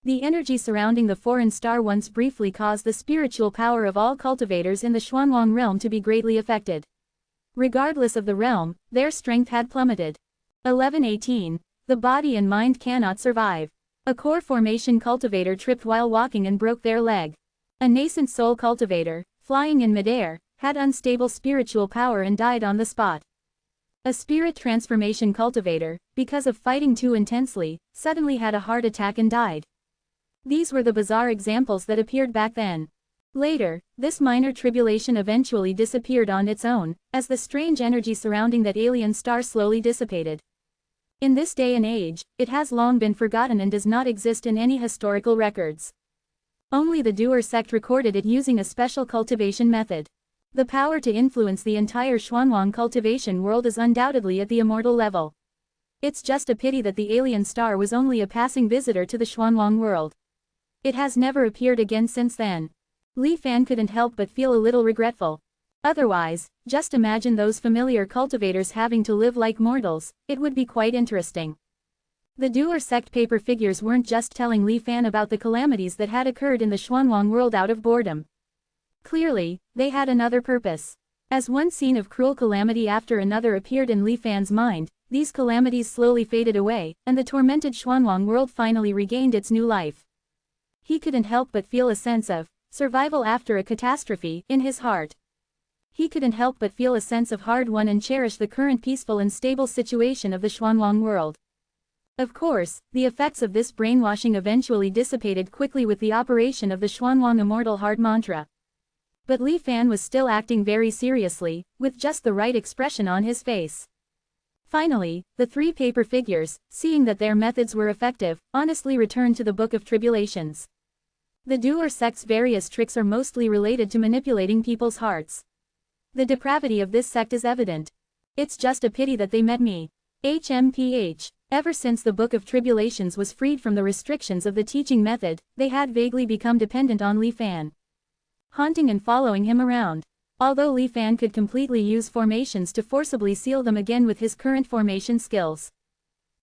The energy surrounding the foreign star once briefly caused the spiritual power of all cultivators in the Xuanwang realm to be greatly affected. Regardless of the realm, their strength had plummeted. 1118. The body and mind cannot survive. A core formation cultivator tripped while walking and broke their leg. A nascent soul cultivator, flying in midair, had unstable spiritual power and died on the spot. A spirit transformation cultivator, because of fighting too intensely, suddenly had a heart attack and died. These were the bizarre examples that appeared back then. Later, this minor tribulation eventually disappeared on its own, as the strange energy surrounding that alien star slowly dissipated. In this day and age, it has long been forgotten and does not exist in any historical records. Only the Doer sect recorded it using a special cultivation method. The power to influence the entire Xuanwang cultivation world is undoubtedly at the immortal level. It's just a pity that the alien star was only a passing visitor to the Xuanwang world. It has never appeared again since then. Li Fan couldn't help but feel a little regretful. Otherwise, just imagine those familiar cultivators having to live like mortals, it would be quite interesting. The Doer sect paper figures weren't just telling Li Fan about the calamities that had occurred in the Xuanwang world out of boredom. Clearly, they had another purpose. As one scene of cruel calamity after another appeared in Li Fan's mind, these calamities slowly faded away, and the tormented Xuanwang world finally regained its new life. He couldn't help but feel a sense of survival after a catastrophe in his heart. He couldn't help but feel a sense of hard-won and cherish the current peaceful and stable situation of the Xuanwang world. Of course, the effects of this brainwashing eventually dissipated quickly with the operation of the Xuanwang Immortal Heart Mantra. But Li Fan was still acting very seriously, with just the right expression on his face. Finally, the three paper figures, seeing that their methods were effective, honestly returned to the Book of Tribulations. The Doer sect's various tricks are mostly related to manipulating people's hearts. The depravity of this sect is evident. It's just a pity that they met me. HMPH. Ever since the Book of Tribulations was freed from the restrictions of the teaching method, they had vaguely become dependent on Li Fan, haunting and following him around. Although Li Fan could completely use formations to forcibly seal them again with his current formation skills.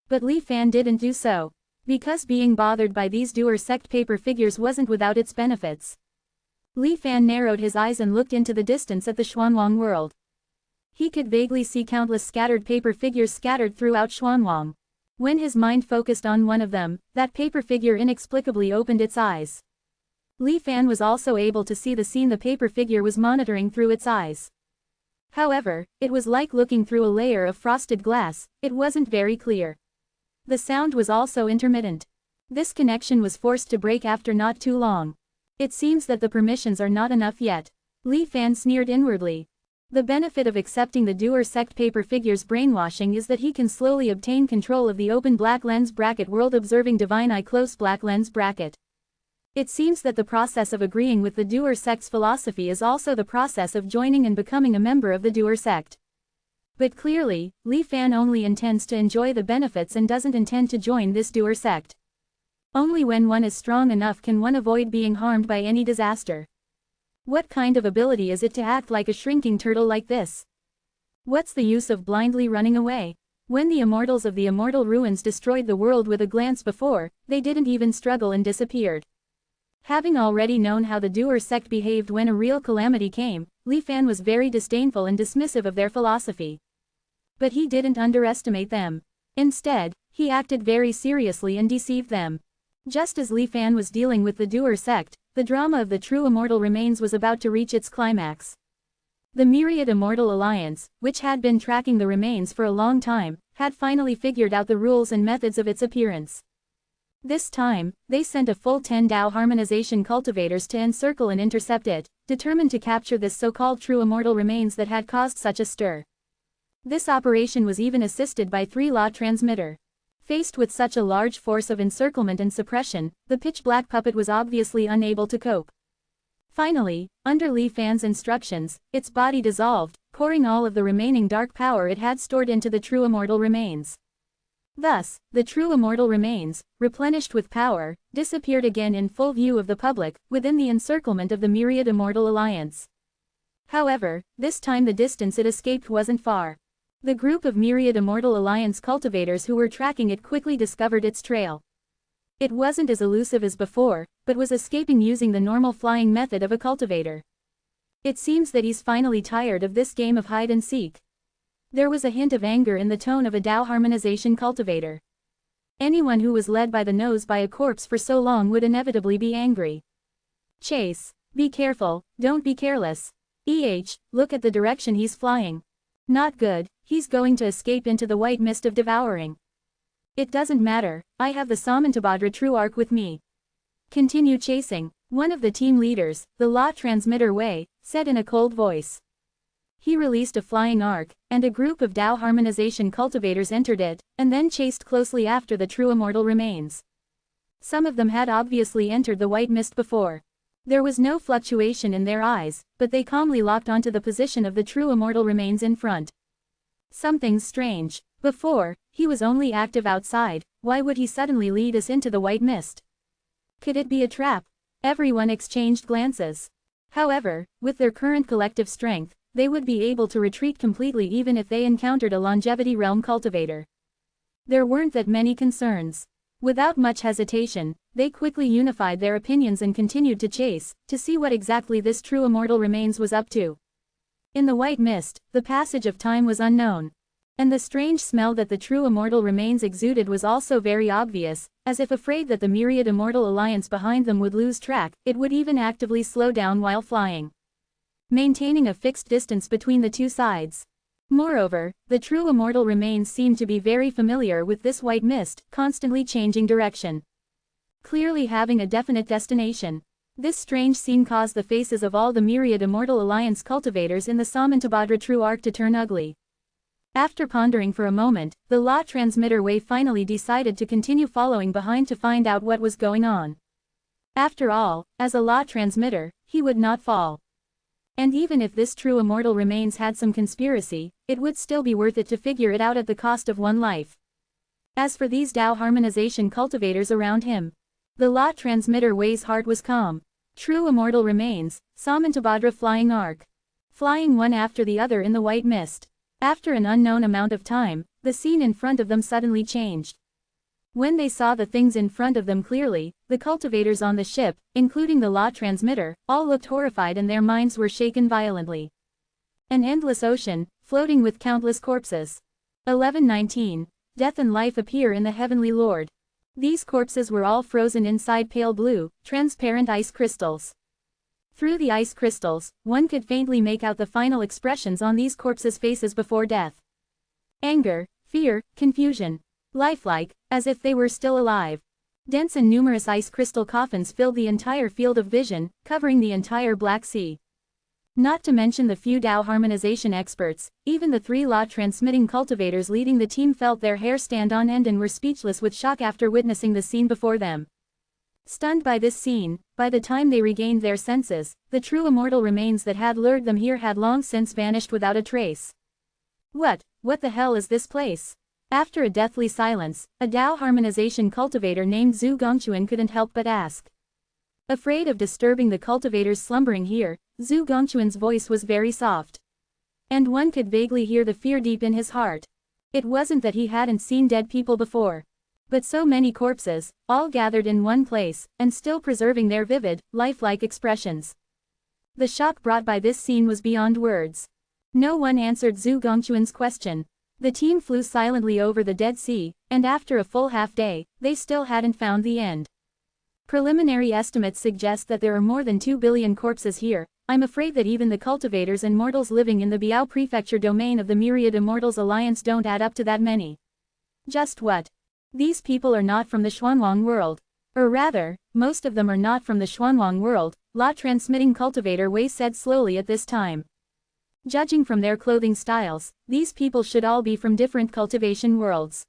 But Li Fan didn't do so. Because being bothered by these Doer sect paper figures wasn't without its benefits. Li Fan narrowed his eyes and looked into the distance at the Xuanwang world. He could vaguely see countless scattered paper figures scattered throughout Xuanwang. When his mind focused on one of them, that paper figure inexplicably opened its eyes. Li Fan was also able to see the scene the paper figure was monitoring through its eyes. However, it was like looking through a layer of frosted glass, it wasn't very clear. The sound was also intermittent. This connection was forced to break after not too long. It seems that the permissions are not enough yet. Li Fan sneered inwardly. The benefit of accepting the Doer sect paper figure's brainwashing is that he can slowly obtain control of the open black lens bracket world observing divine eye close black lens bracket. It seems that the process of agreeing with the Doer sect's philosophy is also the process of joining and becoming a member of the Doer sect. But clearly, Li Fan only intends to enjoy the benefits and doesn't intend to join this Doer sect. Only when one is strong enough can one avoid being harmed by any disaster. What kind of ability is it to act like a shrinking turtle like this? What's the use of blindly running away? When the immortals of the immortal ruins destroyed the world with a glance before, they didn't even struggle and disappeared. Having already known how the Doer sect behaved when a real calamity came, Li Fan was very disdainful and dismissive of their philosophy. But he didn't underestimate them. Instead, he acted very seriously and deceived them. Just as Li Fan was dealing with the Doer sect, the drama of the true immortal remains was about to reach its climax. The Myriad Immortal Alliance, which had been tracking the remains for a long time, had finally figured out the rules and methods of its appearance. This time, they sent a full 10 Dao harmonization cultivators to encircle and intercept it, determined to capture this so-called true immortal remains that had caused such a stir. This operation was even assisted by 3 law transmitter. Faced with such a large force of encirclement and suppression, the pitch-black puppet was obviously unable to cope. Finally, under Li Fan's instructions, its body dissolved, pouring all of the remaining dark power it had stored into the true immortal remains. Thus, the true immortal remains, replenished with power, disappeared again in full view of the public, within the encirclement of the Myriad Immortal Alliance. However, this time the distance it escaped wasn't far. The group of Myriad Immortal Alliance cultivators who were tracking it quickly discovered its trail. It wasn't as elusive as before, but was escaping using the normal flying method of a cultivator. It seems that he's finally tired of this game of hide and seek. There was a hint of anger in the tone of a Dao harmonization cultivator. Anyone who was led by the nose by a corpse for so long would inevitably be angry. Chase. Be careful, don't be careless. Look at the direction he's flying. Not good, he's going to escape into the white mist of devouring. It doesn't matter, I have the Samantabhadra True Arc with me. Continue chasing, one of the team leaders, the law transmitter Wei, said in a cold voice. He released a flying arc, and a group of Tao harmonization cultivators entered it, and then chased closely after the true immortal remains. Some of them had obviously entered the white mist before. There was no fluctuation in their eyes, but they calmly locked onto the position of the true immortal remains in front. Something's strange. Before, he was only active outside, why would he suddenly lead us into the white mist? Could it be a trap? Everyone exchanged glances. However, with their current collective strength, they would be able to retreat completely even if they encountered a longevity realm cultivator. There weren't that many concerns. Without much hesitation, they quickly unified their opinions and continued to chase, to see what exactly this true immortal remains was up to. In the white mist, the passage of time was unknown. And the strange smell that the true immortal remains exuded was also very obvious, as if afraid that the myriad immortal alliance behind them would lose track, it would even actively slow down while flying, maintaining a fixed distance between the two sides. Moreover, the true immortal remains seemed to be very familiar with this white mist, constantly changing direction, clearly having a definite destination. This strange scene caused the faces of all the myriad immortal alliance cultivators in the Samantabhadra True Arc to turn ugly. After pondering for a moment, the law transmitter Wei finally decided to continue following behind to find out what was going on. After all, as a law transmitter, he would not fall. And even if this true immortal remains had some conspiracy, it would still be worth it to figure it out at the cost of one life. As for these Tao harmonization cultivators around him, the law transmitter Wei's heart was calm. True immortal remains, Samantabhadra flying arc. Flying one after the other in the white mist. After an unknown amount of time, the scene in front of them suddenly changed. When they saw the things in front of them clearly, the cultivators on the ship, including the law transmitter, all looked horrified and their minds were shaken violently. An endless ocean, floating with countless corpses. 11:19. Death and life appear in the Heavenly Lord. These corpses were all frozen inside pale blue, transparent ice crystals. Through the ice crystals, one could faintly make out the final expressions on these corpses' faces before death. Anger, fear, confusion. Lifelike, as if they were still alive. Dense and numerous ice crystal coffins filled the entire field of vision, covering the entire Black Sea. Not to mention the few Tao harmonization experts, even the 3 law transmitting cultivators leading the team felt their hair stand on end and were speechless with shock after witnessing the scene before them. Stunned by this scene, by the time they regained their senses, the true immortal remains that had lured them here had long since vanished without a trace. What the hell is this place? After a deathly silence, a Tao harmonization cultivator named Zhu Gongchuan couldn't help but ask. Afraid of disturbing the cultivators slumbering here, Zhu Gongchuan's voice was very soft. And one could vaguely hear the fear deep in his heart. It wasn't that he hadn't seen dead people before. But so many corpses, all gathered in one place, and still preserving their vivid, lifelike expressions. The shock brought by this scene was beyond words. No one answered Zhu Gongchuan's question. The team flew silently over the Dead Sea, and after a full half-day, they still hadn't found the end. Preliminary estimates suggest that there are more than 2 billion corpses here. I'm afraid that even the cultivators and mortals living in the Biao Prefecture domain of the Myriad Immortals Alliance don't add up to that many. Just what? These people are not from the Xuanwang world. Or rather, most of them are not from the Xuanwang world, law transmitting cultivator Wei said slowly at this time. Judging from their clothing styles, these people should all be from different cultivation worlds.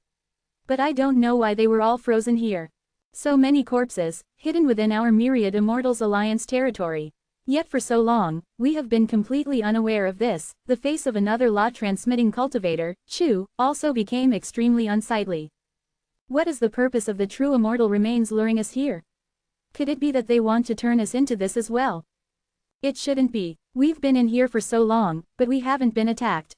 But I don't know why they were all frozen here. So many corpses, hidden within our Myriad Immortals Alliance territory. Yet for so long, we have been completely unaware of this. The face of another law-transmitting cultivator, Chu, also became extremely unsightly. What is the purpose of the true immortal remains luring us here? Could it be that they want to turn us into this as well? It shouldn't be. We've been in here for so long, but we haven't been attacked.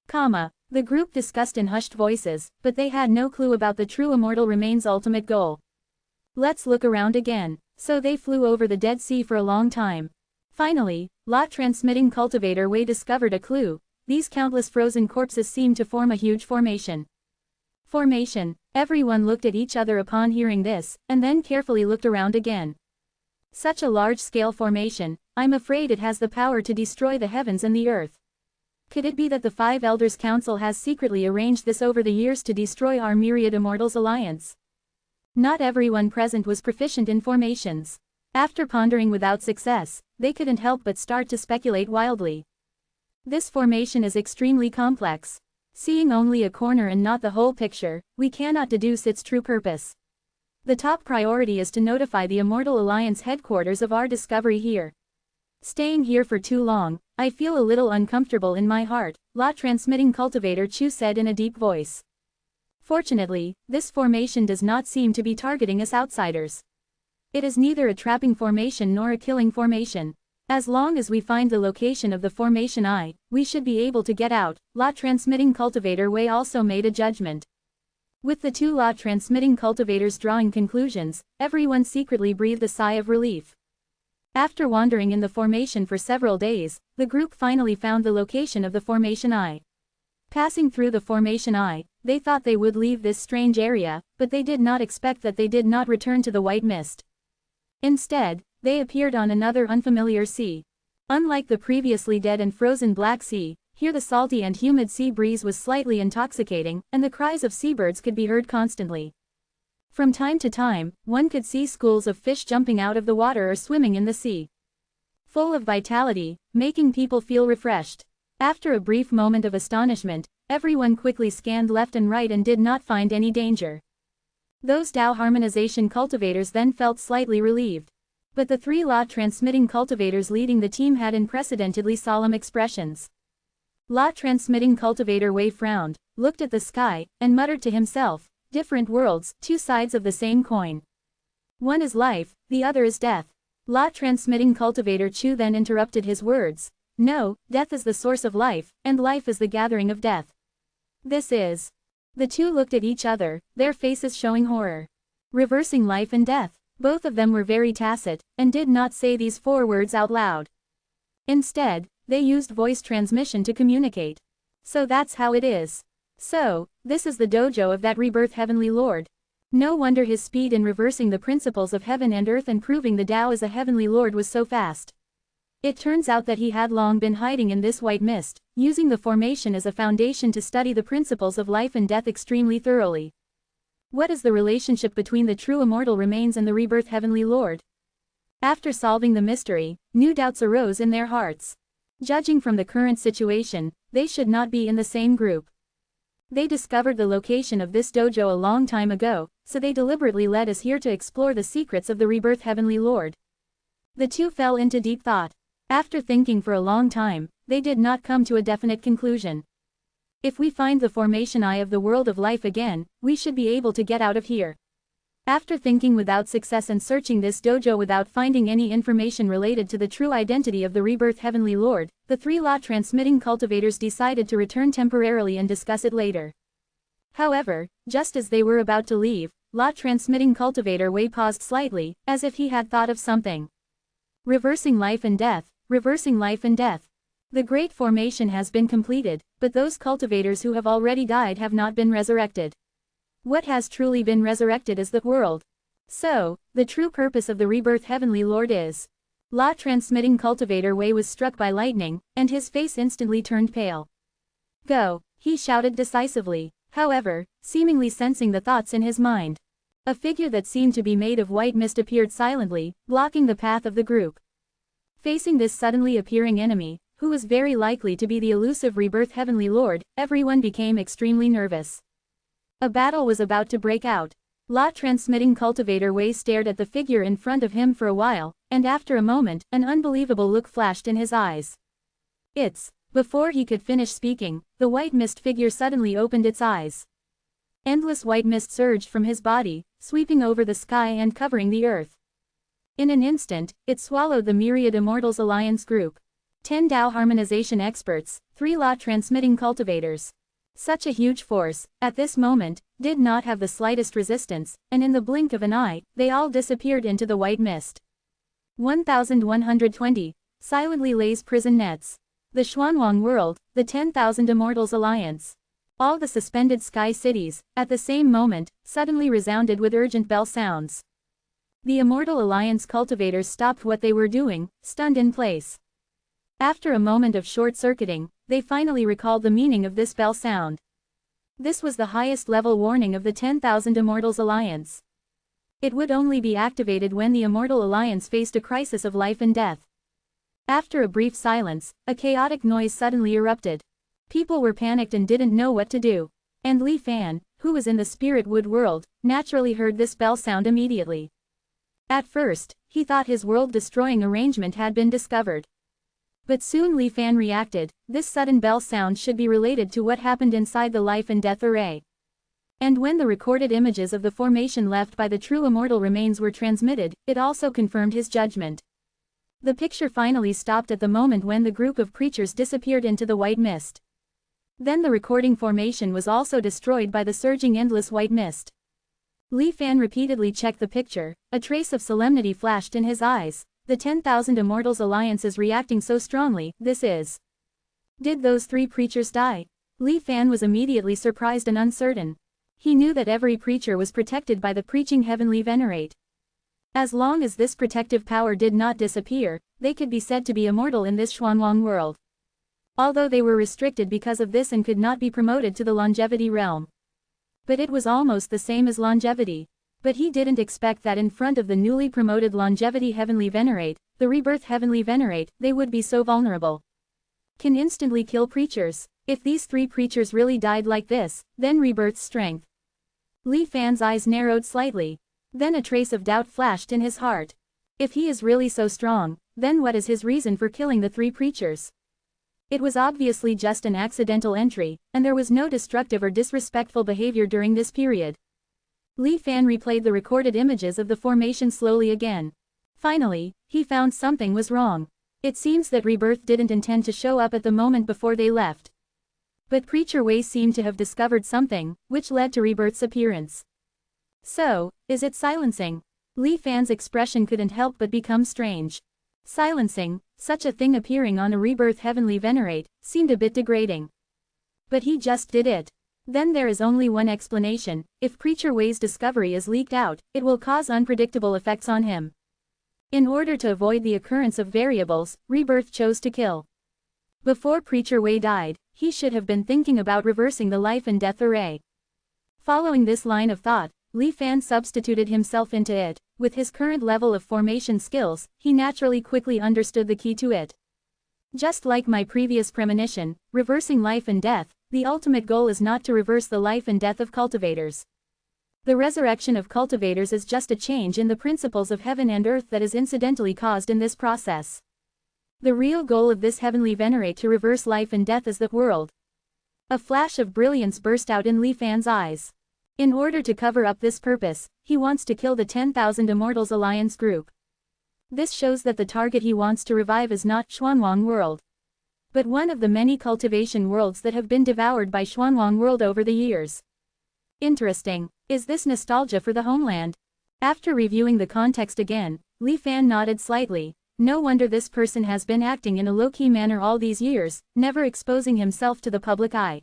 The group discussed in hushed voices, but they had no clue about the true immortal remains' ultimate goal. Let's look around again. So they flew over the Dead Sea for a long time. Finally, law-transmitting cultivator Wei discovered a clue. These countless frozen corpses seemed to form a huge formation. Formation. Everyone looked at each other upon hearing this, and then carefully looked around again. Such a large-scale formation, I'm afraid it has the power to destroy the heavens and the earth. Could it be that the Five Elders' Council has secretly arranged this over the years to destroy our myriad Immortals alliance? Not everyone present was proficient in formations. After pondering without success, they couldn't help but start to speculate wildly. This formation is extremely complex. Seeing only a corner and not the whole picture, we cannot deduce its true purpose. The top priority is to notify the Immortal Alliance headquarters of our discovery here. Staying here for too long, I feel a little uncomfortable in my heart, La Transmitting Cultivator Chu said in a deep voice. Fortunately, this formation does not seem to be targeting us outsiders. It is neither a trapping formation nor a killing formation. As long as we find the location of the formation I, we should be able to get out, La Transmitting Cultivator Wei also made a judgment. With the two La Transmitting Cultivators drawing conclusions, everyone secretly breathed a sigh of relief. After wandering in the formation for several days, the group finally found the location of the formation I. Passing through the formation I, they thought they would leave this strange area, but they did not expect that they did not return to the white mist. Instead, they appeared on another unfamiliar sea. Unlike the previously dead and frozen Black Sea, here the salty and humid sea breeze was slightly intoxicating, and the cries of seabirds could be heard constantly. From time to time, one could see schools of fish jumping out of the water or swimming in the sea. Full of vitality, making people feel refreshed. After a brief moment of astonishment, everyone quickly scanned left and right and did not find any danger. Those Tao harmonization cultivators then felt slightly relieved. But the three La Transmitting Cultivators leading the team had unprecedentedly solemn expressions. La Transmitting Cultivator Wei frowned, looked at the sky, and muttered to himself, different worlds, two sides of the same coin. One is life, the other is death. La Transmitting Cultivator Chu then interrupted his words. No, death is the source of life, and life is the gathering of death. This is. The two looked at each other, their faces showing horror. Reversing life and death. Both of them were very tacit, and did not say these four words out loud. Instead, they used voice transmission to communicate. So that's how it is. So, this is the dojo of that rebirth Heavenly Lord. No wonder his speed in reversing the principles of heaven and earth and proving the Tao as a Heavenly Lord was so fast. It turns out that he had long been hiding in this white mist, using the formation as a foundation to study the principles of life and death extremely thoroughly. What is the relationship between the true immortal remains and the rebirth Heavenly Lord? After solving the mystery, new doubts arose in their hearts. Judging from the current situation, they should not be in the same group. They discovered the location of this dojo a long time ago, so they deliberately led us here to explore the secrets of the rebirth Heavenly Lord. The two fell into deep thought. After thinking for a long time, they did not come to a definite conclusion. If we find the formation eye of the world of life again, we should be able to get out of here. After thinking without success and searching this dojo without finding any information related to the true identity of the rebirth Heavenly Lord, the three La Transmitting Cultivators decided to return temporarily and discuss it later. However, just as they were about to leave, La Transmitting Cultivator Wei paused slightly, as if he had thought of something. Reversing life and death, reversing life and death. The great formation has been completed, but those cultivators who have already died have not been resurrected. What has truly been resurrected is the world. So, the true purpose of the rebirth Heavenly Lord is. La Transmitting Cultivator Wei was struck by lightning, and his face instantly turned pale. Go, he shouted decisively, however, seemingly sensing the thoughts in his mind. A figure that seemed to be made of white mist appeared silently, blocking the path of the group. Facing this suddenly appearing enemy, who was very likely to be the elusive rebirth Heavenly Lord, everyone became extremely nervous. A battle was about to break out. La Transmitting Cultivator Wei stared at the figure in front of him for a while, and after a moment, an unbelievable look flashed in his eyes. Before he could finish speaking, the white mist figure suddenly opened its eyes. Endless white mist surged from his body, sweeping over the sky and covering the earth. In an instant, it swallowed the myriad Immortals Alliance group. 10 Tao harmonization experts, 3 La Transmitting Cultivators. Such a huge force, at this moment, did not have the slightest resistance, and in the blink of an eye, they all disappeared into the white mist. 1120. Silently lays prison nets. The Xuanwang world, the 10,000 Immortals Alliance. All the suspended sky cities, at the same moment, suddenly resounded with urgent bell sounds. The Immortal Alliance cultivators stopped what they were doing, stunned in place. After a moment of short-circuiting, they finally recalled the meaning of this bell sound. This was the highest-level warning of the 10,000 Immortals Alliance. It would only be activated when the Immortal Alliance faced a crisis of life and death. After a brief silence, a chaotic noise suddenly erupted. People were panicked and didn't know what to do. And Li Fan, who was in the spirit wood world, naturally heard this bell sound immediately. At first, he thought his world-destroying arrangement had been discovered. But soon Li Fan reacted, this sudden bell sound should be related to what happened inside the life and death array. And when the recorded images of the formation left by the true immortal remains were transmitted, it also confirmed his judgment. The picture finally stopped at the moment when the group of creatures disappeared into the white mist. Then the recording formation was also destroyed by the surging endless white mist. Li Fan repeatedly checked the picture, a trace of solemnity flashed in his eyes. The 10,000 Immortals Alliance is reacting so strongly, this is. Did those 3 preachers die? Li Fan was immediately surprised and uncertain. He knew that every preacher was protected by the preaching heavenly venerate. As long as this protective power did not disappear, they could be said to be immortal in this Xuanwang world. Although they were restricted because of this and could not be promoted to the longevity realm. But it was almost the same as longevity. But he didn't expect that in front of the newly promoted longevity heavenly venerate, the rebirth heavenly venerate, they would be so vulnerable. Can instantly kill preachers. If these 3 preachers really died like this, then rebirth's strength. Li Fan's eyes narrowed slightly. Then a trace of doubt flashed in his heart. If he is really so strong, then what is his reason for killing the 3 preachers? It was obviously just an accidental entry, and there was no destructive or disrespectful behavior during this period. Li Fan replayed the recorded images of the formation slowly again. Finally, he found something was wrong. It seems that Rebirth didn't intend to show up at the moment before they left. But Preacher Wei seemed to have discovered something, which led to Rebirth's appearance. So, is it silencing? Li Fan's expression couldn't help but become strange. Silencing, such a thing appearing on a Rebirth heavenly venerate, seemed a bit degrading. But he just did it. Then there is only one explanation: if Preacher Wei's discovery is leaked out, it will cause unpredictable effects on him. In order to avoid the occurrence of variables, Rebirth chose to kill. Before Preacher Wei died, he should have been thinking about reversing the life and death array. Following this line of thought, Li Fan substituted himself into it. With his current level of formation skills, he naturally quickly understood the key to it. Just like my previous premonition, reversing life and death, the ultimate goal is not to reverse the life and death of cultivators. The resurrection of cultivators is just a change in the principles of heaven and earth that is incidentally caused in this process. The real goal of this heavenly venerate to reverse life and death is the world. A flash of brilliance burst out in Li Fan's eyes. In order to cover up this purpose, he wants to kill the 10,000 Immortals Alliance group. This shows that the target he wants to revive is not Xuanwang world, but one of the many cultivation worlds that have been devoured by Xuanwang world over the years. Interesting. Is this nostalgia for the homeland? After reviewing the context again, Li Fan nodded slightly. No wonder this person has been acting in a low-key manner all these years, never exposing himself to the public eye.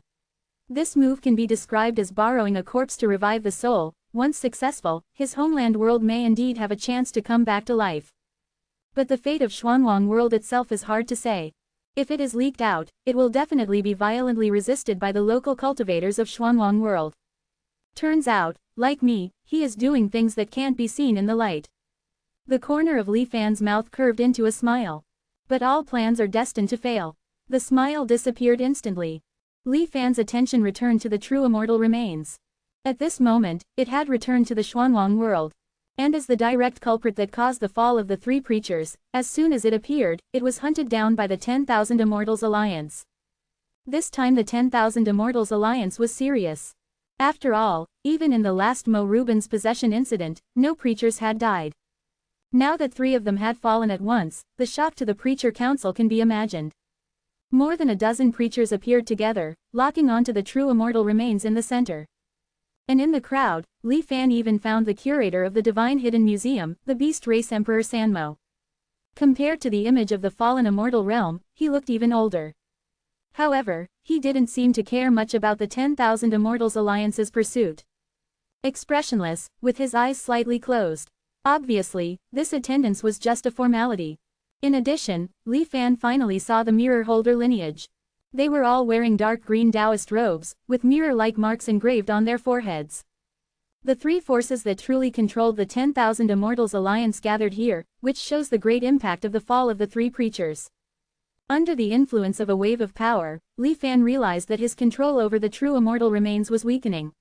This move can be described as borrowing a corpse to revive the soul. Once successful, his homeland world may indeed have a chance to come back to life. But the fate of Xuanwang world itself is hard to say. If it is leaked out, it will definitely be violently resisted by the local cultivators of Xuanwang world. Turns out, like me, he is doing things that can't be seen in the light. The corner of Li Fan's mouth curved into a smile. But all plans are destined to fail. The smile disappeared instantly. Li Fan's attention returned to the true immortal remains. At this moment, it had returned to the Xuanwang world. And as the direct culprit that caused the fall of the 3 preachers, as soon as it appeared, it was hunted down by the 10,000 Immortals Alliance. This time the 10,000 Immortals Alliance was serious. After all, even in the last Mo Rubin's possession incident, no preachers had died. Now that 3 of them had fallen at once, the shock to the preacher council can be imagined. More than a dozen preachers appeared together, locking onto the true immortal remains in the center. And in the crowd, Li Fan even found the curator of the Divine Hidden Museum, the Beast Race Emperor Sanmo. Compared to the image of the fallen immortal realm, he looked even older. However, he didn't seem to care much about the 10,000 Immortals Alliance's pursuit. Expressionless, with his eyes slightly closed. Obviously, this attendance was just a formality. In addition, Li Fan finally saw the mirror holder lineage. They were all wearing dark green Taoist robes, with mirror-like marks engraved on their foreheads. The three forces that truly controlled the 10,000 Immortals Alliance gathered here, which shows the great impact of the fall of the three preachers. Under the influence of a wave of power, Li Fan realized that his control over the true immortal remains was weakening.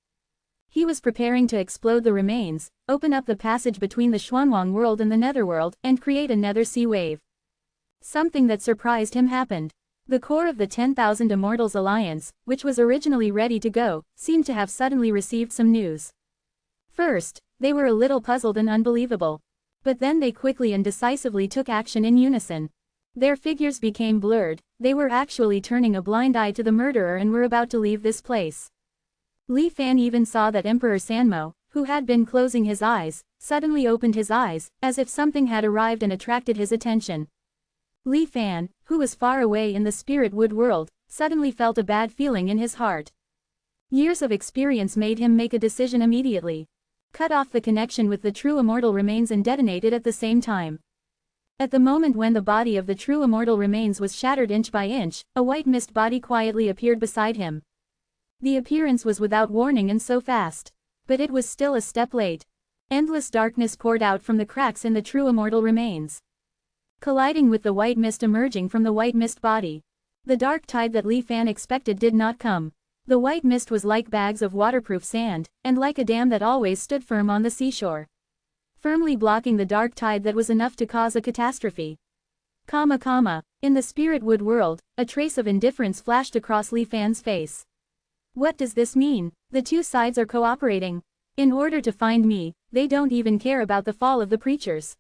He was preparing to explode the remains, open up the passage between the Xuanwang world and the Netherworld, and create a nether sea wave. Something that surprised him happened. The core of the 10,000 Immortals Alliance, which was originally ready to go, seemed to have suddenly received some news. First, they were a little puzzled and unbelievable. But then they quickly and decisively took action in unison. Their figures became blurred, they were actually turning a blind eye to the murderer and were about to leave this place. Li Fan even saw that Emperor Sanmo, who had been closing his eyes, suddenly opened his eyes, as if something had arrived and attracted his attention. Li Fan, who was far away in the spirit wood world, suddenly felt a bad feeling in his heart. Years of experience made him make a decision immediately. Cut off the connection with the true immortal remains and detonate it at the same time. At the moment when the body of the true immortal remains was shattered inch by inch, a white mist body quietly appeared beside him. The appearance was without warning and so fast. But it was still a step late. Endless darkness poured out from the cracks in the true immortal remains, colliding with the white mist emerging from the white mist body. The dark tide that Li Fan expected did not come. The white mist was like bags of waterproof sand, and like a dam that always stood firm on the seashore, firmly blocking the dark tide that was enough to cause a catastrophe. In the spirit wood world, a trace of indifference flashed across Li Fan's face. What does this mean? The two sides are cooperating. In order to find me, they don't even care about the fall of the preachers.